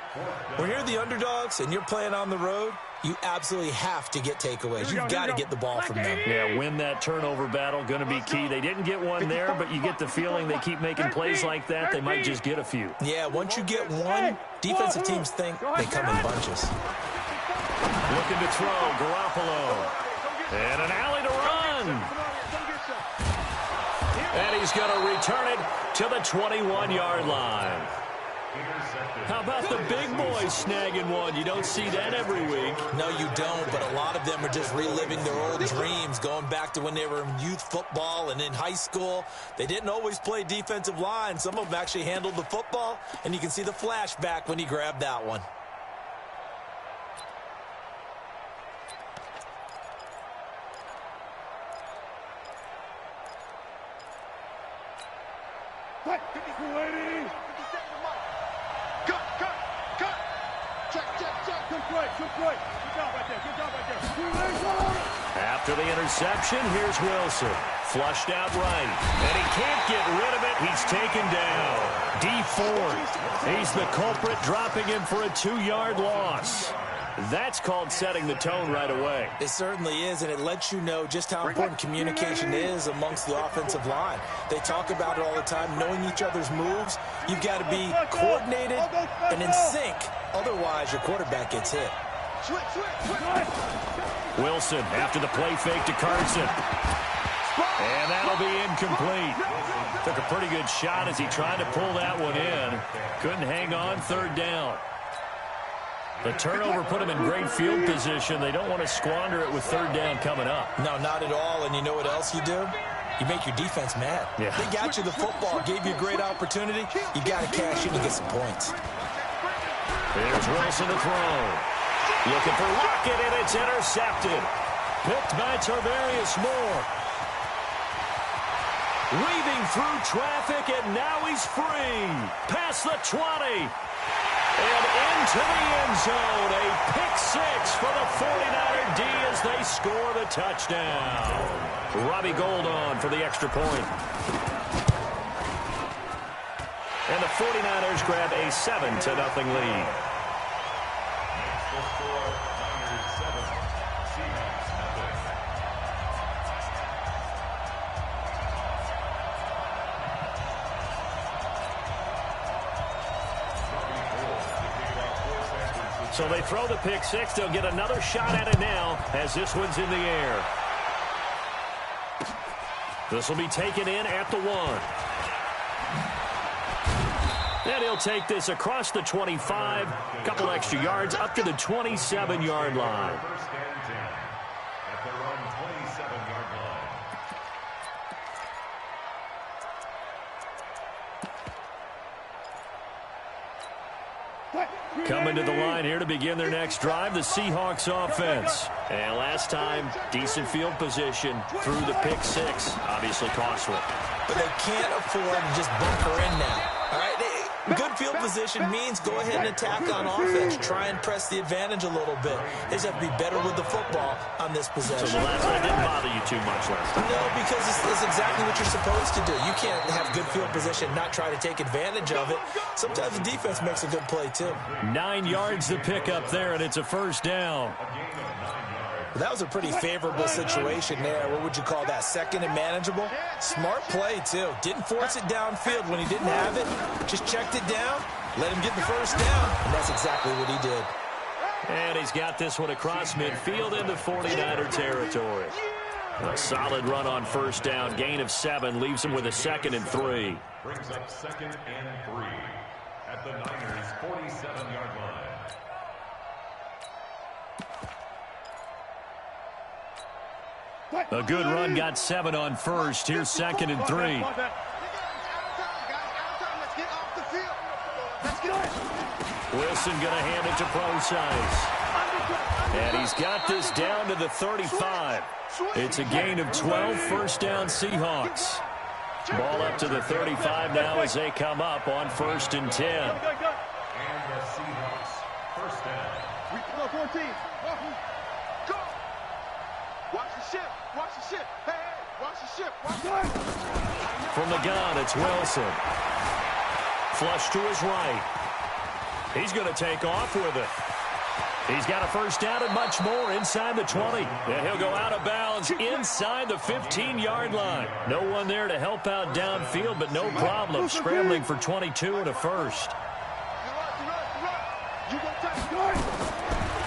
When you're the underdogs and you're playing on the road, you absolutely have to get takeaways. You've got to get the ball from them. Yeah, win that turnover battle, going to be key. They didn't get one there, but you get the feeling they keep making plays like that, they might just get a few. Yeah, once you get one, defensive teams think they come in bunches. Looking to throw, Garoppolo. And an alley to run. And he's going to return it to the 21-yard line. How about the big boys snagging one? You don't see that every week. No, you don't, but a lot of them are just reliving their old dreams, going back to when they were in youth football and in high school. They didn't always play defensive line. Some of them actually handled the football, and you can see the flashback when he grabbed that one. Cut! 280! Cut! Check! Good play! Good job right there! After the interception, here's Wilson. Flushed out right. And he can't get rid of it. He's taken down. D Ford. He's the culprit, dropping him for a 2-yard loss. That's called setting the tone right away. It certainly is, and it lets you know just how important communication is amongst the offensive line. They talk about it all the time, knowing each other's moves. You've got to be coordinated and in sync. Otherwise, your quarterback gets hit. Wilson after the play fake to Carson. And that'll be incomplete. Took a pretty good shot as he tried to pull that one in. Couldn't hang on, 3rd down. The turnover put him in great field position. They don't want to squander it with 3rd down coming up. No, not at all. And you know what else you do? You make your defense mad. Yeah. They got you the football, gave you a great opportunity. You got to cash in and get some points. Here's Wilson to throw. Looking for Lockett, and it's intercepted. Picked by Tarvarius Moore. Weaving through traffic, and now he's free. Past the 20. And into the end zone, a pick-6 for the 49er D as they score the touchdown. Robbie Gould on for the extra point. And the 49ers grab a 7-0 lead. Niners 7, Seahawks nothing. So they throw the pick six. They'll get another shot at it now as this one's in the air. This will be taken in at the 1. And he'll take this across the 25, a couple extra yards up to the 27-yard line. First and 10 at their own 27-yard line. Coming to the line here to begin their next drive, the Seahawks offense. And last time, decent field position through the pick six. Obviously costly. But they can't afford to just bunker in now. All right, good field position means go ahead and attack on offense. Try and press the advantage a little bit. They just have to be better with the football on this possession. So the last one didn't bother you too much last time? No, because it's exactly what you're supposed to do. You can't have good field position, not try to take advantage of it. Sometimes the defense makes a good play, too. 9 yards to pick up there, and it's a first down. That was a pretty favorable situation there. What would you call that? Second and manageable? Smart play, too. Didn't force it downfield when he didn't have it. Just checked it down, let him get the first down, and that's exactly what he did. And he's got this one across midfield into 49er territory. A solid run on first down. Gain of 7 leaves him with a 2nd and 3. Brings up 2nd and 3 at the Niners' 47-yard line. A good run, got 7 on first. Here's 2nd and 3. Wilson going to hand it to Procise. And he's got this down to the 35. It's a gain of 12, first down Seahawks. Ball up to the 35 now as they come up on 1st and 10. And the Seahawks, first down. We play 14. Go. Watch the ship. Watch the ship. Hey, hey. Watch the ship. Watch the ship. From the gun, it's Wilson. Flush to his right. He's going to take off with it. He's got a first down and much more inside the 20. And he'll go out of bounds inside the 15-yard line. No one there to help out downfield, but no problem. Scrambling for 22 and a first.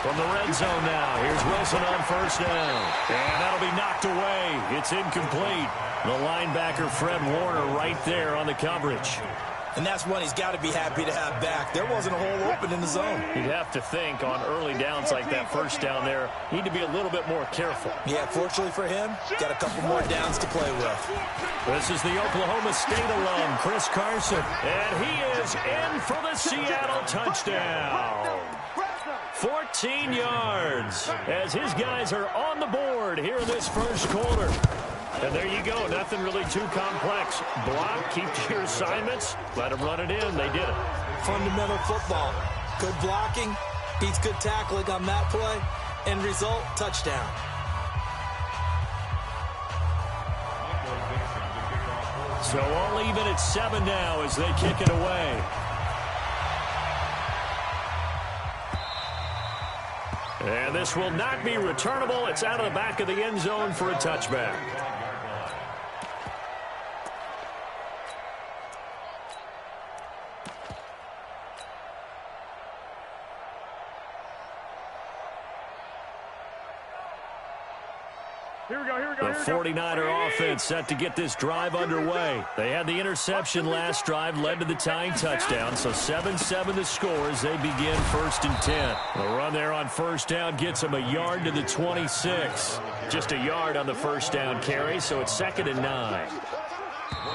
From the red zone now, here's Wilson on first down. And that'll be knocked away. It's incomplete. The linebacker, Fred Warner, right there on the coverage. And that's one he's got to be happy to have back. There wasn't a hole open in the zone. You'd have to think on early downs like that first down there, need to be a little bit more careful. Yeah, fortunately for him, got a couple more downs to play with. This is the Oklahoma State alum, Chris Carson. And he is in for the Seattle touchdown. 14 yards as his guys are on the board here in this first quarter. And there you go. Nothing really too complex. Block, keep to your assignments, let them run it in. They did it. Fundamental football. Good blocking, beats good tackling on that play. End result, touchdown. So all even at 7 now as they kick it away. And this will not be returnable. It's out of the back of the end zone for a touchback. The 49er offense set to get this drive underway. They had the interception last drive, led to the tying touchdown. So 7-7 the score as they begin 1st and 10. The run there on first down gets them a yard to the 26. Just a yard on the first down carry, so it's 2nd and 9.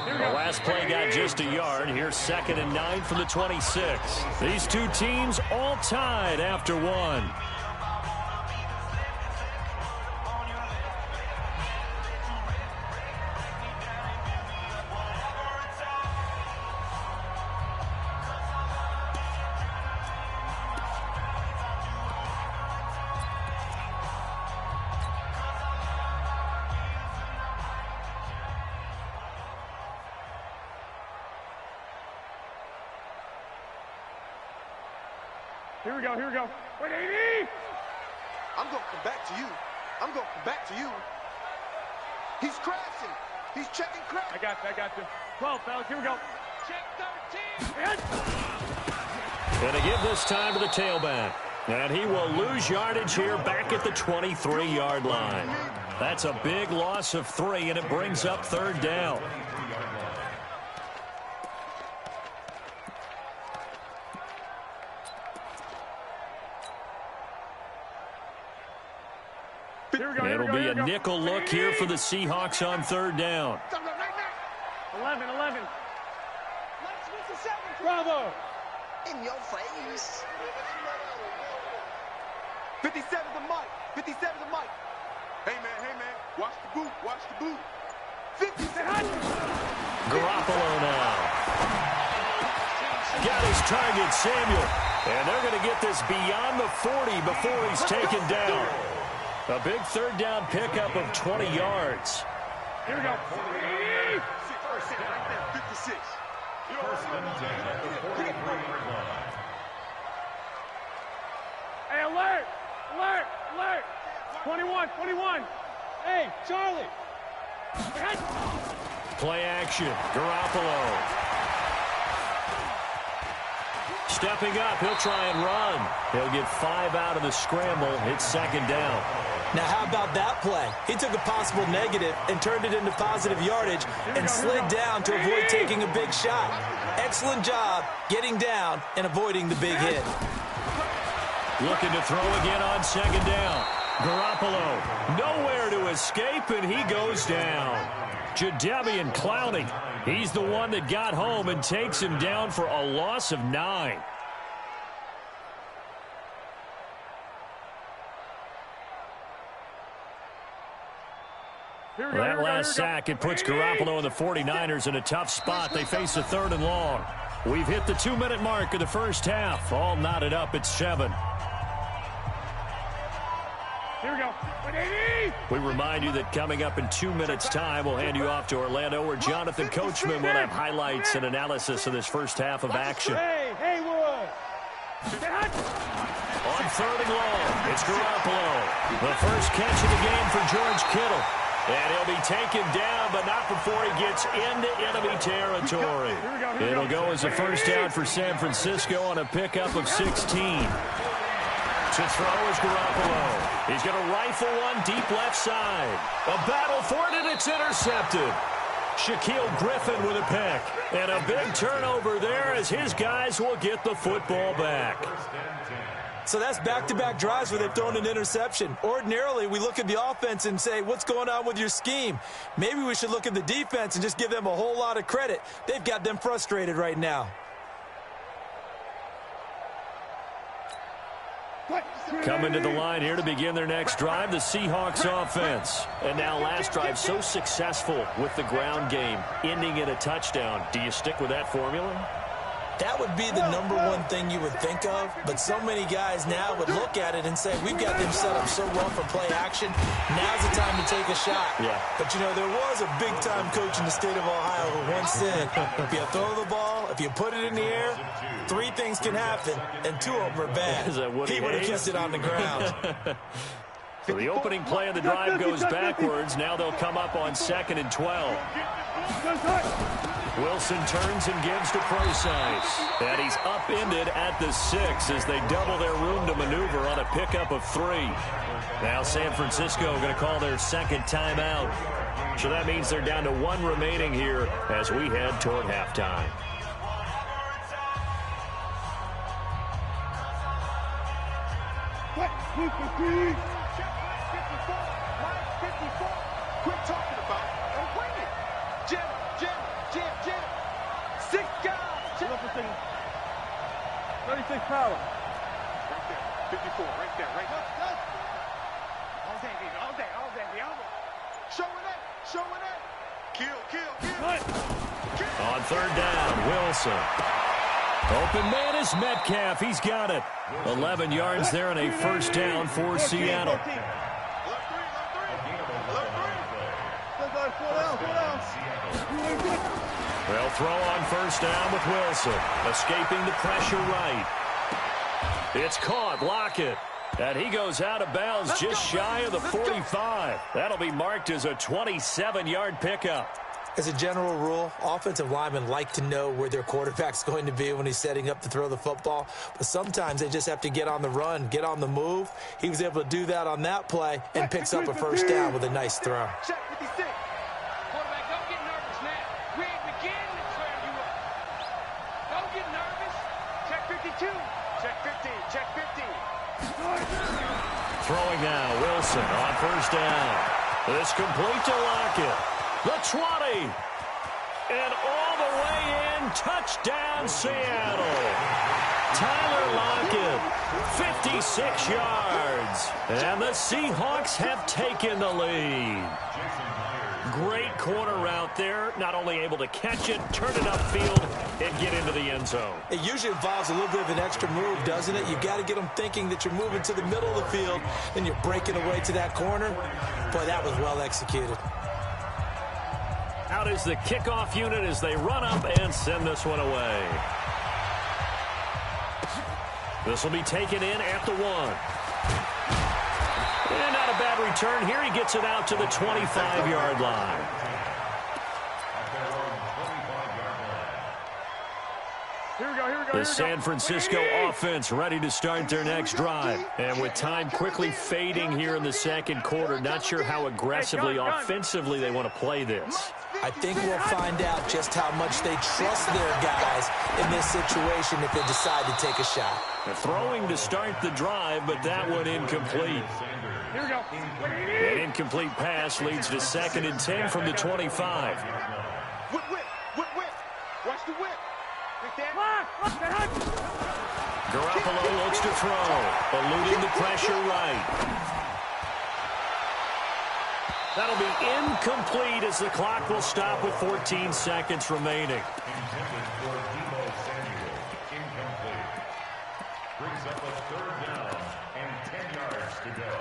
The last play got just a yard. Here's 2nd and 9 from the 26. These two teams all tied after one. Here we go. Wait, 80! I'm going to come back to you. I'm going to come back to you. He's crashing. He's checking crash. I got you. 12, fellas. Here we go. Check 13. Going to give this time to the tailback. And he will lose yardage here back at the 23-yard line. That's a big loss of 3, and it brings up third down. It'll be a nickel look here for the Seahawks on third down. 11. Bravo. In your face. 57 to Mike. 57 to Mike. Hey, man. Watch the boot. 57. Garoppolo now. Got his target, Samuel. And they're going to get this beyond the 40 before he's taken down. A big third down pickup of 20 yards. Here we go. 56. First and 10 at the 43-yard line. Hey, alert. 21. Hey, Charlie. Play action. Garoppolo. Stepping up. He'll try and run. He'll get 5 out of the scramble. It's second down. Now, how about that play? He took a possible negative and turned it into positive yardage and slid down to avoid taking a big shot. Excellent job getting down and avoiding the big hit. Looking to throw again on second down. Garoppolo nowhere to escape, and he goes down. Jadeveon Clowney, he's the one that got home and takes him down for a loss of 9. That last sack, it puts Garoppolo and the 49ers in a tough spot. They face a 3rd and long. We've hit the 2-minute mark of the first half. All knotted up at 7. Here we go. We remind you that coming up in 2 minutes' time, we'll hand you off to Orlando, where Jonathan Coachman will have highlights and analysis of this first half of action. Hey, Wood. On 3rd and long, it's Garoppolo. The first catch of the game for George Kittle. And he'll be taken down, but not before he gets into enemy territory. It'll go as a first down for San Francisco on a pickup of 16. To throw is Garoppolo. He's going to rifle one deep left side. A battle for it, and it's intercepted. Shaquille Griffin with a pick. And a big turnover there as his guys will get the football back. So that's back-to-back drives where they've thrown an interception. Ordinarily, we look at the offense and say, what's going on with your scheme? Maybe we should look at the defense and just give them a whole lot of credit. They've got them frustrated right now. Coming to the line here to begin their next drive, the Seahawks offense. And now last drive so successful with the ground game, ending in a touchdown. Do you stick with that formula? That would be the #1 thing you would think of, but so many guys now would look at it and say, we've got them set up so well for play action, now's the time to take a shot. Yeah. But, you know, there was a big-time coach in the state of Ohio who once said, if you throw the ball, if you put it in the air, 3 things can happen, and 2 of them are bad. He would have kept it on the ground. So the opening play of the drive goes backwards. Now they'll come up on 2nd and 12. Wilson turns and gives to Procise. And he's upended at the 6 as they double their room to maneuver on a pickup of 3. Now San Francisco going to call their second timeout. So that means they're down to 1 remaining here as we head toward halftime. Quit talking about it and win it. Jim. 6 guys. 36 power. Right there. 54. Right there. All day. Showing it. Kill. On 3rd down, Wilson. Open man is Metcalf. He's got it. 11 yards there and a first down for Seattle. They'll throw on first down with Wilson. Escaping the pressure right. It's caught. Lockett. And he goes out of bounds just shy of the 45. That'll be marked as a 27-yard pickup. As a general rule, offensive linemen like to know where their quarterback's going to be when he's setting up to throw the football. But sometimes they just have to get on the run, get on the move. He was able to do that on that play and picks up a first down with a nice throw. Check 56. Quarterback, don't get nervous, man. We ain't beginning to tear you up. Don't get nervous. Check 52. Check 50. Check 50. Throwing now, Wilson on first down. This complete to Lockett. The 20. And all the way in. Touchdown, Seattle. Tyler Lockett, 56 yards. And the Seahawks have taken the lead. Great corner route there. Not only able to catch it, turn it upfield, and get into the end zone. It usually involves a little bit of an extra move, doesn't it? You've got to get them thinking that you're moving to the middle of the field, and you're breaking away to that corner. Boy, that was well executed. Out is the kickoff unit as they run up and send this one away. This will be taken in at the 1. And not a bad return here. He gets it out to the 25-yard line. Here we go. The San Francisco offense ready to start their next drive. And with time quickly fading here in the second quarter, not sure how aggressively, offensively they want to play this. I think we'll find out just how much they trust their guys in this situation if they decide to take a shot. They're throwing to start the drive, but that one incomplete. Here we go. An incomplete pass leads to 2nd and 10 from the 25. Whip. Watch the whip. Garoppolo looks to throw, eluding the pressure right. That'll be incomplete as the clock will stop with 14 seconds remaining. Intended for Debo Samuel. Incomplete. Brings up a 3rd down and 10 yards to go.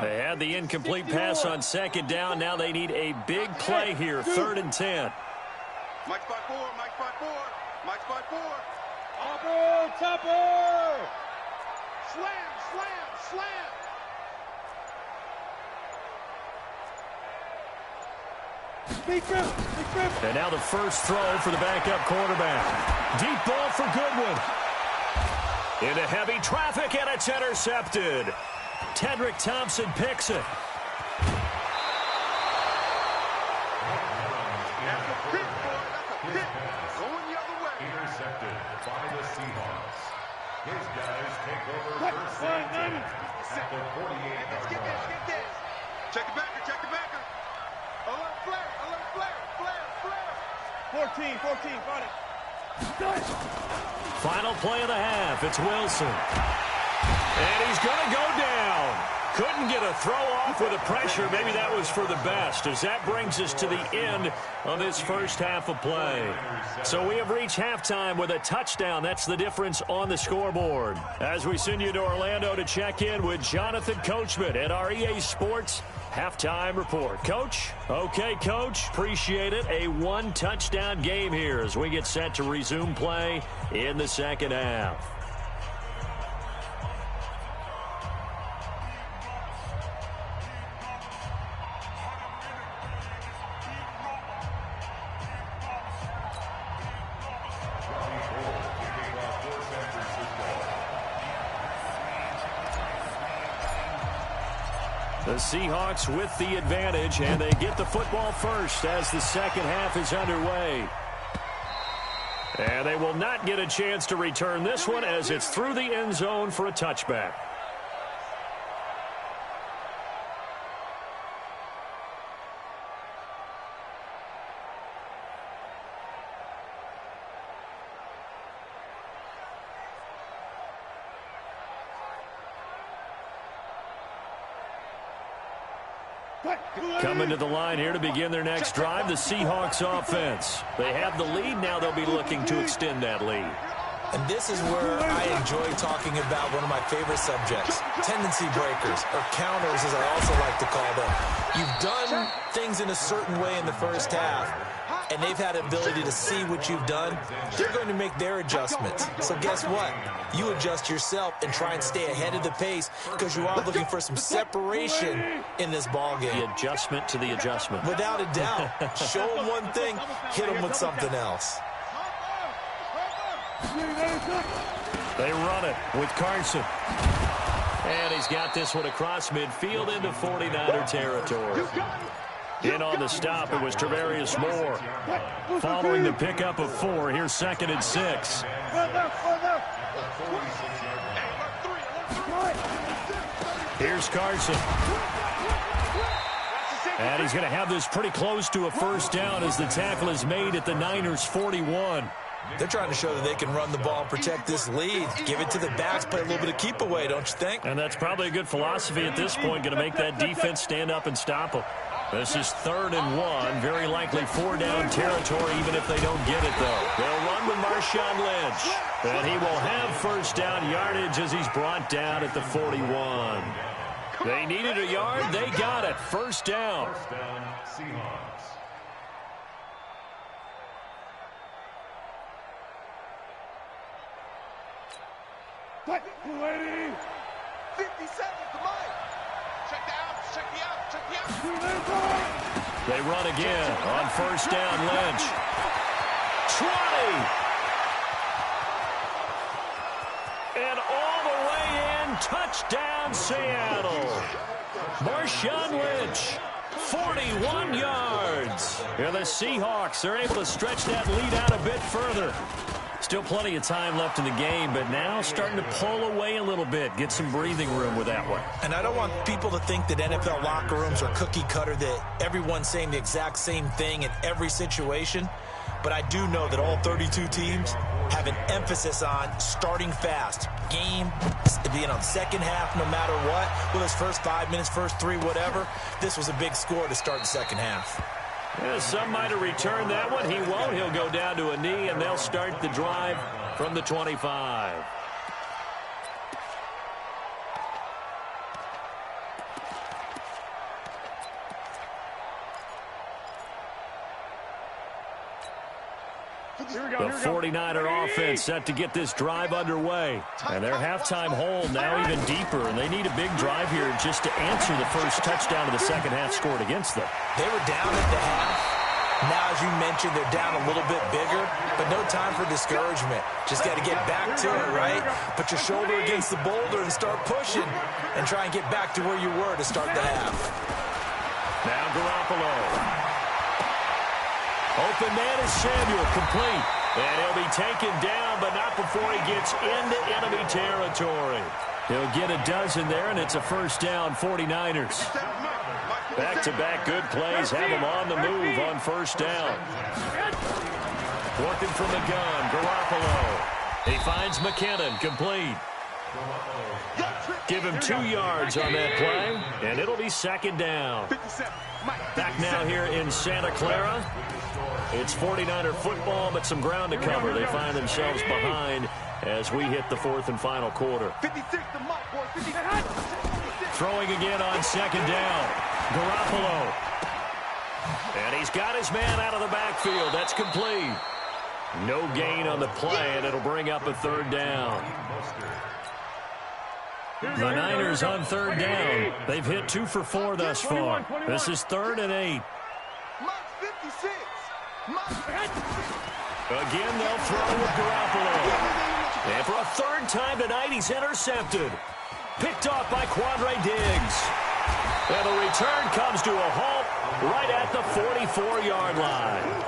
They had the incomplete pass on 2nd down. Now they need a big play here, 3rd and 10. Mike spot 4. Topper. Slam. Big grip. And now the first throw for the backup quarterback. Deep ball for Goodwin. Into heavy traffic, and it's intercepted. Tedrick Thompson picks it. That's a pick, boy. That's a pick. Going the other way. Intercepted by the Seahawks. His guys take over first and 10 at the 48-yard line. Get this. Check the backer. Alert flare. 14. Got it. Final play of the half. It's Wilson. And he's going to go down. Couldn't get a throw off with the pressure. Maybe that was for the best, as that brings us to the end of this first half of play. So we have reached halftime with a touchdown. That's the difference on the scoreboard. As we send you to Orlando to check in with Jonathan Coachman at our EA Sports Halftime Report. Coach? Okay, Coach. Appreciate it. A 1-touchdown game here as we get set to resume play in the second half. The Seahawks with the advantage, and they get the football first as the second half is underway. And they will not get a chance to return this one as it's through the end zone for a touchback. Coming to the line here to begin their next drive, the Seahawks offense. They have the lead. Now they'll be looking to extend that lead. And this is where I enjoy talking about one of my favorite subjects, tendency breakers, or counters as I also like to call them. You've done things in a certain way in the first half, and they've had the ability to see what you've done. They're going to make their adjustments. So guess what? You adjust yourself and try and stay ahead of the pace because you are looking for some separation in this ball game. The adjustment to the adjustment. Without a doubt. Show them one thing, hit them with something else. They run it with Carson. And he's got this one across midfield into 49er territory. In on the stop, it was Travarius Moore. Following the pickup of 4, here's 2nd and 6. Here's Carson. And he's going to have this pretty close to a first down as the tackle is made at the Niners' 41. They're trying to show that they can run the ball and protect this lead. Give it to the backs, play a little bit of keep away, don't you think? And that's probably a good philosophy at this point, going to make that defense stand up and stop them. This is 3rd and 1, very likely 4-down territory, even if they don't get it, though. They'll run with Marshawn Lynch, and he will have first down yardage as he's brought down at the 41. They needed a yard. They got it. First down. First down, Seahawks. What? 50 seconds, come on. Check the outs, check the outs, check the outs. They run again on first down, Lynch. 20. And all the way in, touchdown Seattle. Marshawn Lynch, 41 yards. And the Seahawks are able to stretch that lead out a bit further. Still plenty of time left in the game, but now starting to pull away a little bit, get some breathing room with that one. And I don't want people to think that NFL locker rooms are cookie cutter, that everyone's saying the exact same thing in every situation. But I do know that all 32 teams have an emphasis on starting fast. Game, being on second half no matter what. Well, his first 5 minutes, first 3, whatever. This was a big score to start the second half. Yeah, some might have returned that one. He won't. He'll go down to a knee, and they'll start the drive from the 25. The 49er offense set to get this drive underway. And their halftime hold now even deeper, and they need a big drive here just to answer the first touchdown of the second half scored against them. They were down at the half. Now, as you mentioned, they're down a little bit bigger, but no time for discouragement. Just got to get back to it, right? Put your shoulder against the boulder and start pushing and try and get back to where you were to start the half. Now Garoppolo. Open man is Samuel, complete. And he'll be taken down, but not before he gets into enemy territory. He'll get a dozen there, and it's a first down, 49ers. Back-to-back good plays have them on the move on first down. Working from the gun, Garoppolo. He finds McKinnon, complete. Give him 2 yards on that play, and it'll be second down. Back now here in Santa Clara. It's 49er football, but some ground to cover. They find themselves behind as we hit the 4th and final quarter. Throwing again on second down. Garoppolo. And he's got his man out of the backfield. That's complete. No gain on the play, and it'll bring up a third down. The Niners on third down. They've hit 2 for 4 thus far. This is 3rd and 8. Again, they'll throw with Garoppolo. And for a third time tonight, he's intercepted. Picked off by Quandre Diggs. And the return comes to a halt right at the 44-yard line.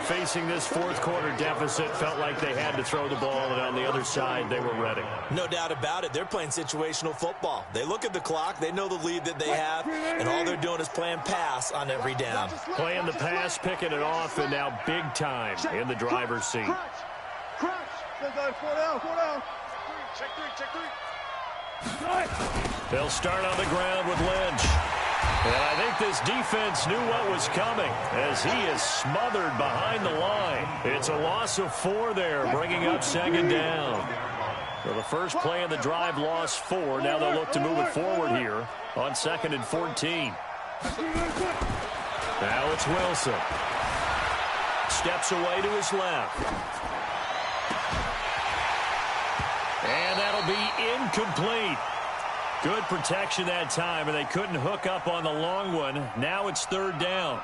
Facing this fourth quarter deficit, felt like they had to throw the ball, and on the other side, they were ready. No doubt about it. They're playing situational football. They look at the clock, they know the lead that they have, and all they're doing is playing pass on every down. Playing the pass, picking it off, and now big time in the driver's seat. Crunch. 4 down. Check three. They'll start on the ground with Lynch. And I think this defense knew what was coming as he is smothered behind the line. It's a loss of 4 there, bringing up second down. So the first play of the drive lost 4. Now they'll look to move it forward here on 2nd and 14. Now it's Wilson. Steps away to his left. And that'll be incomplete. Good protection that time, and they couldn't hook up on the long one. Now it's 3rd down.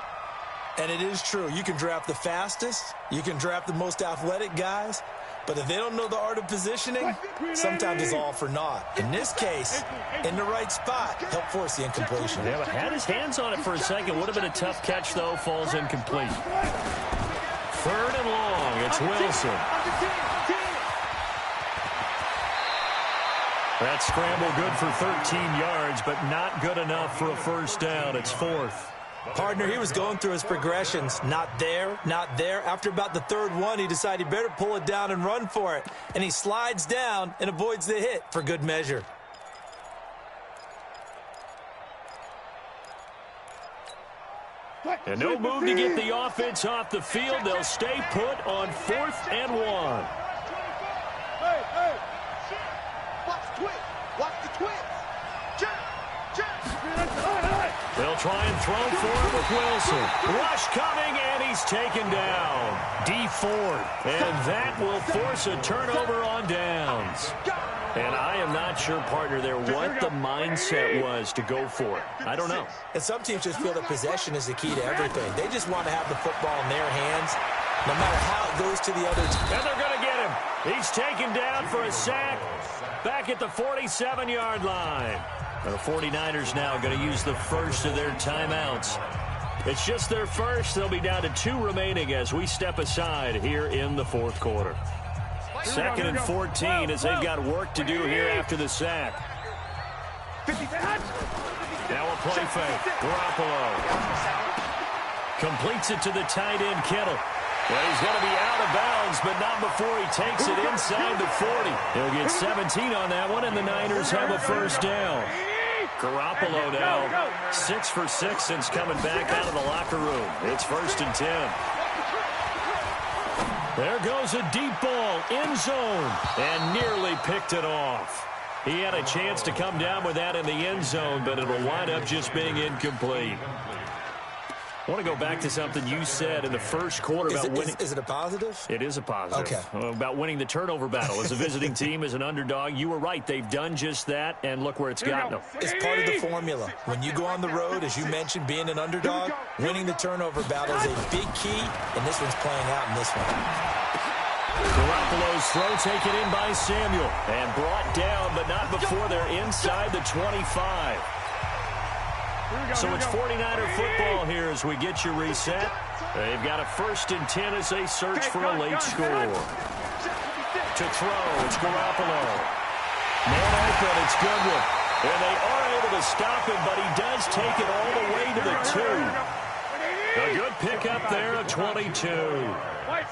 And it is true. You can draft the fastest. You can draft the most athletic guys. But if they don't know the art of positioning, sometimes it's all for naught. In this case, in the right spot, help force the incompletion. Yeah, but had his hands on it for a second. Would have been a tough catch, though. Falls incomplete. 3rd and long. It's Wilson. That scramble good for 13 yards, but not good enough for a first down. It's 4th. Partner, he was going through his progressions. Not there, not there. After about the 3rd one, he decided he better pull it down and run for it. And he slides down and avoids the hit for good measure. And no move to get the offense off the field. They'll stay put on 4th and 1. Hey. Watch the twist. Watch the twist. They'll try and throw for it with Wilson. Rush coming, and he's taken down. D4. And that will force a turnover on downs. And I am not sure, partner, there what the mindset was to go for it. I don't know. And some teams just feel that possession is the key to everything. They just want to have the football in their hands, no matter how it goes to the other team. And they're going to get him. He's taken down for a sack back at the 47-yard line. And the 49ers now going to use the first of their timeouts. It's just their first. They'll be down to 2 remaining as we step aside here in the 4th quarter. 2nd and 14 as they've got work to do here after the sack. Now a play fake. Garoppolo completes it to the tight end, Kittle. Well, he's going to be out of bounds, but not before he takes it inside the 40. He'll get 17 on that one, and the Niners have a first down. Garoppolo now 6 for 6 since coming back out of the locker room. It's 1st and 10. There goes a deep ball, end zone, and nearly picked it off. He had a chance to come down with that in the end zone, but it'll wind up just being incomplete. I want to go back to something you said in the first quarter about winning. Is it a positive? It is a positive. Okay. About winning the turnover battle. As a visiting team, as an underdog, you were right. They've done just that, and look where it's gotten them. It's part of the formula. When you go on the road, as you mentioned, being an underdog, winning the turnover battle is a big key, and this one's playing out in this one. Garoppolo's throw taken in by Samuel, and brought down, but not before they're inside the 25. So it's 49er football here as we get you reset. They've got a 1st and 10 as they search for a late score. To throw, it's Garoppolo. Man open, it's Goodwin. And they are able to stop him, but he does take it all the way to the 2. A good pickup there of 22. White.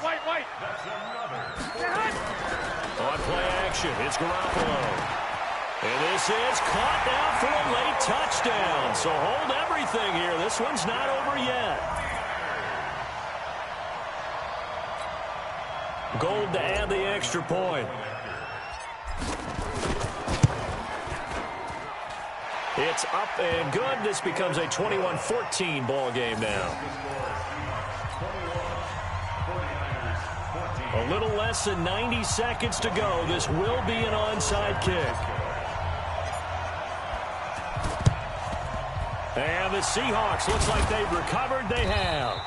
On play action, it's Garoppolo. And this is caught now for a late touchdown. So hold everything here. This one's not over yet. Gold to add the extra point. It's up and good. This becomes a 21-14 ball game now. A little less than 90 seconds to go. This will be an onside kick. And the Seahawks, looks like they've recovered. They have.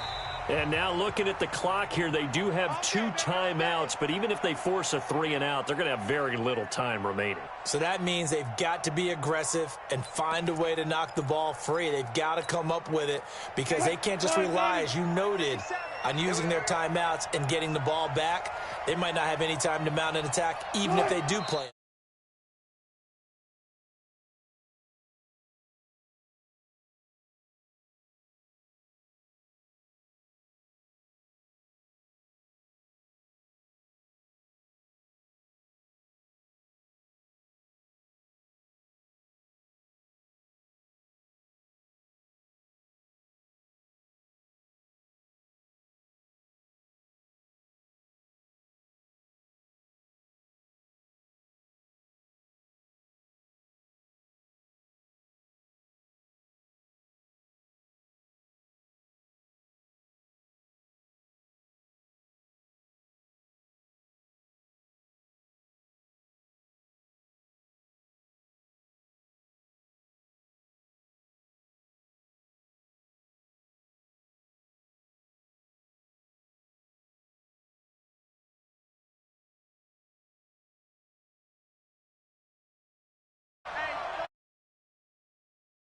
And now looking at the clock here, they do have 2 timeouts, but even if they force a 3 and out, they're going to have very little time remaining. So that means they've got to be aggressive and find a way to knock the ball free. They've got to come up with it because they can't just rely, as you noted, on using their timeouts and getting the ball back. They might not have any time to mount an attack, even if they do play.